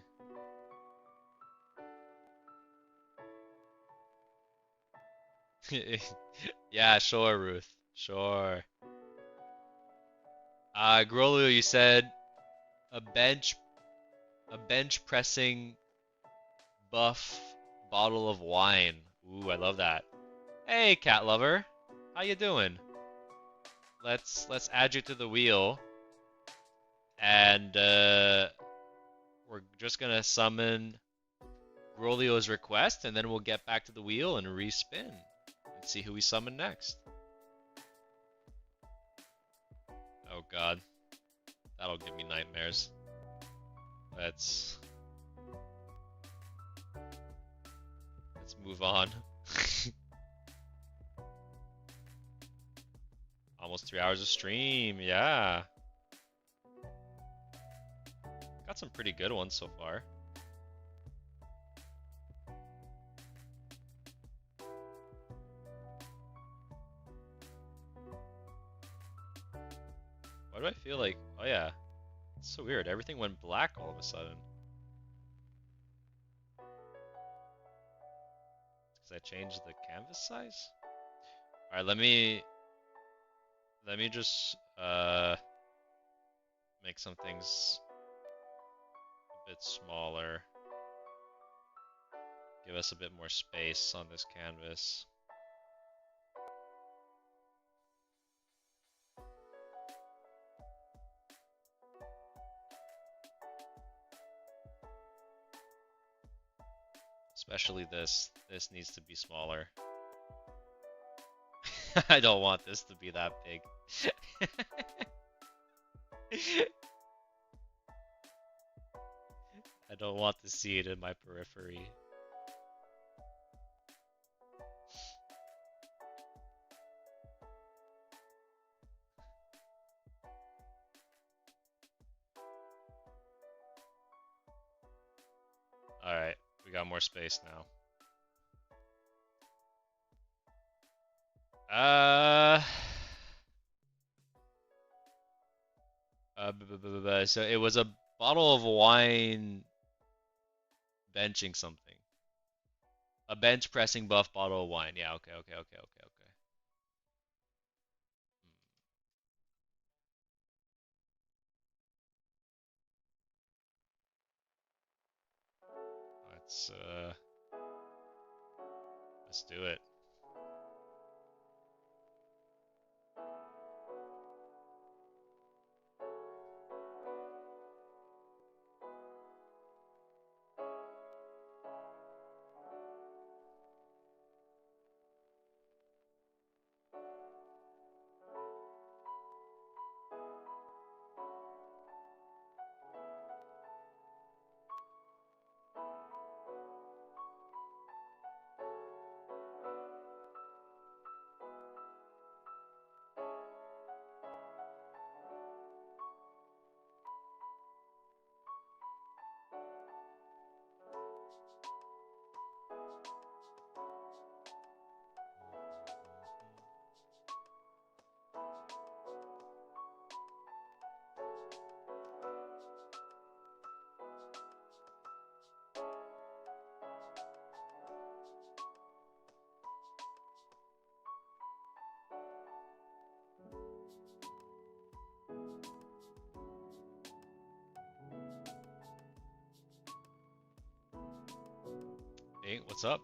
Yeah, sure, Ruth. Sure. Grolio, you said a bench pressing buff bottle of wine. Ooh, I love that. Hey, cat lover. How you doing? Let's add you to the wheel. And we're just gonna summon Grolio's request, and then we'll get back to the wheel and respin and see who we summon next. Oh god, that'll give me nightmares. Let's move on. Almost 3 hours of stream, yeah. Got some pretty good ones so far. Why do I feel like... Oh yeah. It's so weird. Everything went black all of a sudden. Because I changed the canvas size? Alright, let me just make some things a bit smaller. Give us a bit more space on this canvas. Especially this. This needs to be smaller. I don't want this to be that big. I don't want to see it in my periphery. Alright, we got more space now. So it was a bottle of wine benching something. A bench pressing buff bottle of wine. Yeah, okay. Let's do it. Hey, what's up?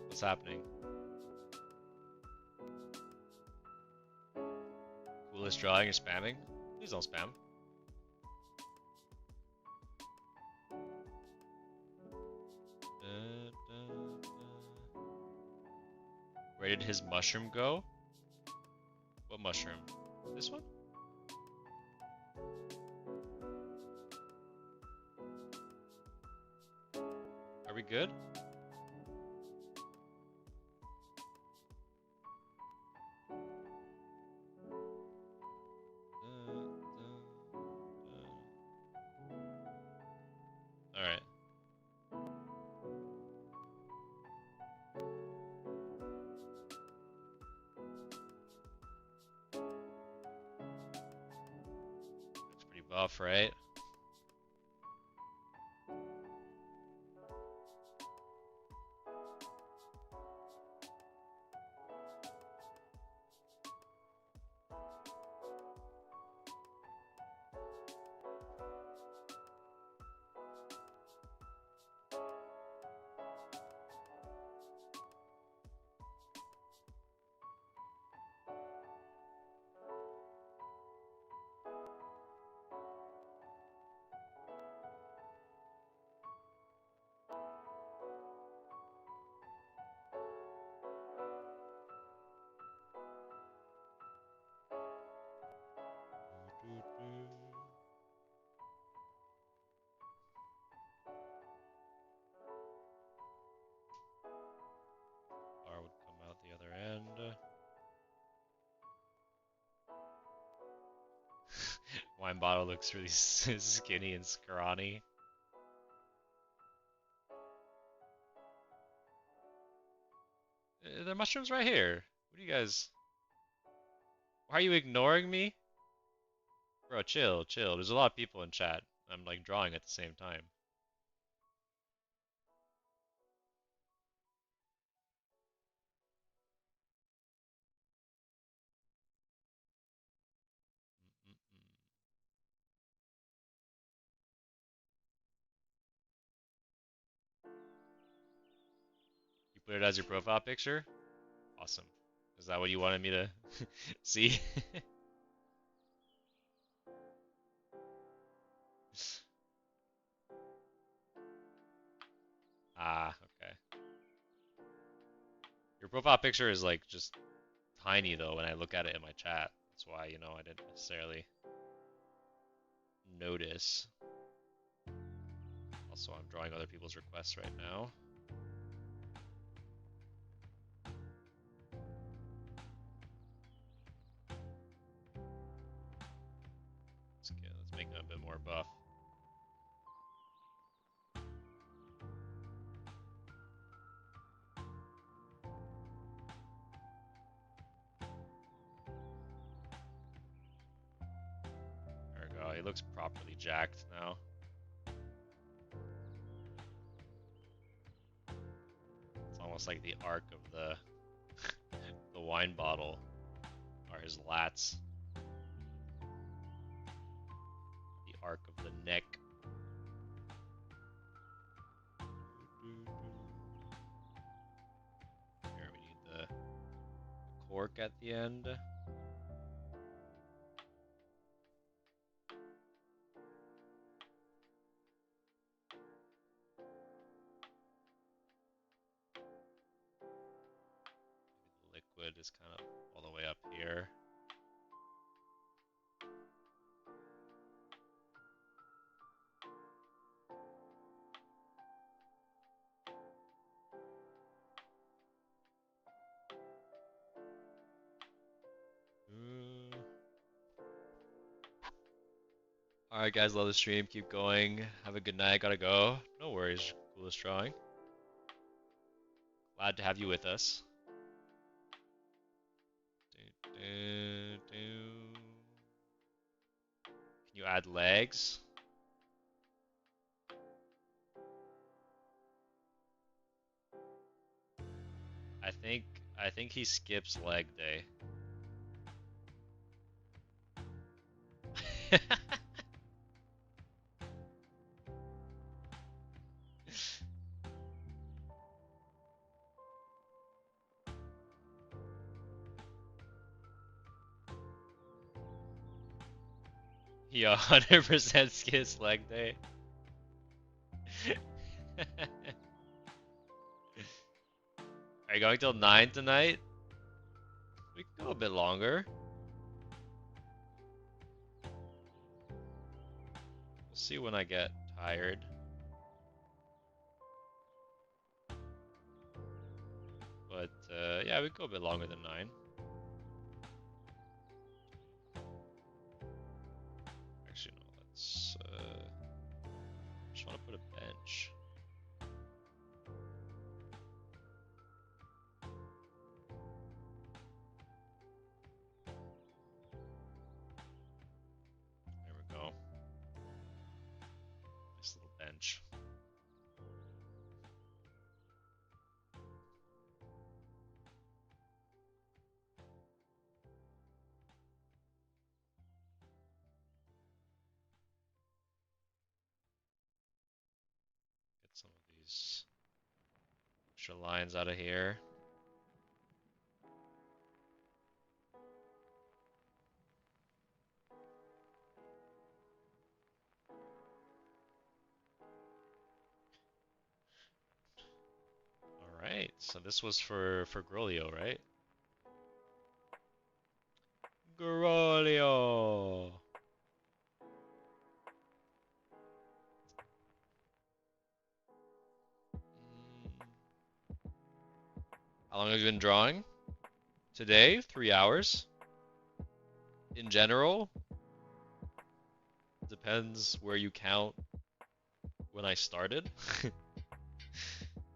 What's happening? Coolest drawing or spamming? Please don't spam. Where did his mushroom go? What mushroom? This one? Are we good? Alright. Looks pretty buff, right? Bar would come out the other end. Wine bottle looks really skinny and scrawny. There are mushrooms right here. What are you guys? Why are you ignoring me? Bro, chill, chill. There's a lot of people in chat. I'm like drawing at the same time. You put it as your profile picture? Awesome. Is that what you wanted me to see? Ah, okay. Your profile picture is like just tiny though when I look at it in my chat. That's why, you know, I didn't necessarily notice. Also, I'm drawing other people's requests right now. Let's make him a bit more buff. There we go. He looks properly jacked now. It's almost like the arc of the wine bottle are his lats. The arc of the neck. Here we need the cork at the end. Liquid is kind of all the way up here. Alright guys, love the stream, keep going. Have a good night, gotta go. No worries, coolest drawing. Glad to have you with us. Can you add legs? I think he skips leg day. He 100% skips leg day. Are you going till 9 tonight? We can go a bit longer. see when I get tired. But yeah, we go a bit longer than 9. Actually, no. Let's. Just want to put a bench. There we go. Nice little bench. Get some of these extra lines out of here. Alright, so this was for Grolio, right? Grolio! How long have you been drawing? Today, 3 hours. In general, depends where you count when I started.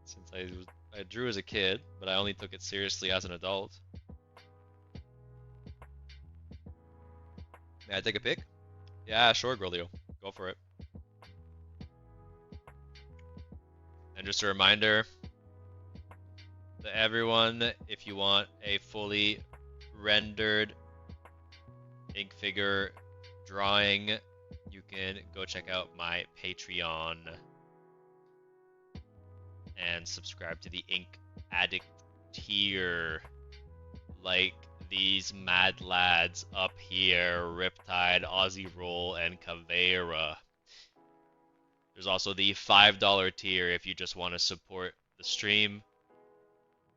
Since I drew as a kid, but I only took it seriously as an adult. May I take a pic? Yeah, sure, Grolio. Go for it. And just a reminder to everyone, if you want a fully rendered ink figure drawing, you can go check out my Patreon and subscribe to the Ink Addict tier, like these mad lads up here, Riptide, Aussie Roll, and Caveira. There's also the $5 tier if you just want to support the stream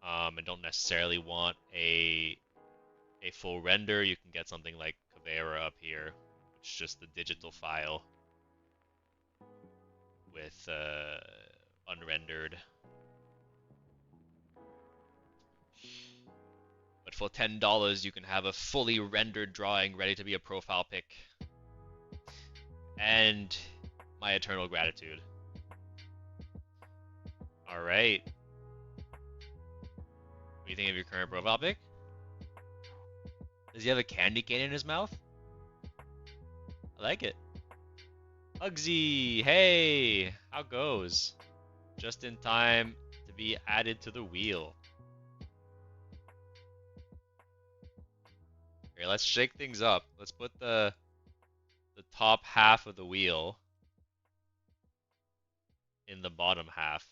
and don't necessarily want a full render. You can get something like Caveira up here, which is just the digital file with unrendered. But for $10, you can have a fully rendered drawing ready to be a profile pic. And my eternal gratitude. Alright. What do you think of your current profile pic? Does he have a candy cane in his mouth? I like it. Uggsy, hey! How goes? Just in time to be added to the wheel. Okay, let's shake things up. Let's put the top half of the wheel in the bottom half.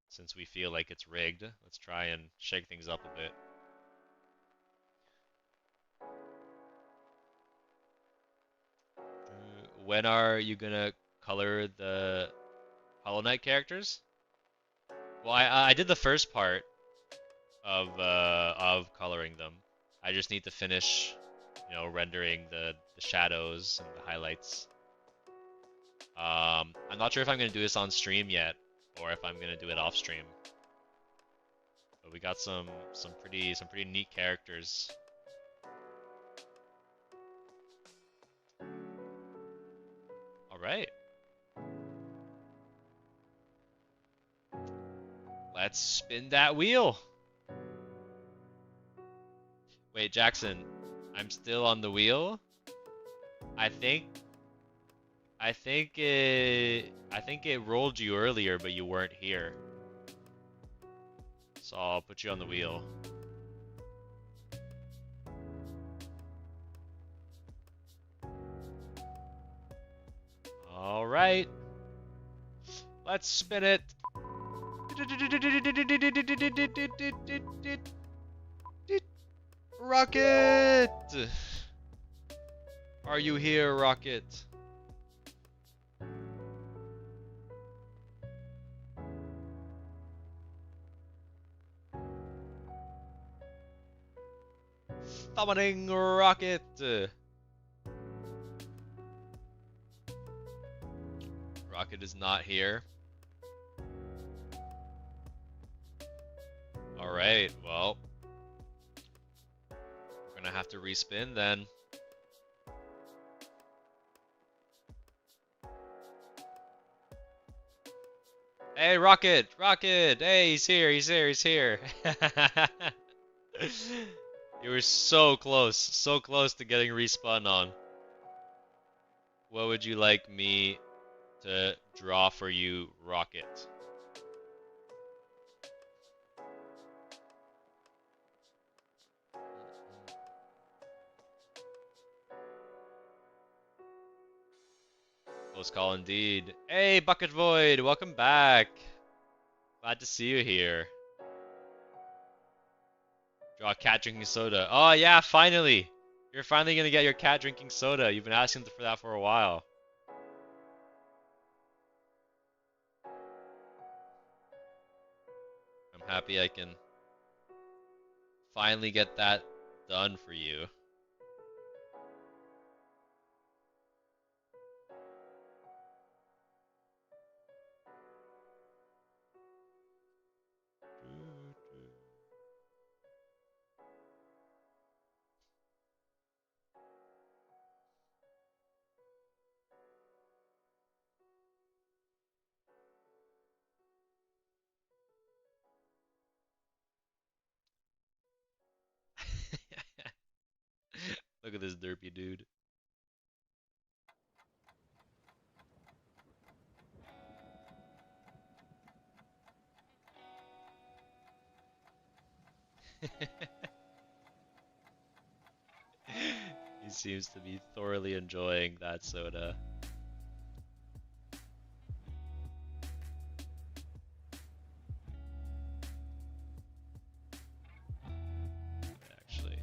Since we feel like it's rigged, let's try and shake things up a bit. When are you gonna color the Hollow Knight characters? Well, I did the first part of coloring them. I just need to finish, you know, rendering the shadows and the highlights. I'm not sure if I'm gonna do this on stream yet, or if I'm gonna do it off stream. But we got some pretty neat characters. All right. Let's spin that wheel. Wait, Jackson, I'm still on the wheel. I think it rolled you earlier, but you weren't here. So I'll put you on the wheel. All right. Let's spin it. Rocket! Are you here, Rocket? Summoning Rocket! Rocket is not here. Alright, well. We're gonna have to respin then. Hey, Rocket! Rocket! Hey, he's here, he's here, he's here! You were so close to getting respun on. What would you like me to draw for you, Rocket? Close call indeed. Hey, Bucket Void! Welcome back! Glad to see you here. Draw a cat drinking soda. Oh yeah, finally! You're finally gonna get your cat drinking soda. You've been asking for that for a while. I'm happy I can finally get that done for you. Look at this derpy dude. He seems to be thoroughly enjoying that soda. Actually.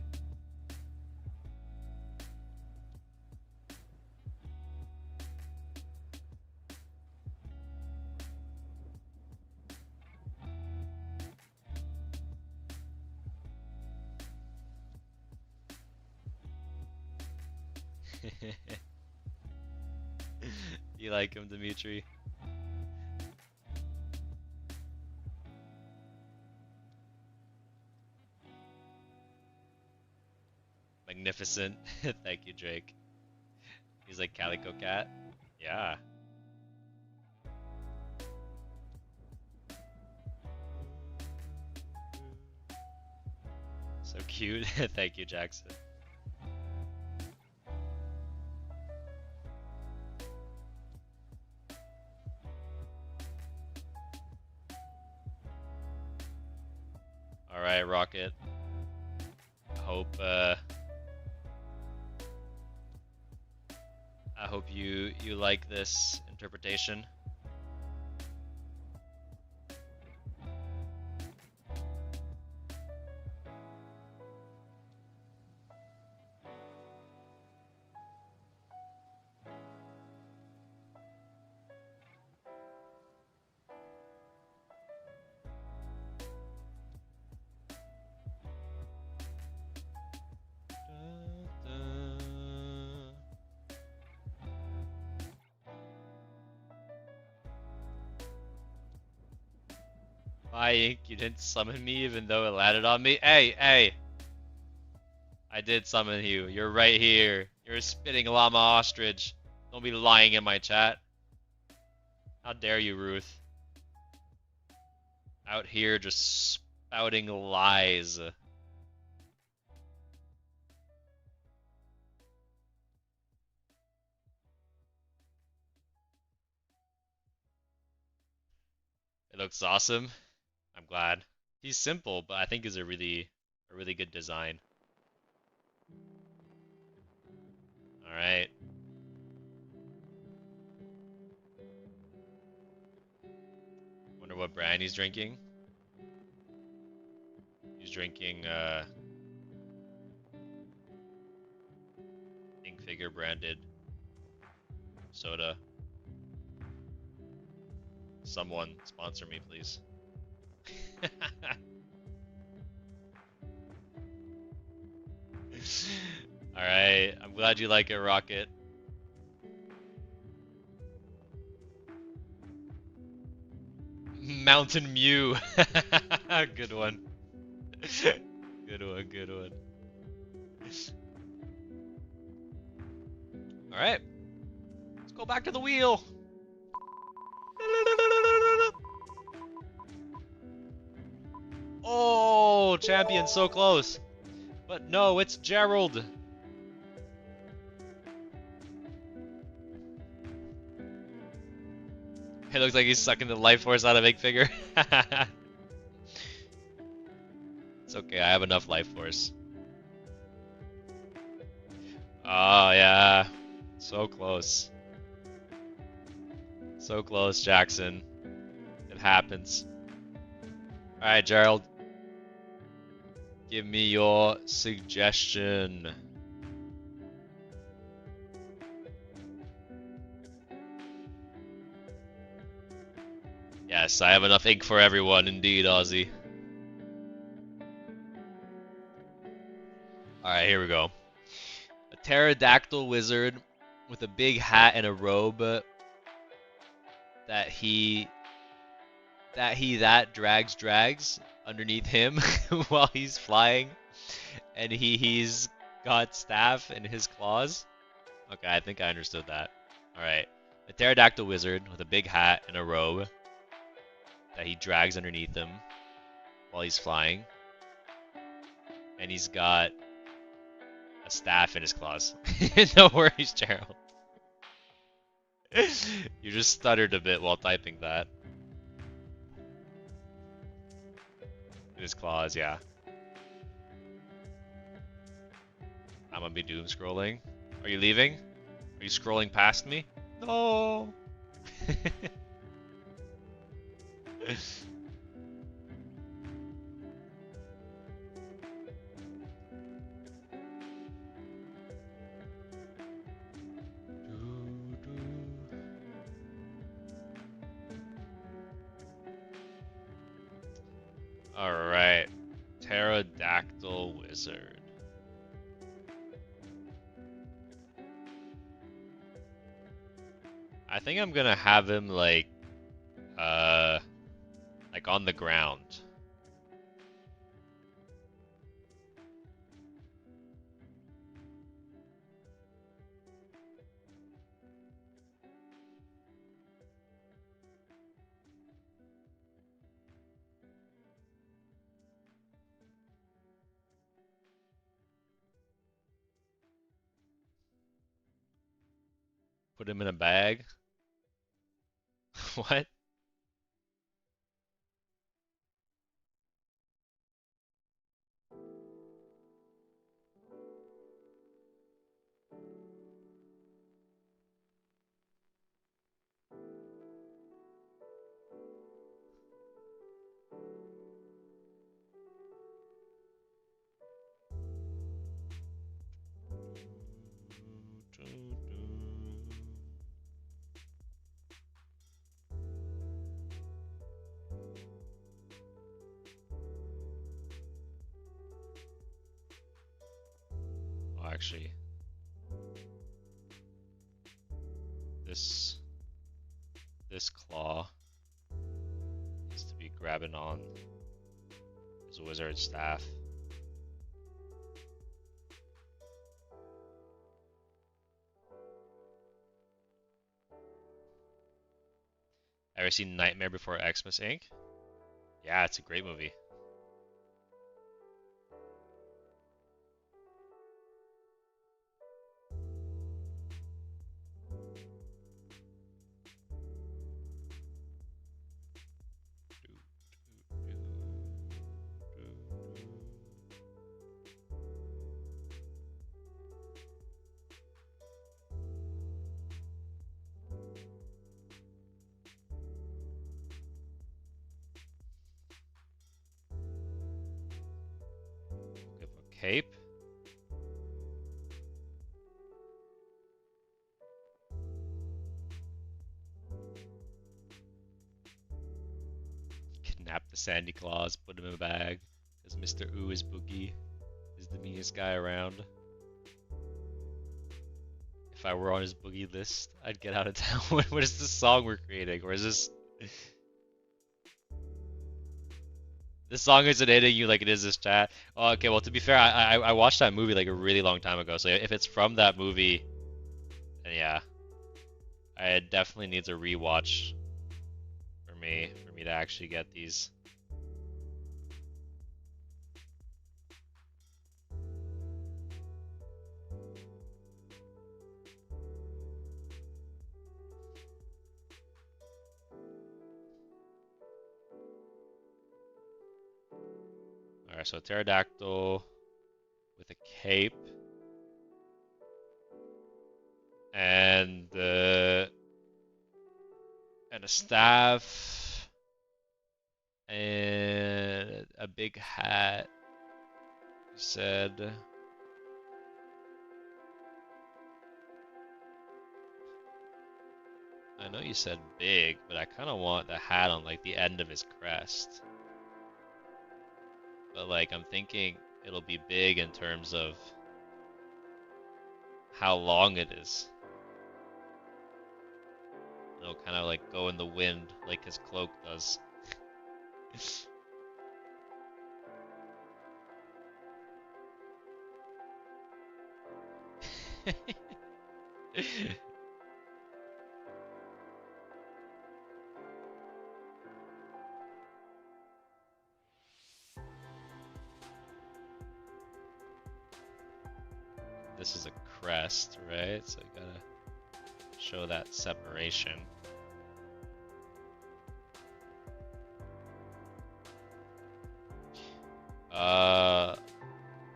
You like him, Dimitri? Magnificent. Thank you, Drake. He's like Calico Cat. Yeah. So cute. Thank you, Jackson. Alright, Rocket. I hope you like this interpretation. Bye, Ink. You didn't summon me even though it landed on me. Hey, hey! I did summon you. You're right here. You're a spitting llama ostrich. Don't be lying in my chat. How dare you, Ruth? Out here just spouting lies. It looks awesome. I'm glad. He's simple, but I think he's a really good design. Alright. Wonder what brand he's drinking. He's drinking Ink Figure branded soda. Someone sponsor me, please. Alright, I'm glad you like it, Rocket. Mountain Mew. Good one. Good one, good one. Alright. Let's go back to the wheel. Oh, champion, so close. But no, it's Gerald. It looks like he's sucking the life force out of Big Figure. It's okay, I have enough life force. Oh, yeah. So close. So close, Jackson. It happens. Alright, Gerald. Give me your suggestion. Yes, I have enough ink for everyone, indeed, Ozzy. Alright, here we go. A pterodactyl wizard with a big hat and a robe that drags underneath him while he's flying, and he's got staff in his claws. Okay, I think I understood that. Alright. A pterodactyl wizard with a big hat and a robe that he drags underneath him while he's flying. And he's got a staff in his claws. No worries, Gerald. You just stuttered a bit while typing that. In his claws, yeah. I'm gonna be doom scrolling. Are you leaving? Are you scrolling past me? No! Alright. Pterodactyl wizard. I think I'm gonna have him like on the ground. Put him in a bag. What? Oh, actually, this claw needs to be grabbing on his wizard staff. Ever seen Nightmare Before Xmas Inc? Yeah, it's a great movie. Cape. Kidnap the Sandy Claus, put him in a bag, because Mr. Ooh is Boogie is the meanest guy around. If I were on his boogie list, I'd get out of town. What is this song we're creating? Or is this... The song isn't hitting you like it is this chat. Oh, okay, well, to be fair, I watched that movie like a really long time ago, so if it's from that movie, then yeah, I definitely needs a rewatch for me to actually get these. Alright, so pterodactyl with a cape and and a staff and a big hat. You said. I know you said big, but I kind of want the hat on like the end of his crest. But like I'm thinking it'll be big in terms of how long it is. It'll kind of like go in the wind like his cloak does. This is a crest, right? So you gotta show that separation.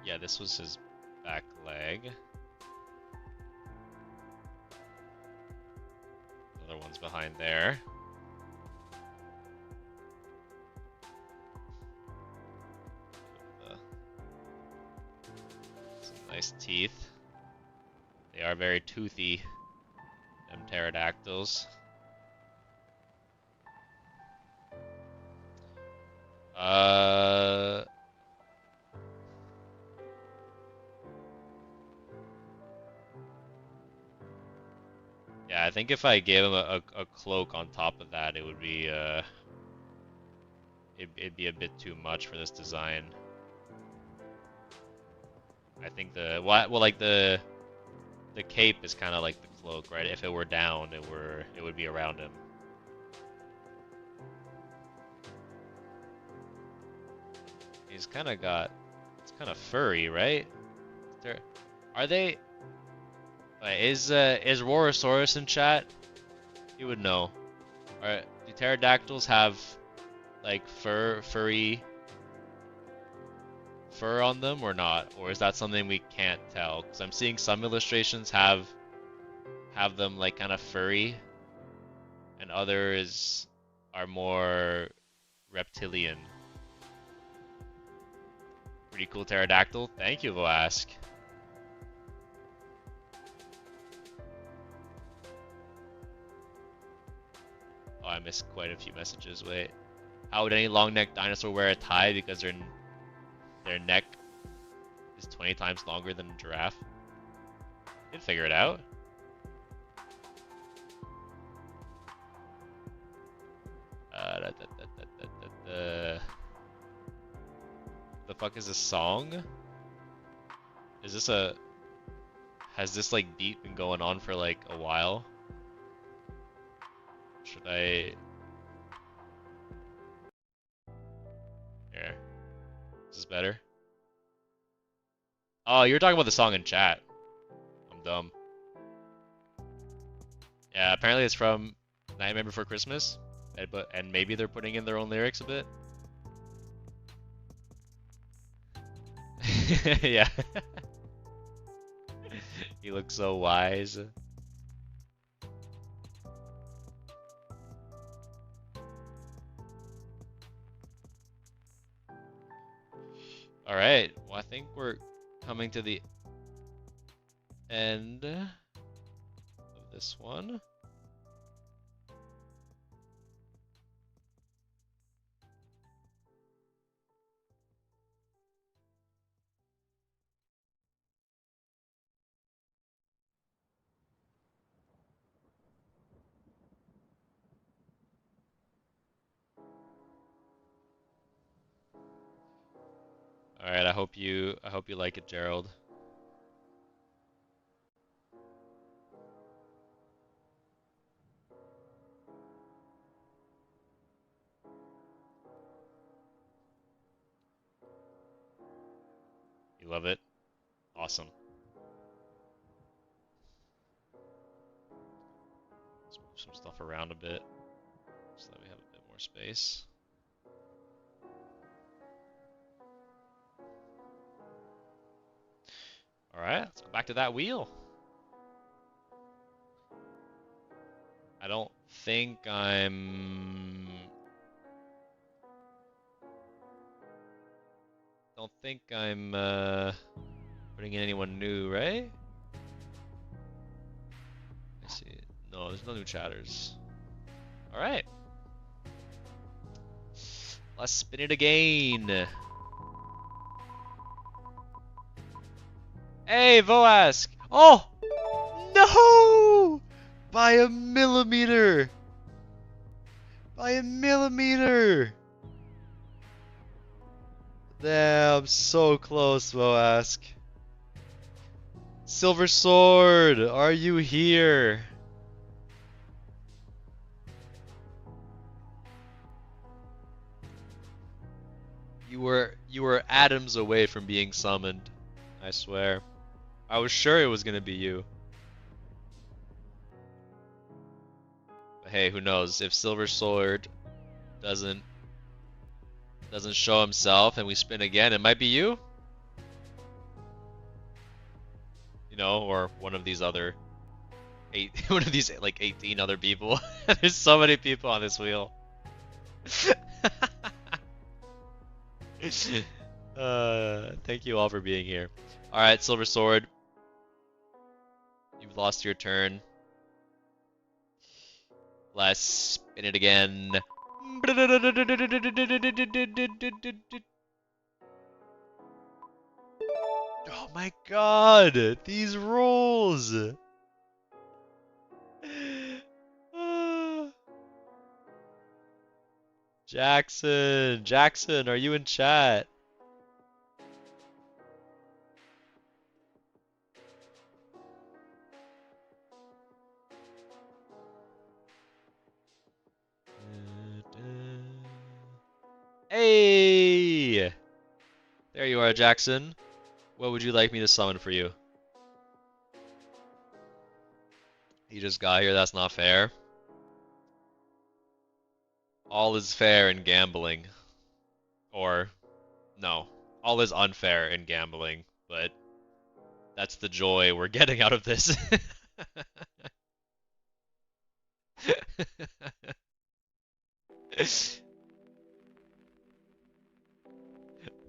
Yeah, this was his back leg. The other one's behind there. Some nice teeth. They are very toothy, them pterodactyls. Yeah, I think if I gave him a cloak on top of that, it would be it'd be a bit too much for this design. I think well like the cape is kind of like the cloak, right? If it were down, it would be around him. He's kind of got it's kind of furry, right? Are they? Is Rorosaurus in chat? He would know. Alright, do pterodactyls have like furry fur on them or not? Or is that something we can't tell? Because I'm seeing some illustrations have them like kind of furry, and others are more reptilian. Pretty cool pterodactyl. Thank you, Voask. Oh, I missed quite a few messages. Wait. How would any long-necked dinosaur wear a tie because their neck is 20 times longer than a giraffe? Did figure it out. The fuck is this song? Is this has this like beat been going on for like a while? Should I? Here. Is this better? Oh, you're talking about the song in chat. I'm dumb. Yeah, apparently it's from Nightmare Before Christmas, and maybe they're putting in their own lyrics a bit. Yeah. He looks so wise. Alright, well I think we're coming to the end of this one. Alright, I hope you like it, Gerald. You love it? Awesome. Let's move some stuff around a bit so that we have a bit more space. Alright, let's go back to that wheel. I don't think I'm putting in anyone new, right? I see. No, there's no new chatters. Alright. Let's spin it again. Hey, Voask! Oh! No! By a millimeter! By a millimeter! Damn, so close, Voask. Silver Sword, are you here? You were atoms away from being summoned. I swear. I was sure it was gonna be you. But hey, who knows? If Silver Sword doesn't show himself and we spin again, it might be you? You know, or one of these other one of these like 18 other people. There's so many people on this wheel. Thank you all for being here. Alright, Silver Sword. You've lost your turn. Let's spin it again. Oh my god! These rolls! Jackson, are you in chat? Hey! There you are, Jackson. What would you like me to summon for you? You just got here, that's not fair. All is fair in gambling. Or, no. All is unfair in gambling, but that's the joy we're getting out of this.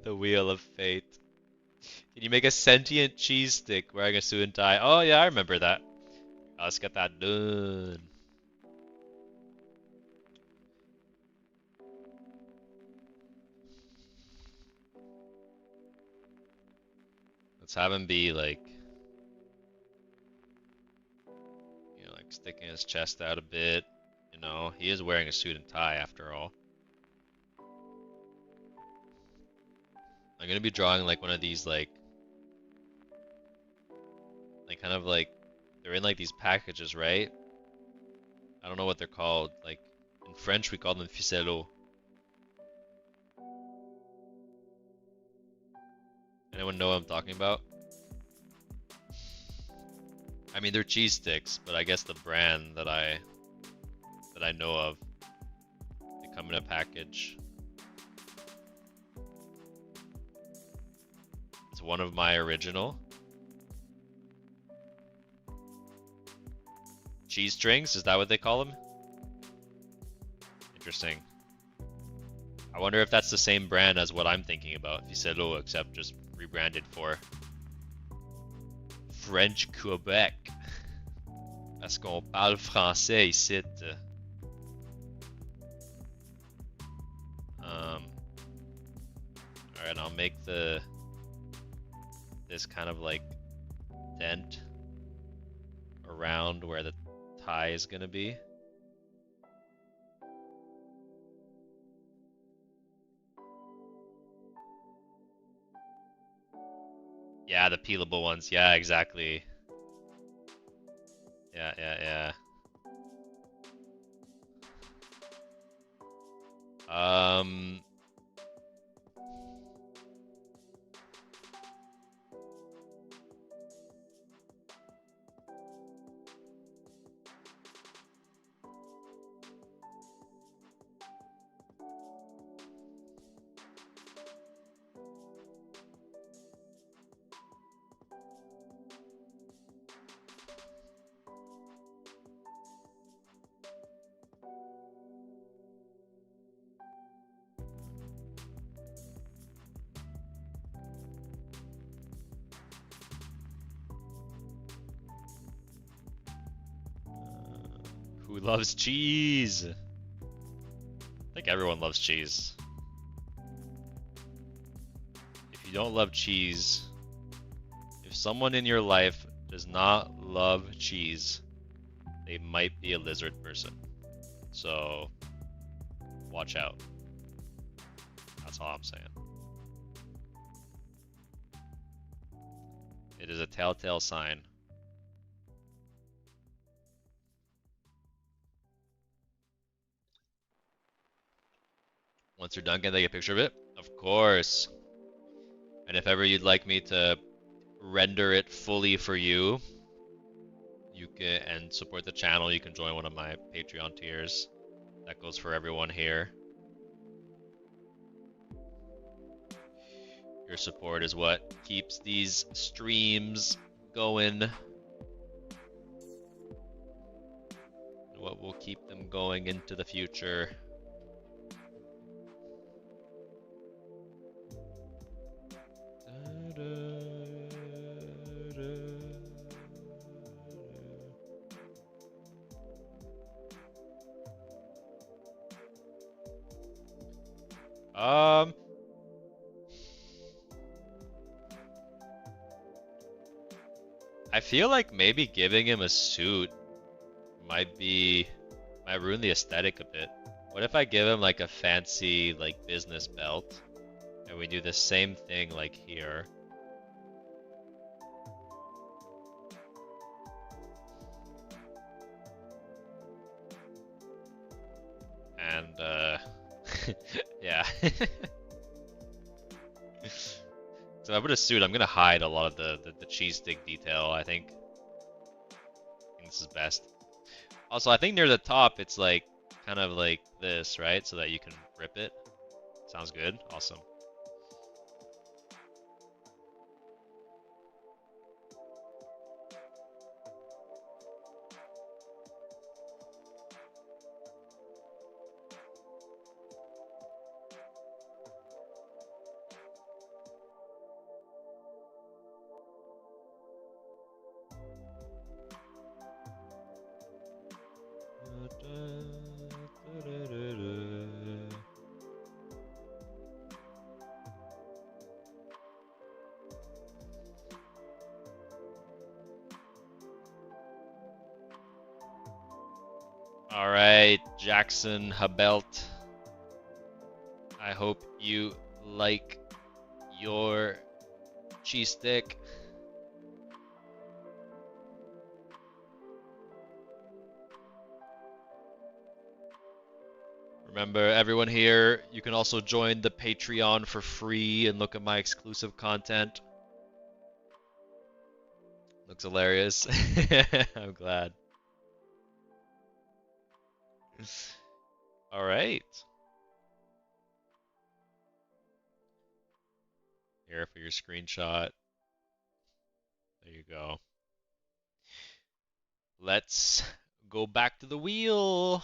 The Wheel of Fate. Can you make a sentient cheese stick wearing a suit and tie? Oh yeah, I remember that. Let's get that done. Let's have him be like, you know, like sticking his chest out a bit. You know, he is wearing a suit and tie after all. I'm gonna be drawing like one of these like kind of like, they're in like these packages, right? I don't know what they're called. Like in French we call them ficellos. Anyone know what I'm talking about? I mean, they're cheese sticks, but I guess the brand that I know of, they come in a package. It's one of my original cheese strings. Is that what they call them? Interesting. I wonder if that's the same brand as what I'm thinking about, Ficello, except just rebranded for French Quebec. Parce qu'on parle français ici. Alright, I'll make this kind of like dent around where the tie is gonna be. Yeah, the peelable ones. Yeah, exactly. Yeah, yeah, yeah. Who loves cheese? I think everyone loves cheese. If you don't love cheese, if someone in your life does not love cheese, they might be a lizard person. So, watch out. That's all I'm saying. It is a telltale sign. Once you're done, can I take a picture of it? Of course. And if ever you'd like me to render it fully for you, you can and support the channel, you can join one of my Patreon tiers. That goes for everyone here. Your support is what keeps these streams going. What will keep them going into the future. I feel like maybe giving him a suit might ruin the aesthetic a bit. What if I give him like a fancy like business belt and we do the same thing like here? And yeah. So if I put a suit, I'm gonna hide a lot of the cheese stick detail, I think. This is best. Also, I think near the top, it's like, kind of like this, right? So that you can rip it. Sounds good. Awesome. Alright, Jackson Habelt. I hope you like your cheese stick. Remember, everyone here, you can also join the Patreon for free and look at my exclusive content. Looks hilarious. I'm glad. All right. Here for your screenshot. There you go. Let's go back to the wheel.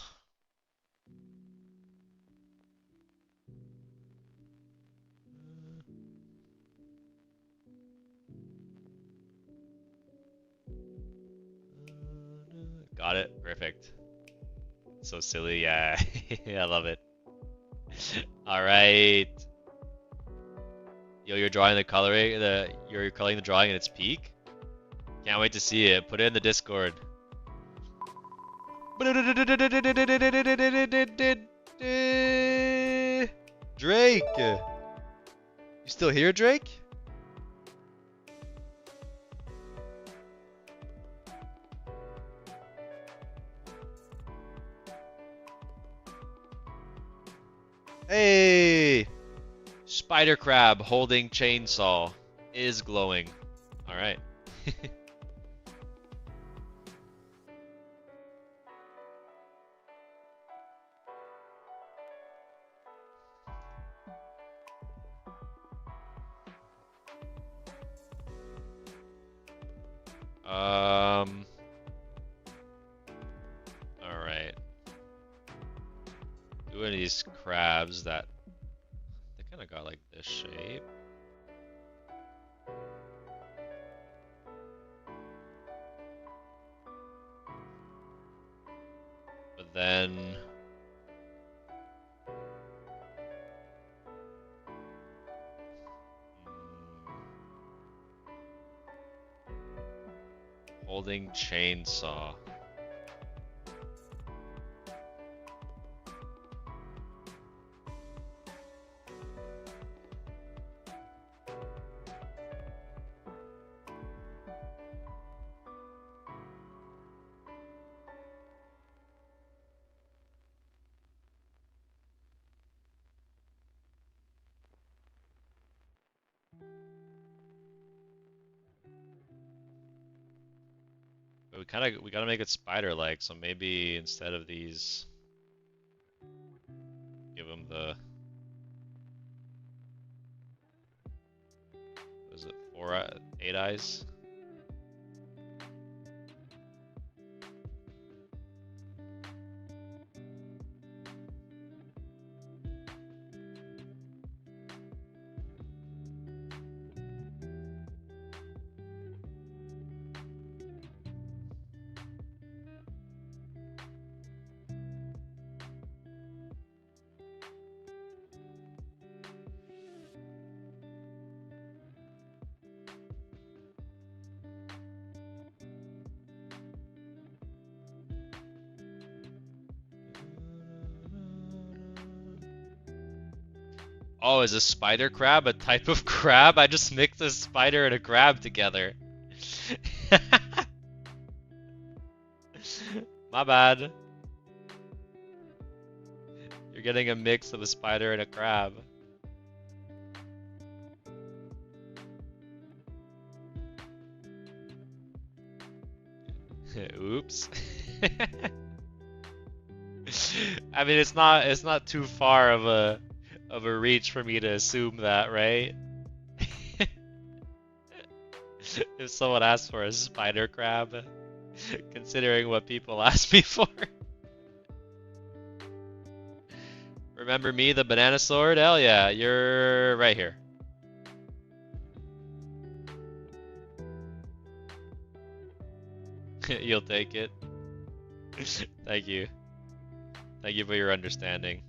Got it. Perfect. So silly. Yeah. I love it. All right. Yo, you're drawing the coloring. You're coloring the drawing in its peak. Can't wait to see it. Put it in the Discord. Drake! You still here, Drake? Hey! Spider crab holding chainsaw is glowing. All right. All right. Doing these crabs that they kind of got like this shape. But then holding chainsaw. But we gotta make it spider-like, so maybe instead of these, give them the, what is it, 8 eyes? Oh, is a spider crab a type of crab? I just mixed a spider and a crab together. My bad. You're getting a mix of a spider and a crab. Oops. I mean, it's not too far of a reach for me to assume that, right? If someone asks for a spider crab, considering what people ask me for. Remember me, the banana sword? Hell yeah, you're right here. You'll take it. Thank you. Thank you for your understanding.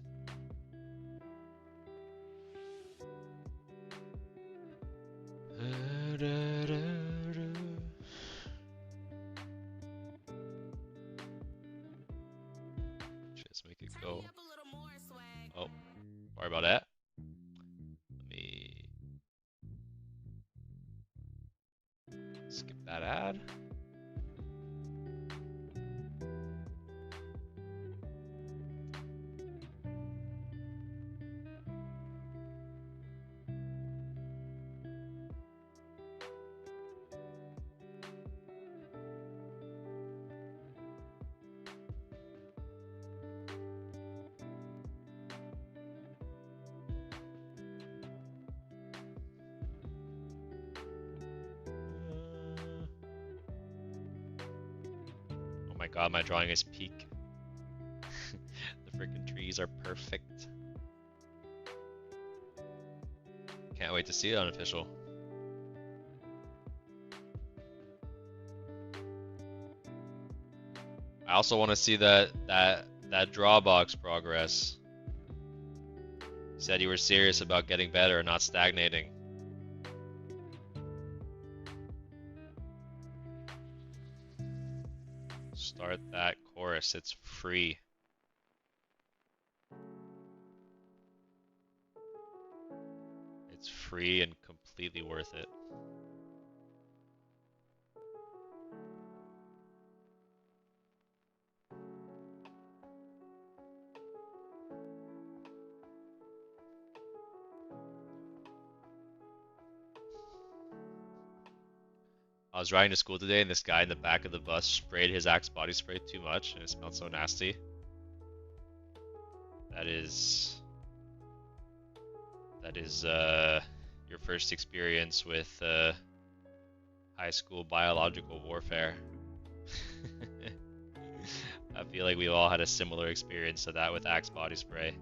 Just make it go. Oh, sorry about that. Let me skip that ad. Oh my god, my drawing is peak. The freaking trees are perfect. Can't wait to see it unofficial. I also want to see that draw box progress. You said you were serious about getting better and not stagnating. Start that course, it's free. It's free and completely worth it. I was riding to school today, and this guy in the back of the bus sprayed his Axe body spray too much, and it smelled so nasty. That is your first experience with high school biological warfare. I feel like we've all had a similar experience to that with Axe body spray.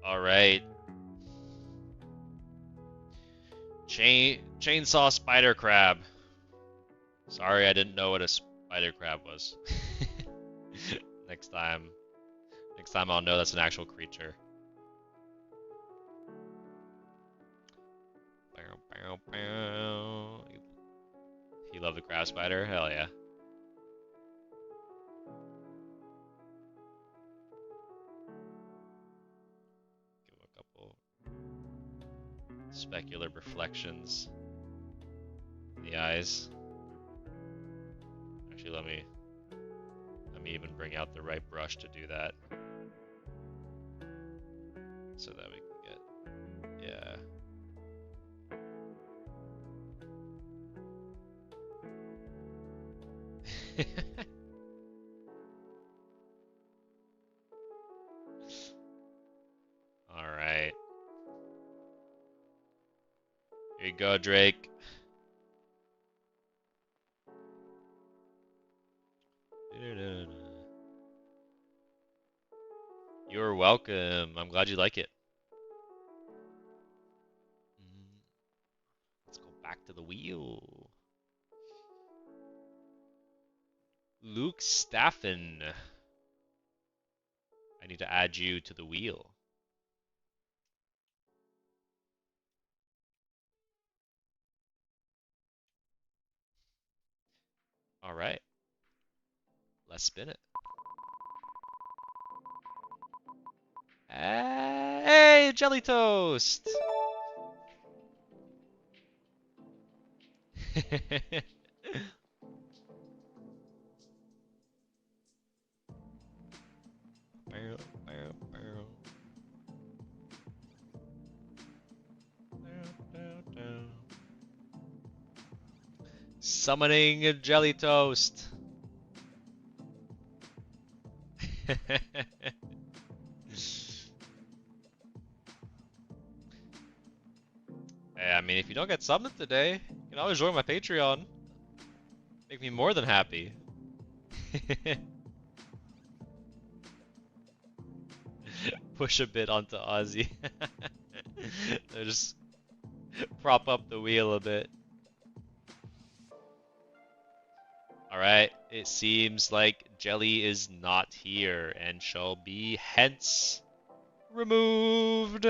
Alright. Chainsaw spider crab. Sorry, I didn't know what a spider crab was. Next time I'll know that's an actual creature. You love the crab spider? Hell yeah. Give him a couple specular reflections in the eyes. Actually, let me even bring out the right brush to do that, so that we can get, yeah. All right. Here you go, Drake. You're welcome. I'm glad you like it. Let's go back to the wheel. Luke Staffen. I need to add you to the wheel. All right. Let's spin it. Hey, Jelly Toast! Summoning a Jelly Toast. Hey, I mean, if you don't get summoned today, you can always join my Patreon. Make me more than happy. Push a bit onto Ozzy. Just prop up the wheel a bit. Alright, it seems like Jelly is not here and shall be hence removed.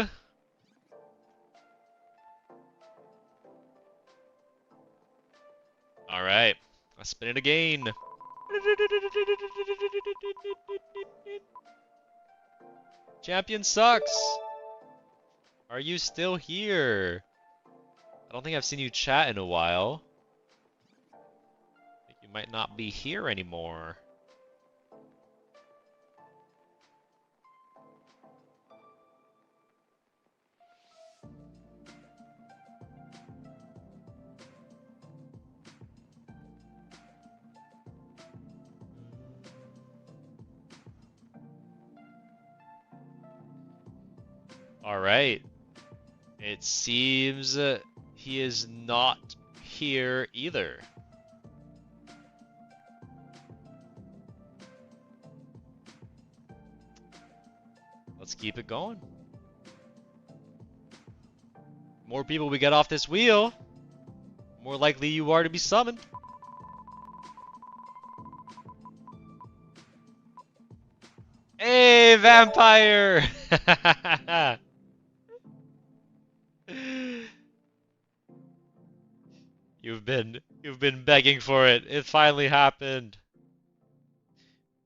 Alright, let's spin it again. Champion sucks! Are you still here? I don't think I've seen you chat in a while. I think you might not be here anymore. Alright. It seems he is not here either. Let's keep it going. More people we get off this wheel, more likely you are to be summoned. Hey, vampire! You've been You've been begging for it. It finally happened.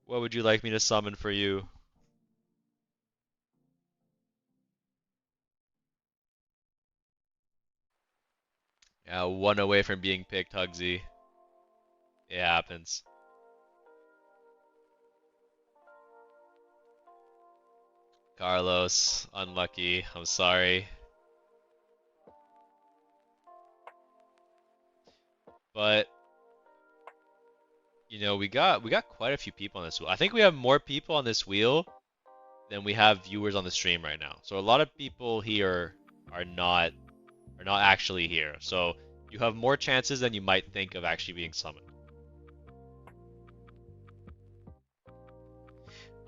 What would you like me to summon for you? Yeah, one away from being picked, Hugsy. It happens. Carlos, unlucky. I'm sorry. But you know, we got quite a few people on this wheel. I think we have more people on this wheel than we have viewers on the stream right now. So a lot of people here are not actually here. So you have more chances than you might think of actually being summoned.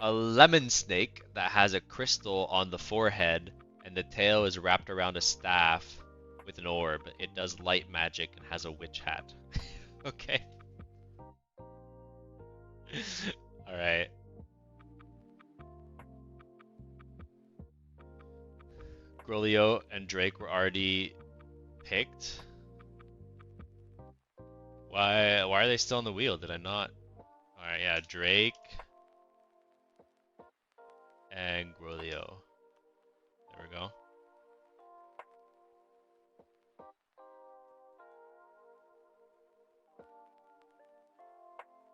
A lemon snake that has a crystal on the forehead and the tail is wrapped around a staff with an orb. It does light magic and has a witch hat. Okay. Alright. Grolio and Drake were already picked. Why are they still on the wheel? Did I not? Alright, yeah, Drake and Grolio. There we go.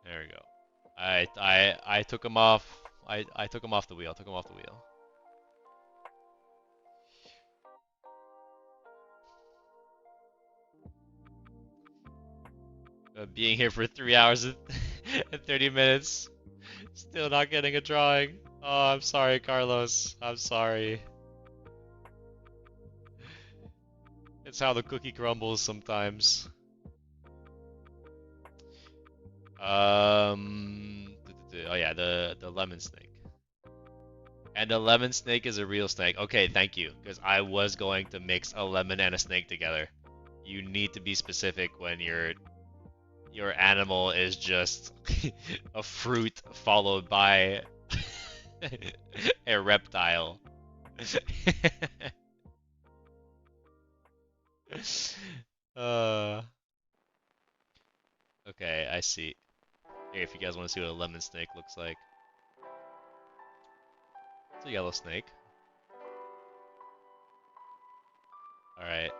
There we go. I took him off. I took him off the wheel. Took him off the wheel. Being here for 3 hours and 30 minutes, still not getting a drawing. Oh, I'm sorry, Carlos. I'm sorry. It's how the cookie crumbles sometimes. Oh yeah, the lemon snake. And a lemon snake is a real snake. Okay, thank you, because I was going to mix a lemon and a snake together. You need to be specific when your animal is just a fruit followed by a reptile. uh, okay, I see. Here, if you guys want to see what a lemon snake looks like. It's a yellow snake. Alright.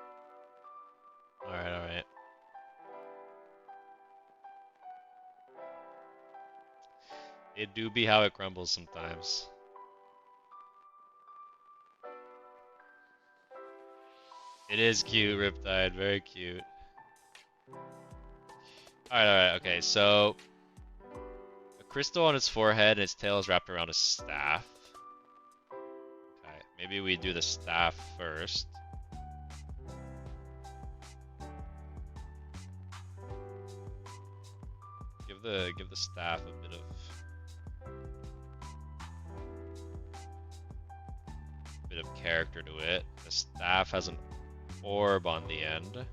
Alright. It do be how it crumbles sometimes. It is cute, Riptide. Very cute. Alright, okay, so a crystal on its forehead and its tail is wrapped around a staff. Okay, maybe we do the staff first. Give the staff a bit of character to it. The staff has an orb on the end.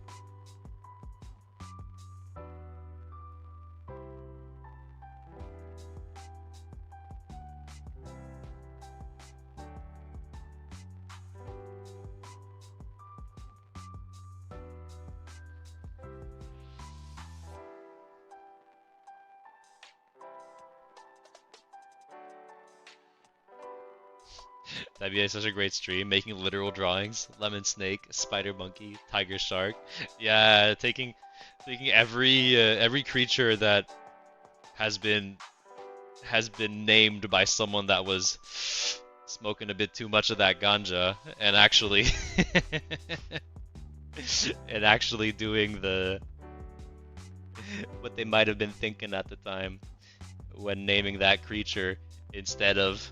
That'd be such a great stream, making literal drawings. Lemon snake, spider monkey, tiger shark. Yeah, taking every creature that has been named by someone that was smoking a bit too much of that ganja and actually and actually doing what they might have been thinking at the time when naming that creature instead of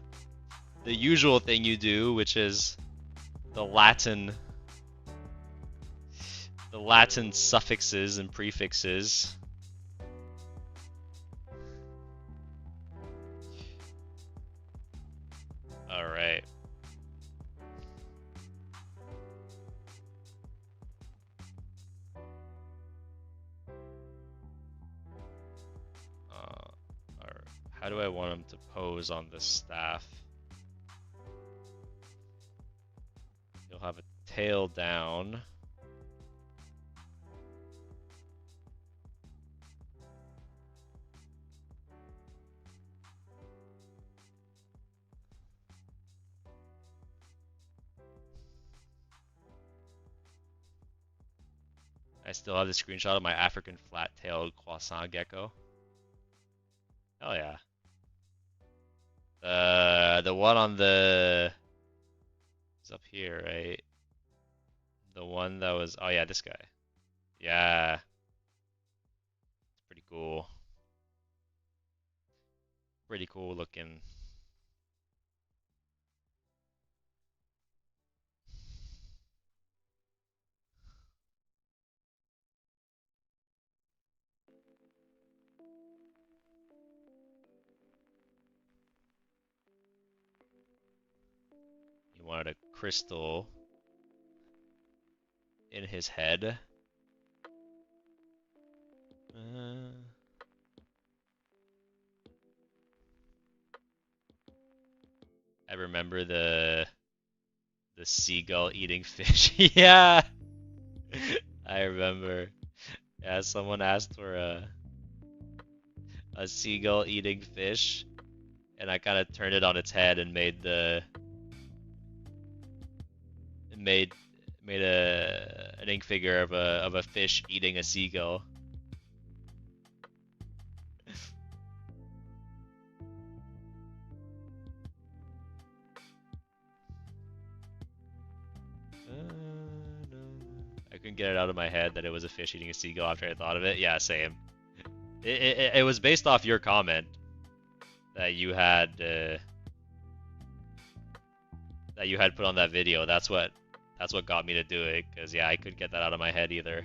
the usual thing you do, which is the Latin suffixes and prefixes. All right. How do I want him to pose on this staff? He'll have a tail down. I still have the screenshot of my African flat-tailed croissant gecko. Hell yeah. The one on the it's up here, right? The one that was oh yeah, this guy. Yeah. It's pretty cool. Pretty cool looking. He wanted a crystal in his head. I remember the seagull eating fish. Yeah, I remember. Yeah, someone asked for a seagull eating fish, and I kind of turned it on its head and made an ink figure of a fish eating a seagull. I couldn't get it out of my head that it was a fish eating a seagull after I thought of it. Yeah, same. It was based off your comment that you had put on that video. That's what got me to do it. Cause yeah, I couldn't get that out of my head either.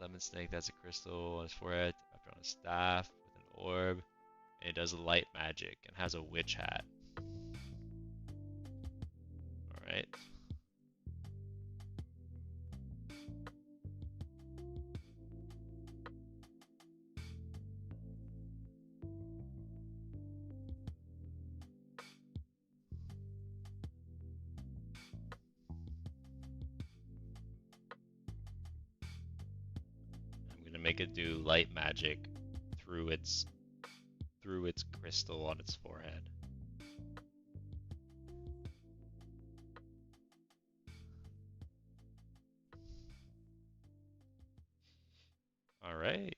Lemon snake, that's a crystal on his forehead, wrapped around a staff with an orb, and it does light magic and has a witch hat. Alright. Make it do light magic through its crystal on its forehead. All right.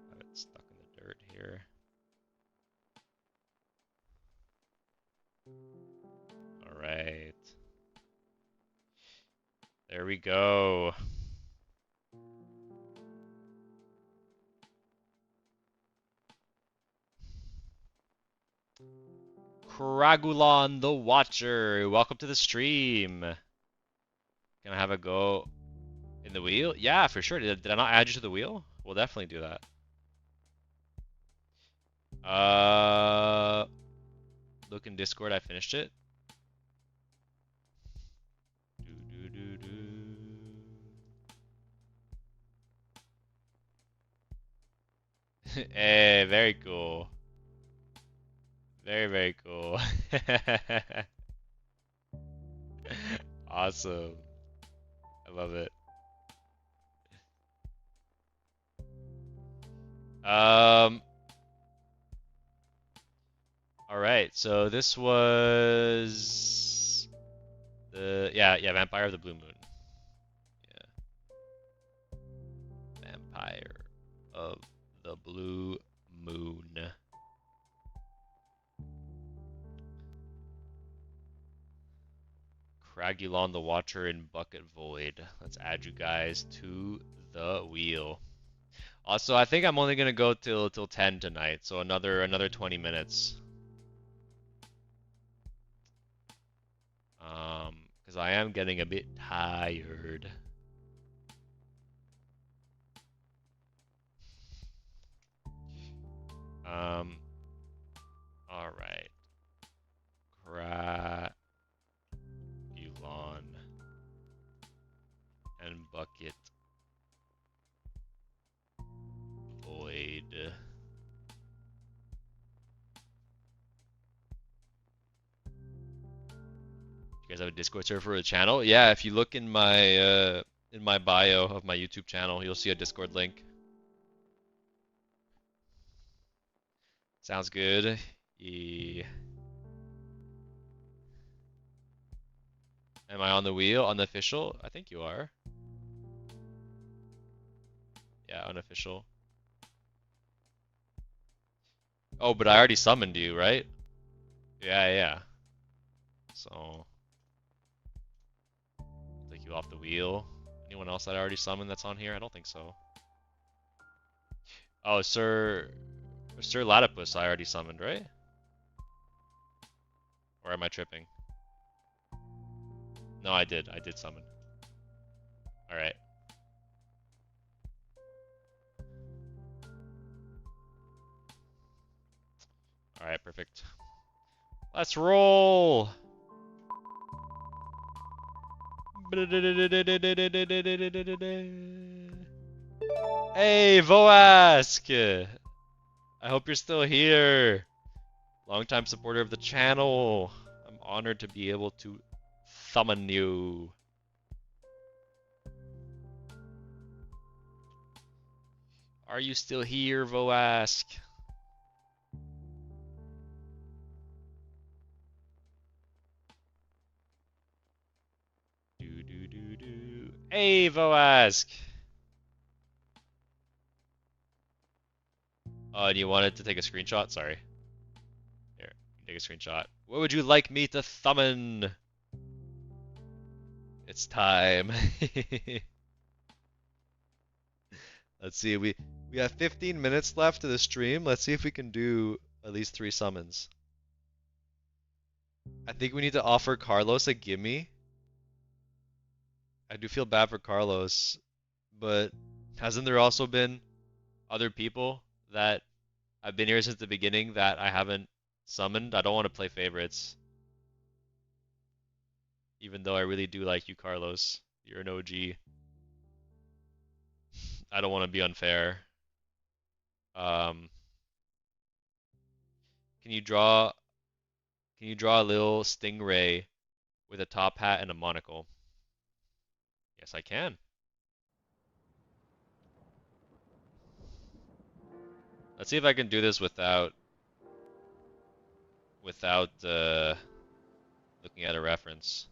Have it stuck in the dirt here. All right. There we go. Kragulon the Watcher, welcome to the stream. Can I have a go in the wheel? Yeah, for sure. Did I not add you to the wheel? We'll definitely do that. Look in Discord, I finished it. Hey, very cool. Very, very cool. Awesome. I love it. All right. So this was the Vampire of the Blue Moon. Yeah. Vampire of the blue moon. Cragulon the Watcher in Bucket Void. Let's add you guys to the wheel. Also, I think I'm only gonna go till 10 tonight, so another 20 minutes. Because I am getting a bit tired. All right. Cragulon and Bucket Void. You guys have a Discord server for the channel? Yeah, if you look in my bio of my YouTube channel, you'll see a Discord link. Sounds good. Yeah. Am I on the wheel? Unofficial? I think you are. Yeah, unofficial. Oh, but I already summoned you, right? Yeah. So, I'll take you off the wheel. Anyone else that I already summoned that's on here? I don't think so. Oh, Sir Latipus I already summoned, right? Or am I tripping? No, I did summon. Alright. Alright, perfect. Let's roll! Hey, Voask! I hope you're still here. Longtime supporter of the channel. I'm honored to be able to summon you. Are you still here, Voask? Hey, Voask! Oh, and you wanted to take a screenshot? Sorry. Here, take a screenshot. What would you like me to summon? It's time. Let's see, we have 15 minutes left to the stream. Let's see if we can do at least 3 summons. I think we need to offer Carlos a gimme. I do feel bad for Carlos, but hasn't there also been other people that I've been here since the beginning that I haven't summoned? I don't want to play favorites. Even though I really do like you, Carlos. You're an OG. I don't want to be unfair. Um, can you draw a little stingray with a top hat and a monocle? Yes, I can. Let's see if I can do this without looking at a reference.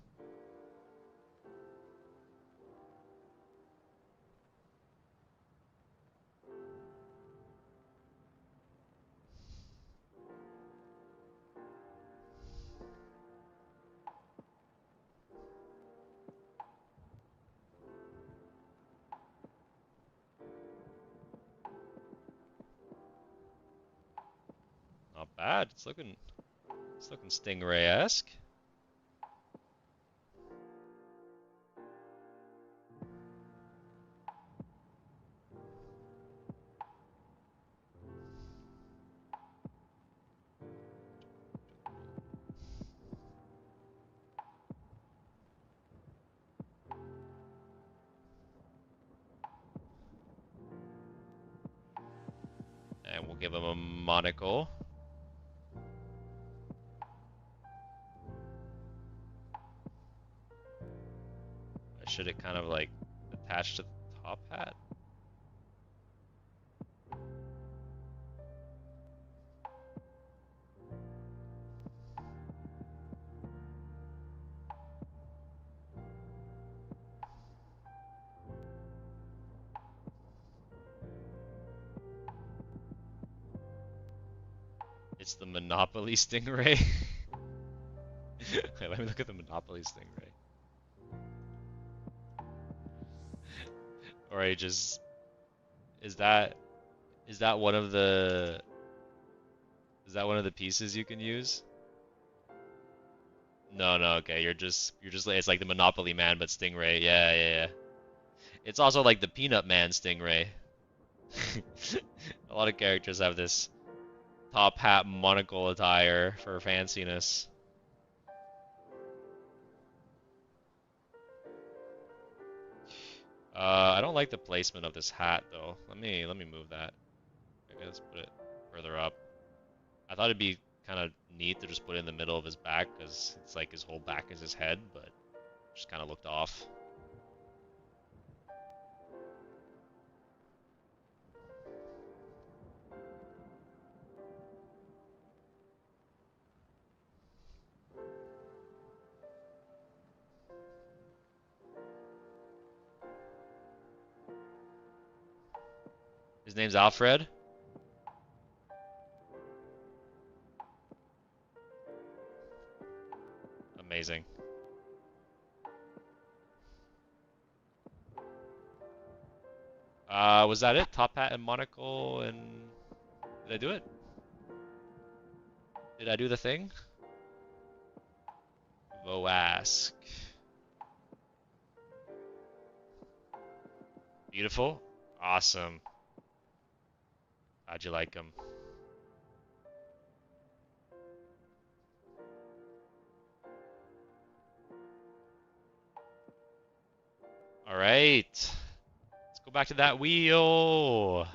Not bad. It's looking stingray-esque. And we'll give him a monocle. Should it kind of like attach to the top hat? It's the Monopoly stingray. Wait, let me look at the Monopoly stingray. Or I just is that one of the pieces you can use? No, no, okay. You're just it's like the Monopoly Man but stingray. Yeah, yeah, yeah. It's also like the Peanut Man stingray. A lot of characters have this top hat monocle attire for fanciness. I don't like the placement of this hat though. Let me move that. Maybe let's put it further up. I thought it'd be kind of neat to just put it in the middle of his back because it's like his whole back is his head, but just kind of looked off. His name's Alfred. Amazing. Was that it? Top hat and monocle and... Did I do it? Did I do the thing? Voask. Beautiful. Awesome. How'd you like him? Alright. Let's go back to that wheel.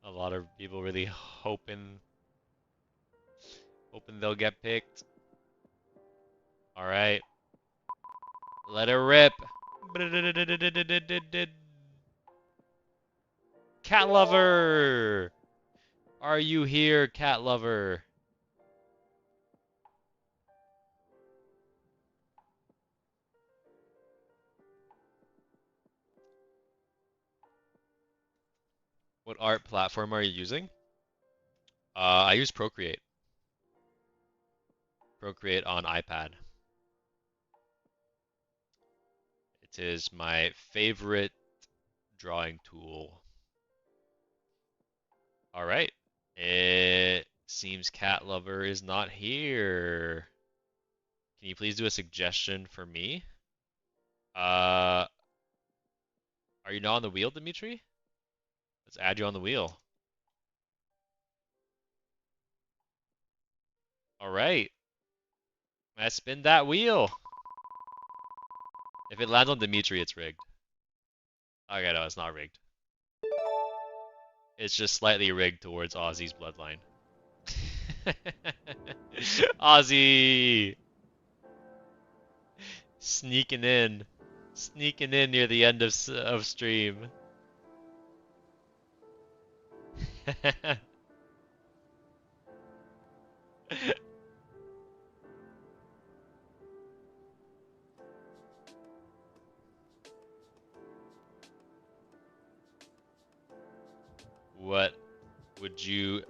A lot of people really hoping they'll get picked. All right. Let it rip. Cat lover. Are you here, cat lover? What art platform are you using? I use Procreate. Procreate on iPad. It is my favorite drawing tool. All right. It seems cat lover is not here. Can you please do a suggestion for me? Are you not on the wheel, Dimitri? Let's add you on the wheel. All right. Let's spin that wheel. If it lands on Dimitri, it's rigged. Okay, no, it's not rigged. It's just slightly rigged towards Ozzy's bloodline. Ozzy! Sneaking in. Sneaking in near the end of stream. What would you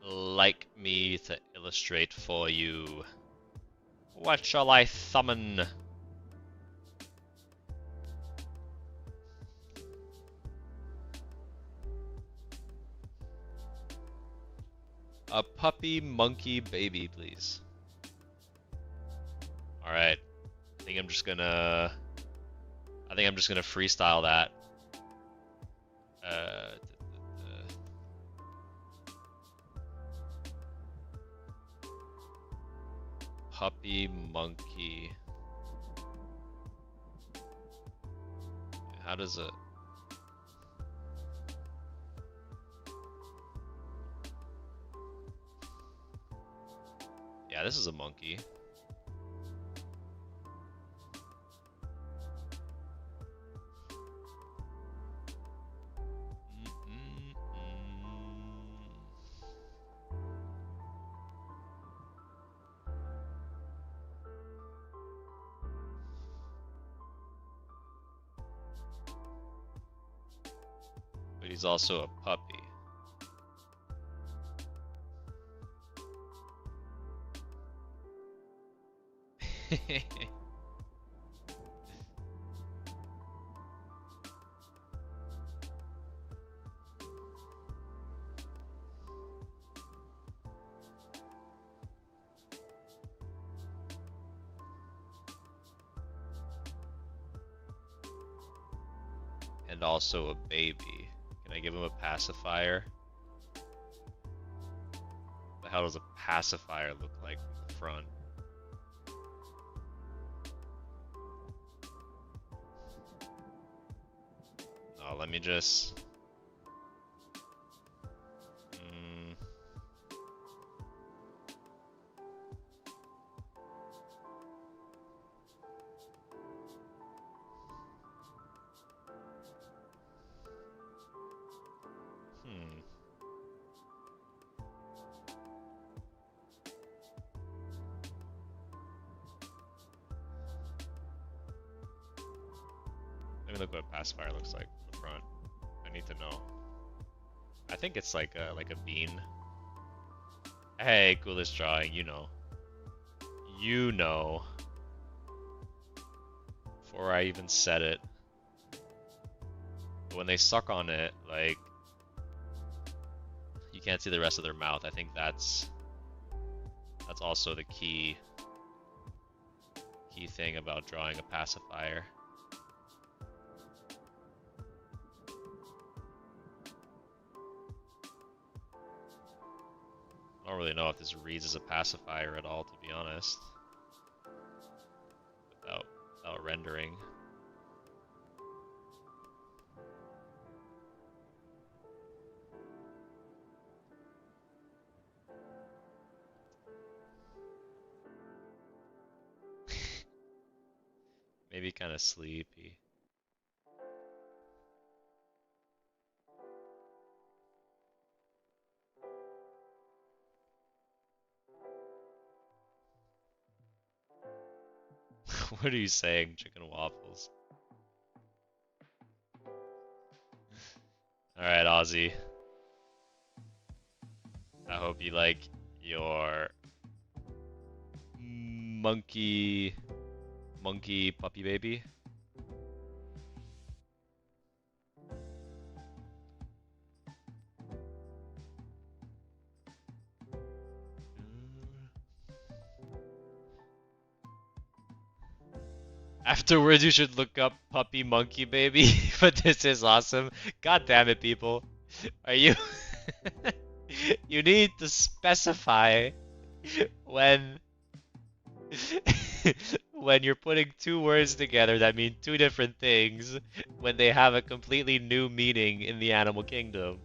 like me to illustrate for you? What shall I summon? A puppy monkey baby, please. Alright. I think I'm just gonna freestyle that. Puppy monkey. How does it? Yeah, this is a monkey. But he's also a puppy. And also a baby. Can I give him a pacifier? The hell does a pacifier look like from the front? Oh, let me just... Let me look what a pacifier looks like from the front. I need to know. I think it's like a bean. Hey, coolest drawing, you know. You know. Before I even said it. But when they suck on it, like, you can't see the rest of their mouth. I think that's also the key thing about drawing a pacifier. I don't really know if this reads as a pacifier at all, to be honest. Without rendering. Maybe kind of sleepy. What are you saying, chicken waffles? Alright, Ozzy. I hope you like your monkey puppy baby. Afterwards, you should look up puppy monkey baby. But this is awesome. God damn it, people. Are you... You need to specify when... when you're putting two words together that mean two different things when they have a completely new meaning in the animal kingdom.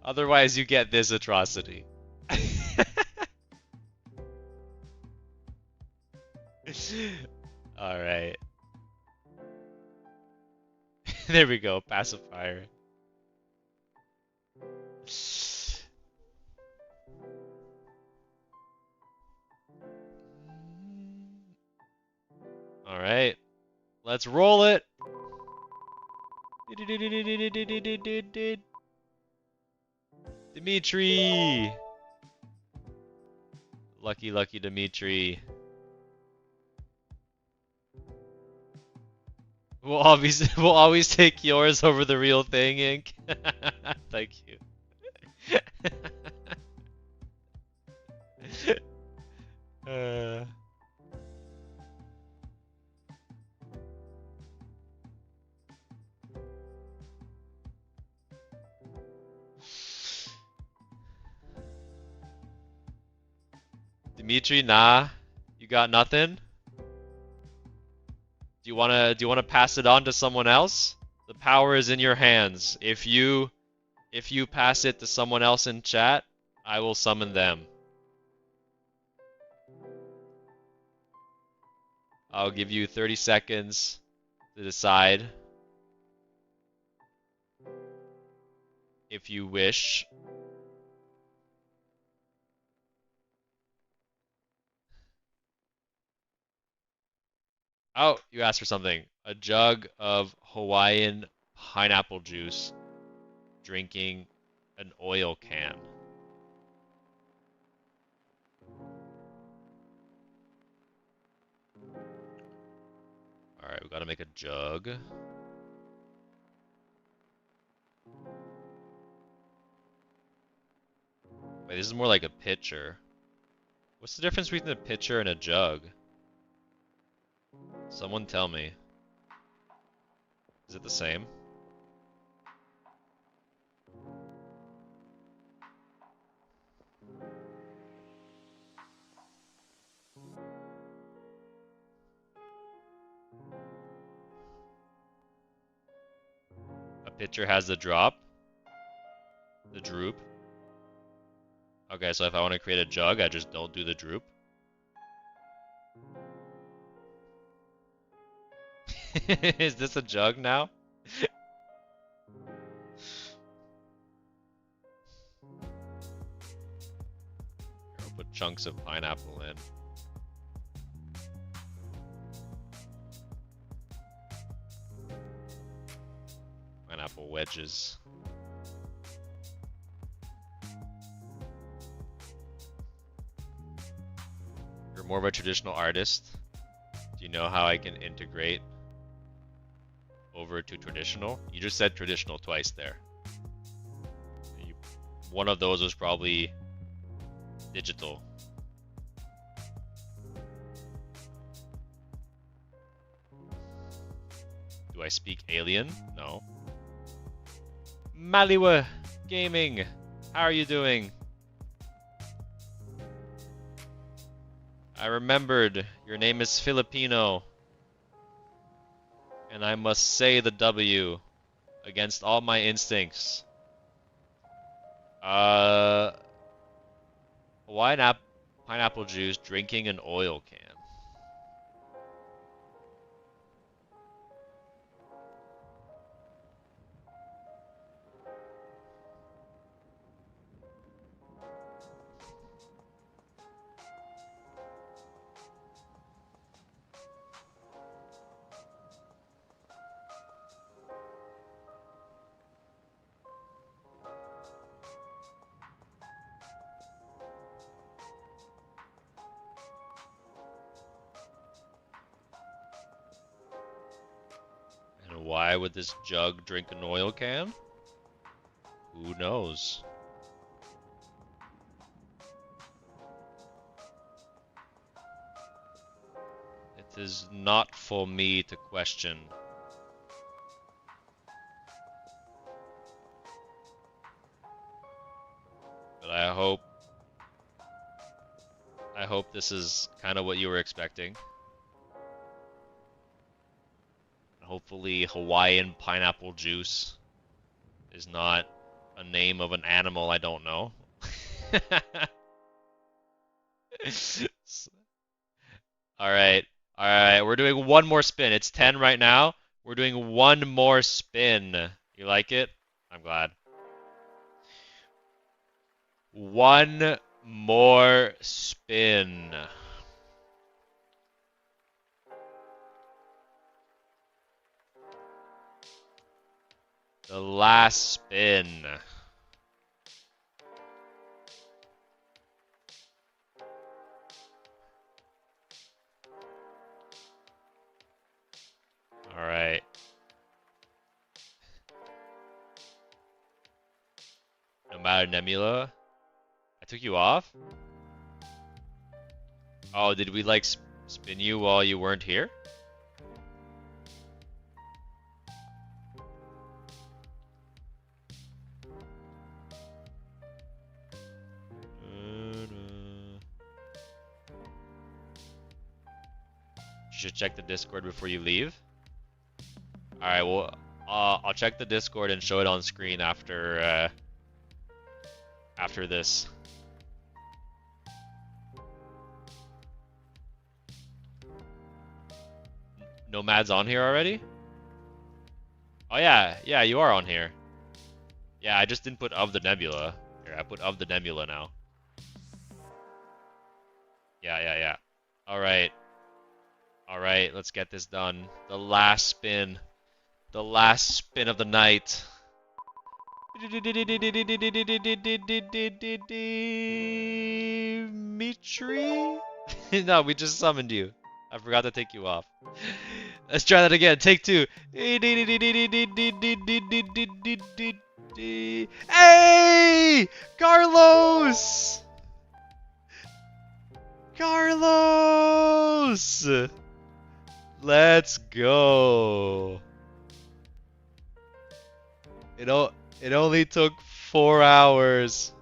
Otherwise you get this atrocity. Alright. There we go, pacifier. Alright. Let's roll it. Dimitri! Lucky Dimitri. We'll always take yours over the real thing, Ink. Thank you. Dimitri, nah. You got nothing? Do you wanna pass it on to someone else? The power is in your hands. If you pass it to someone else in chat, I will summon them. I'll give you 30 seconds to decide if you wish. Oh, you asked for something. A jug of Hawaiian pineapple juice drinking an oil can. Alright, we gotta make a jug. Wait, this is more like a pitcher. What's the difference between a pitcher and a jug? Someone tell me. Is it the same? A pitcher has the drop, the droop. Okay, so if I want to create a jug, I just don't do the droop. Is this a jug now? I'll put chunks of pineapple in. Pineapple wedges. You're more of a traditional artist. Do you know how I can integrate over to traditional? You just said traditional twice there. One of those was probably digital. Do I speak alien? No. Maliwa Gaming, how are you doing? I remembered your name is Filipino, and I must say the W against all my instincts. Hawaiian pineapple juice drinking an oil can. Why would this jug drink an oil can? Who knows? It is not for me to question. But I hope this is kind of what you were expecting. Hopefully Hawaiian pineapple juice is not a name of an animal I don't know. Alright, we're doing one more spin. It's 10 right now. We're doing one more spin. You like it? I'm glad. One more spin. The last spin. All right. No matter Nebula. I took you off? Oh, did we like spin you while you weren't here? You should check the Discord before you leave. Alright, well, I'll check the Discord and show it on screen after this. Nomad's on here already? Oh yeah, you are on here. Yeah, I just didn't put of the nebula. Here, I put of the nebula now. Yeah. Alright. Alright, let's get this done. The last spin. The last spin of the night. Mitri? No, we just summoned you. I forgot to take you off. Let's try that again. Take two. Hey! Carlos! Carlos! Let's go. It only took 4 hours.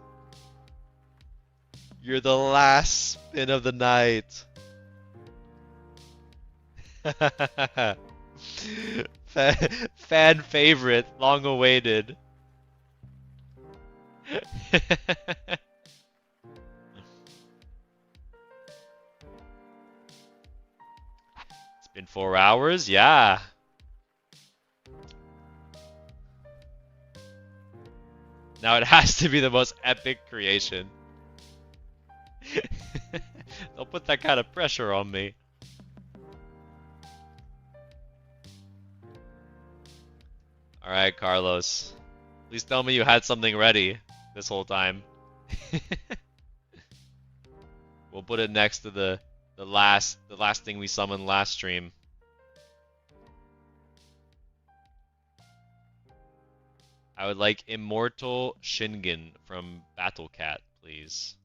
You're the last spin of the night. Fan favorite, long awaited. It's been 4 hours, yeah. Now it has to be the most epic creation. Don't put that kind of pressure on me. Alright, Carlos. Please tell me you had something ready this whole time. We'll put it next to the last thing we summoned last stream. I would like Immortal Shingen from Battle Cat, please.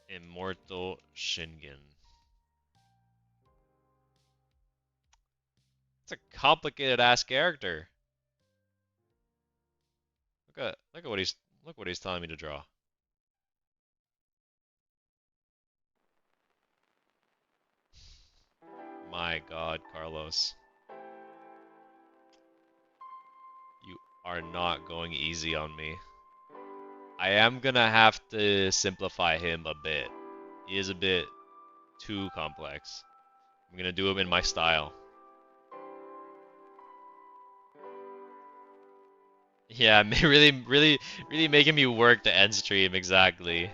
Immortal Shingen. It's a complicated ass character. Look what he's telling me to draw. My God, Carlos. You are not going easy on me. I am gonna have to simplify him a bit. He is a bit too complex. I'm gonna do him in my style. Yeah, really making me work the end stream, exactly.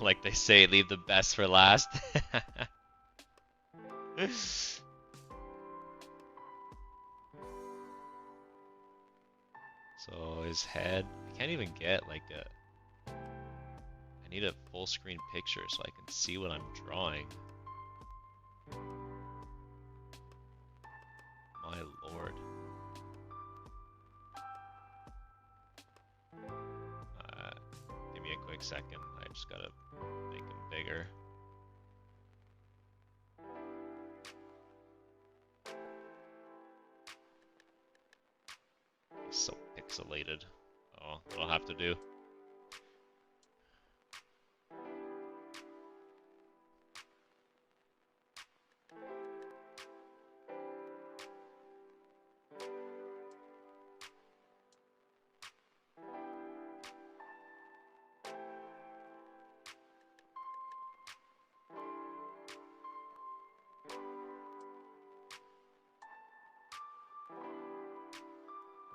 Like they say, leave the best for last. So his head, I can't even get like a... I need a full screen picture so I can see what I'm drawing. My lord. Give me a quick second. I just gotta make him bigger. He's so pixelated. Oh, that'll have to do.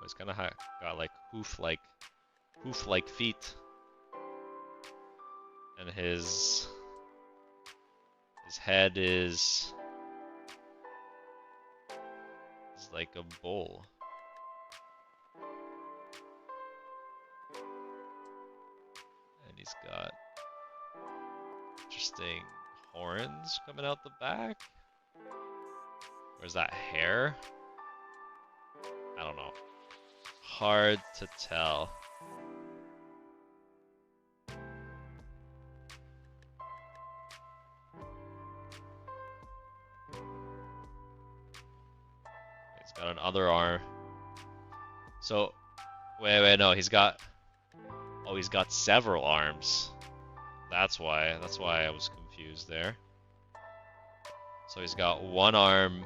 He's kind of got like hoof-like feet, and his head is like a bowl. And he's got interesting horns coming out the back. Or is that hair? I don't know. Hard to tell. He's got another arm. So, wait, no, he's got... Oh, he's got several arms. That's why I was confused there. So he's got one arm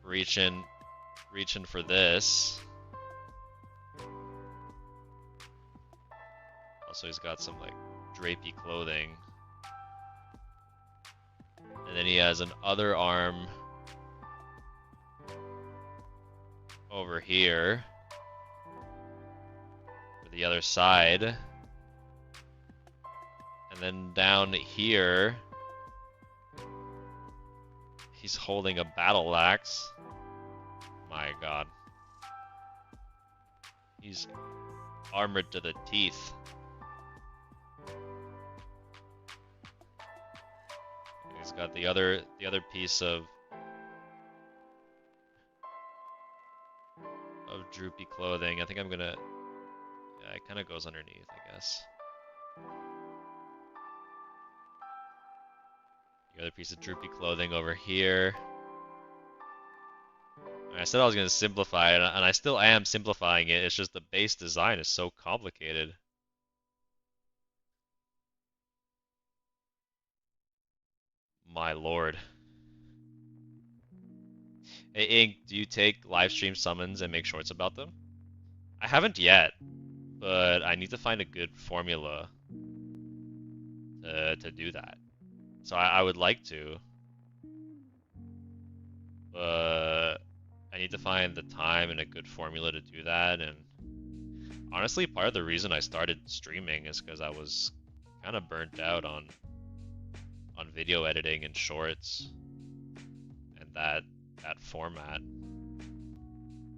reaching for this. Also, he's got some like drapey clothing. And then he has an other arm over here for the other side. And then down here, he's holding a battle axe. My god. He's armored to the teeth. He's got the other piece of droopy clothing. I think I'm gonna, yeah, it kind of goes underneath, I guess. The other piece of droopy clothing over here. I said I was gonna simplify it, and I still am simplifying it. It's just the base design is so complicated. My lord. Hey, Ink, do you take live stream summons and make shorts about them? I haven't yet, but I need to find a good formula to do that. So I would like to, but I need to find the time and a good formula to do that. And honestly, part of the reason I started streaming is because I was kind of burnt out on video editing and shorts and that format.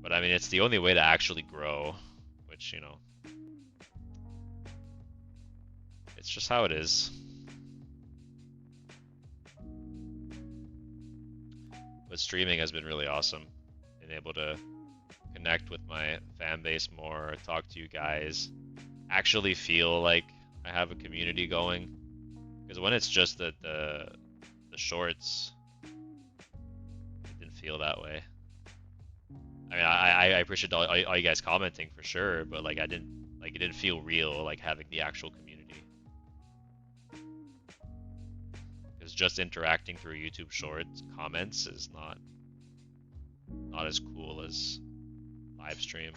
But I mean, it's the only way to actually grow, which, you know, it's just how it is. But streaming has been really awesome. Being able to connect with my fan base more, talk to you guys, actually feel like I have a community going. Because when it's just the shorts, it didn't feel that way. I mean, I appreciate all you guys commenting for sure, but like it didn't feel real, like having the actual community. Because just interacting through YouTube Shorts comments is not as cool as live stream.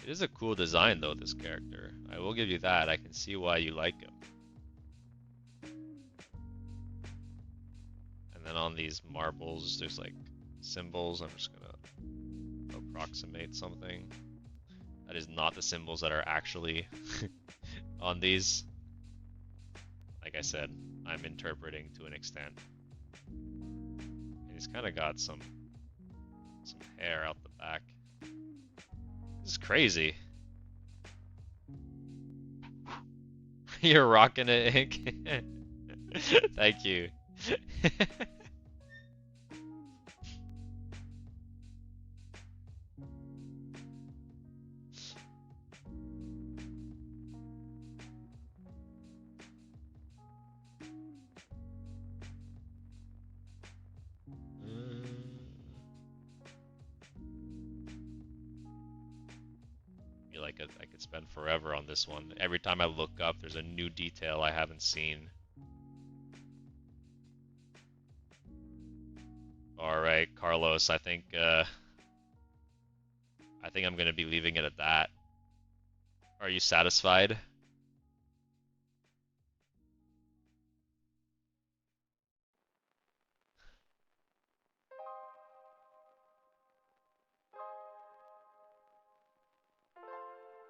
It is a cool design though, this character. I will give you that. I can see why you like him. And then on these marbles, there's like symbols. I'm just gonna approximate something. That is not the symbols that are actually on these. Like I said, I'm interpreting to an extent. And he's kind of got some hair out the back. This is crazy. You're rocking it, Ink. Thank you. I could spend forever on this one. Every time I look up, there's a new detail I haven't seen. All right, Carlos, I think I'm going to be leaving it at that. Are you satisfied?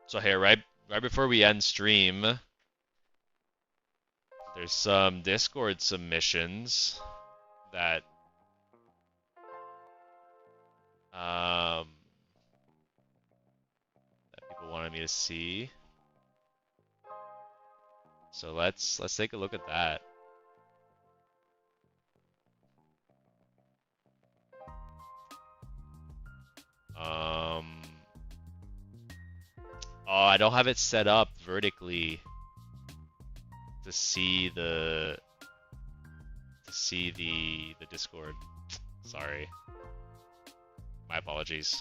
So here, right before we end stream, there's some Discord submissions that that people wanted me to see. So let's take a look at that. I don't have it set up vertically to see the Discord. Sorry. My apologies.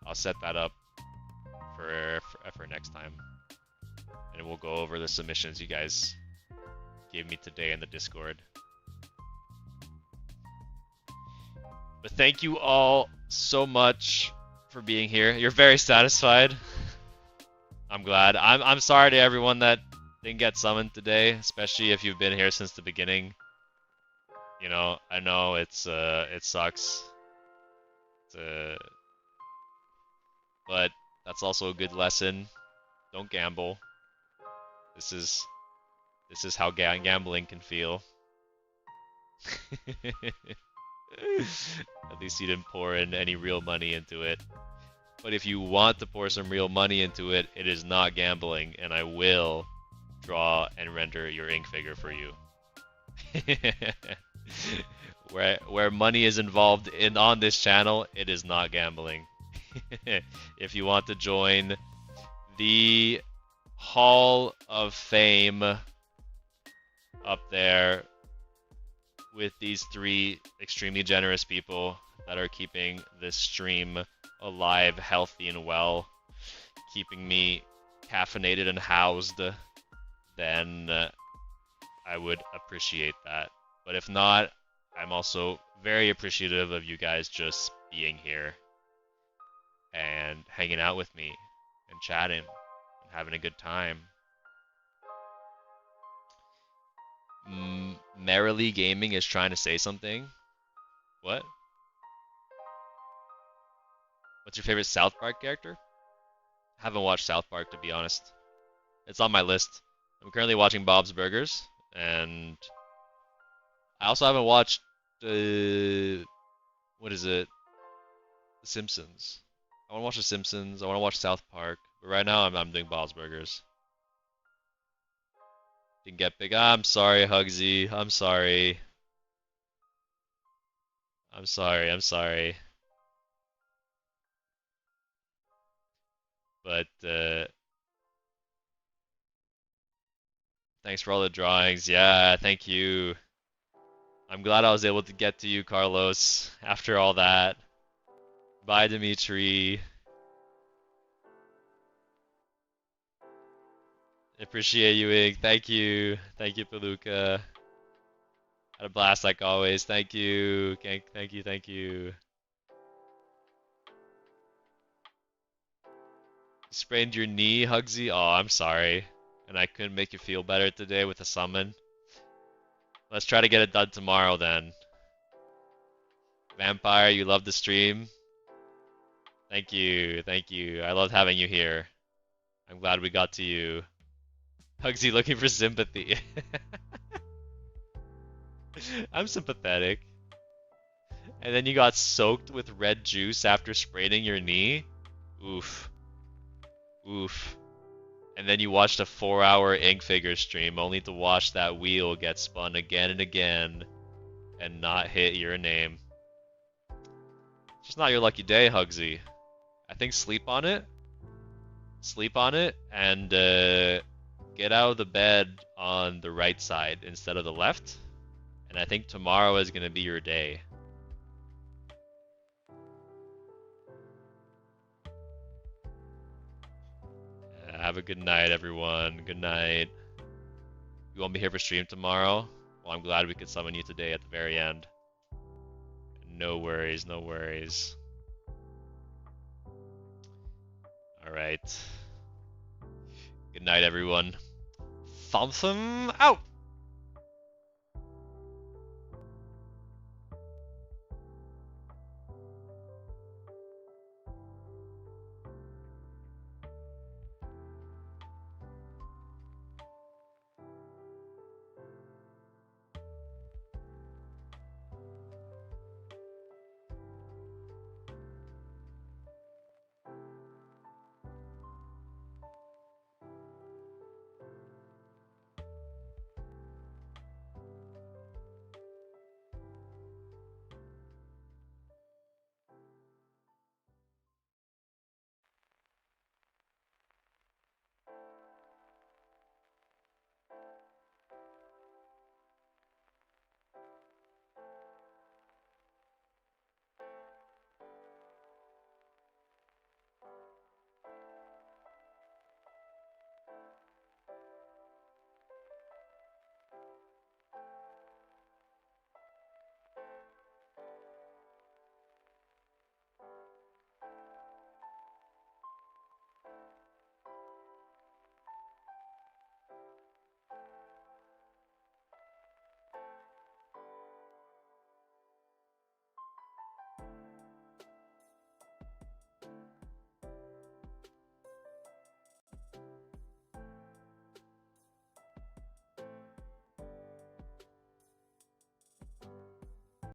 I'll set that up for next time. And we'll go over the submissions you guys gave me today in the Discord. But thank you all so much for being here. You're very satisfied. I'm glad. I'm sorry to everyone that didn't get summoned today, especially if you've been here since the beginning. You know, I know it sucks. But that's also a good lesson. Don't gamble. This is how gambling can feel. At least you didn't pour in any real money into it. But if you want to pour some real money into it, it is not gambling, and I will draw and render your ink figure for you. Where money is involved on this channel, it is not gambling. If you want to join the Hall of Fame up there with these 3 extremely generous people that are keeping this stream alive, healthy, and well, keeping me caffeinated and housed, then I would appreciate that. But if not, I'm also very appreciative of you guys just being here and hanging out with me and chatting and having a good time. Merrily Gaming is trying to say something. What? What's your favorite South Park character? I haven't watched South Park, to be honest. It's on my list. I'm currently watching Bob's Burgers, and I also haven't watched what is it? The Simpsons. I want to watch The Simpsons. I want to watch South Park, but right now I'm doing Bob's Burgers. Didn't get big. I'm sorry, Hugsy. I'm sorry. I'm sorry. I'm sorry. But thanks for all the drawings. Yeah, thank you. I'm glad I was able to get to you, Carlos, after all that. Bye, Dimitri. Appreciate you, Ig. Thank you. Thank you, Paluca. Had a blast like always. Thank you. Thank you. Thank you. You sprained your knee, Hugsy? Oh, I'm sorry. And I couldn't make you feel better today with a summon. Let's try to get it done tomorrow then. Vampire, you love the stream? Thank you. Thank you. I loved having you here. I'm glad we got to you. Hugsy looking for sympathy. I'm sympathetic. And then you got soaked with red juice after spraining your knee? Oof. Oof. And then you watched a 4-hour ink figure stream only to watch that wheel get spun again and again and not hit your name. It's just not your lucky day, Hugsy. I think sleep on it. Sleep on it and get out of the bed on the right side instead of the left. And I think tomorrow is going to be your day. Have a good night, everyone. Good night. You won't be here for stream tomorrow? Well, I'm glad we could summon you today at the very end. No worries, no worries. Alright. Good night, everyone. Thompson out!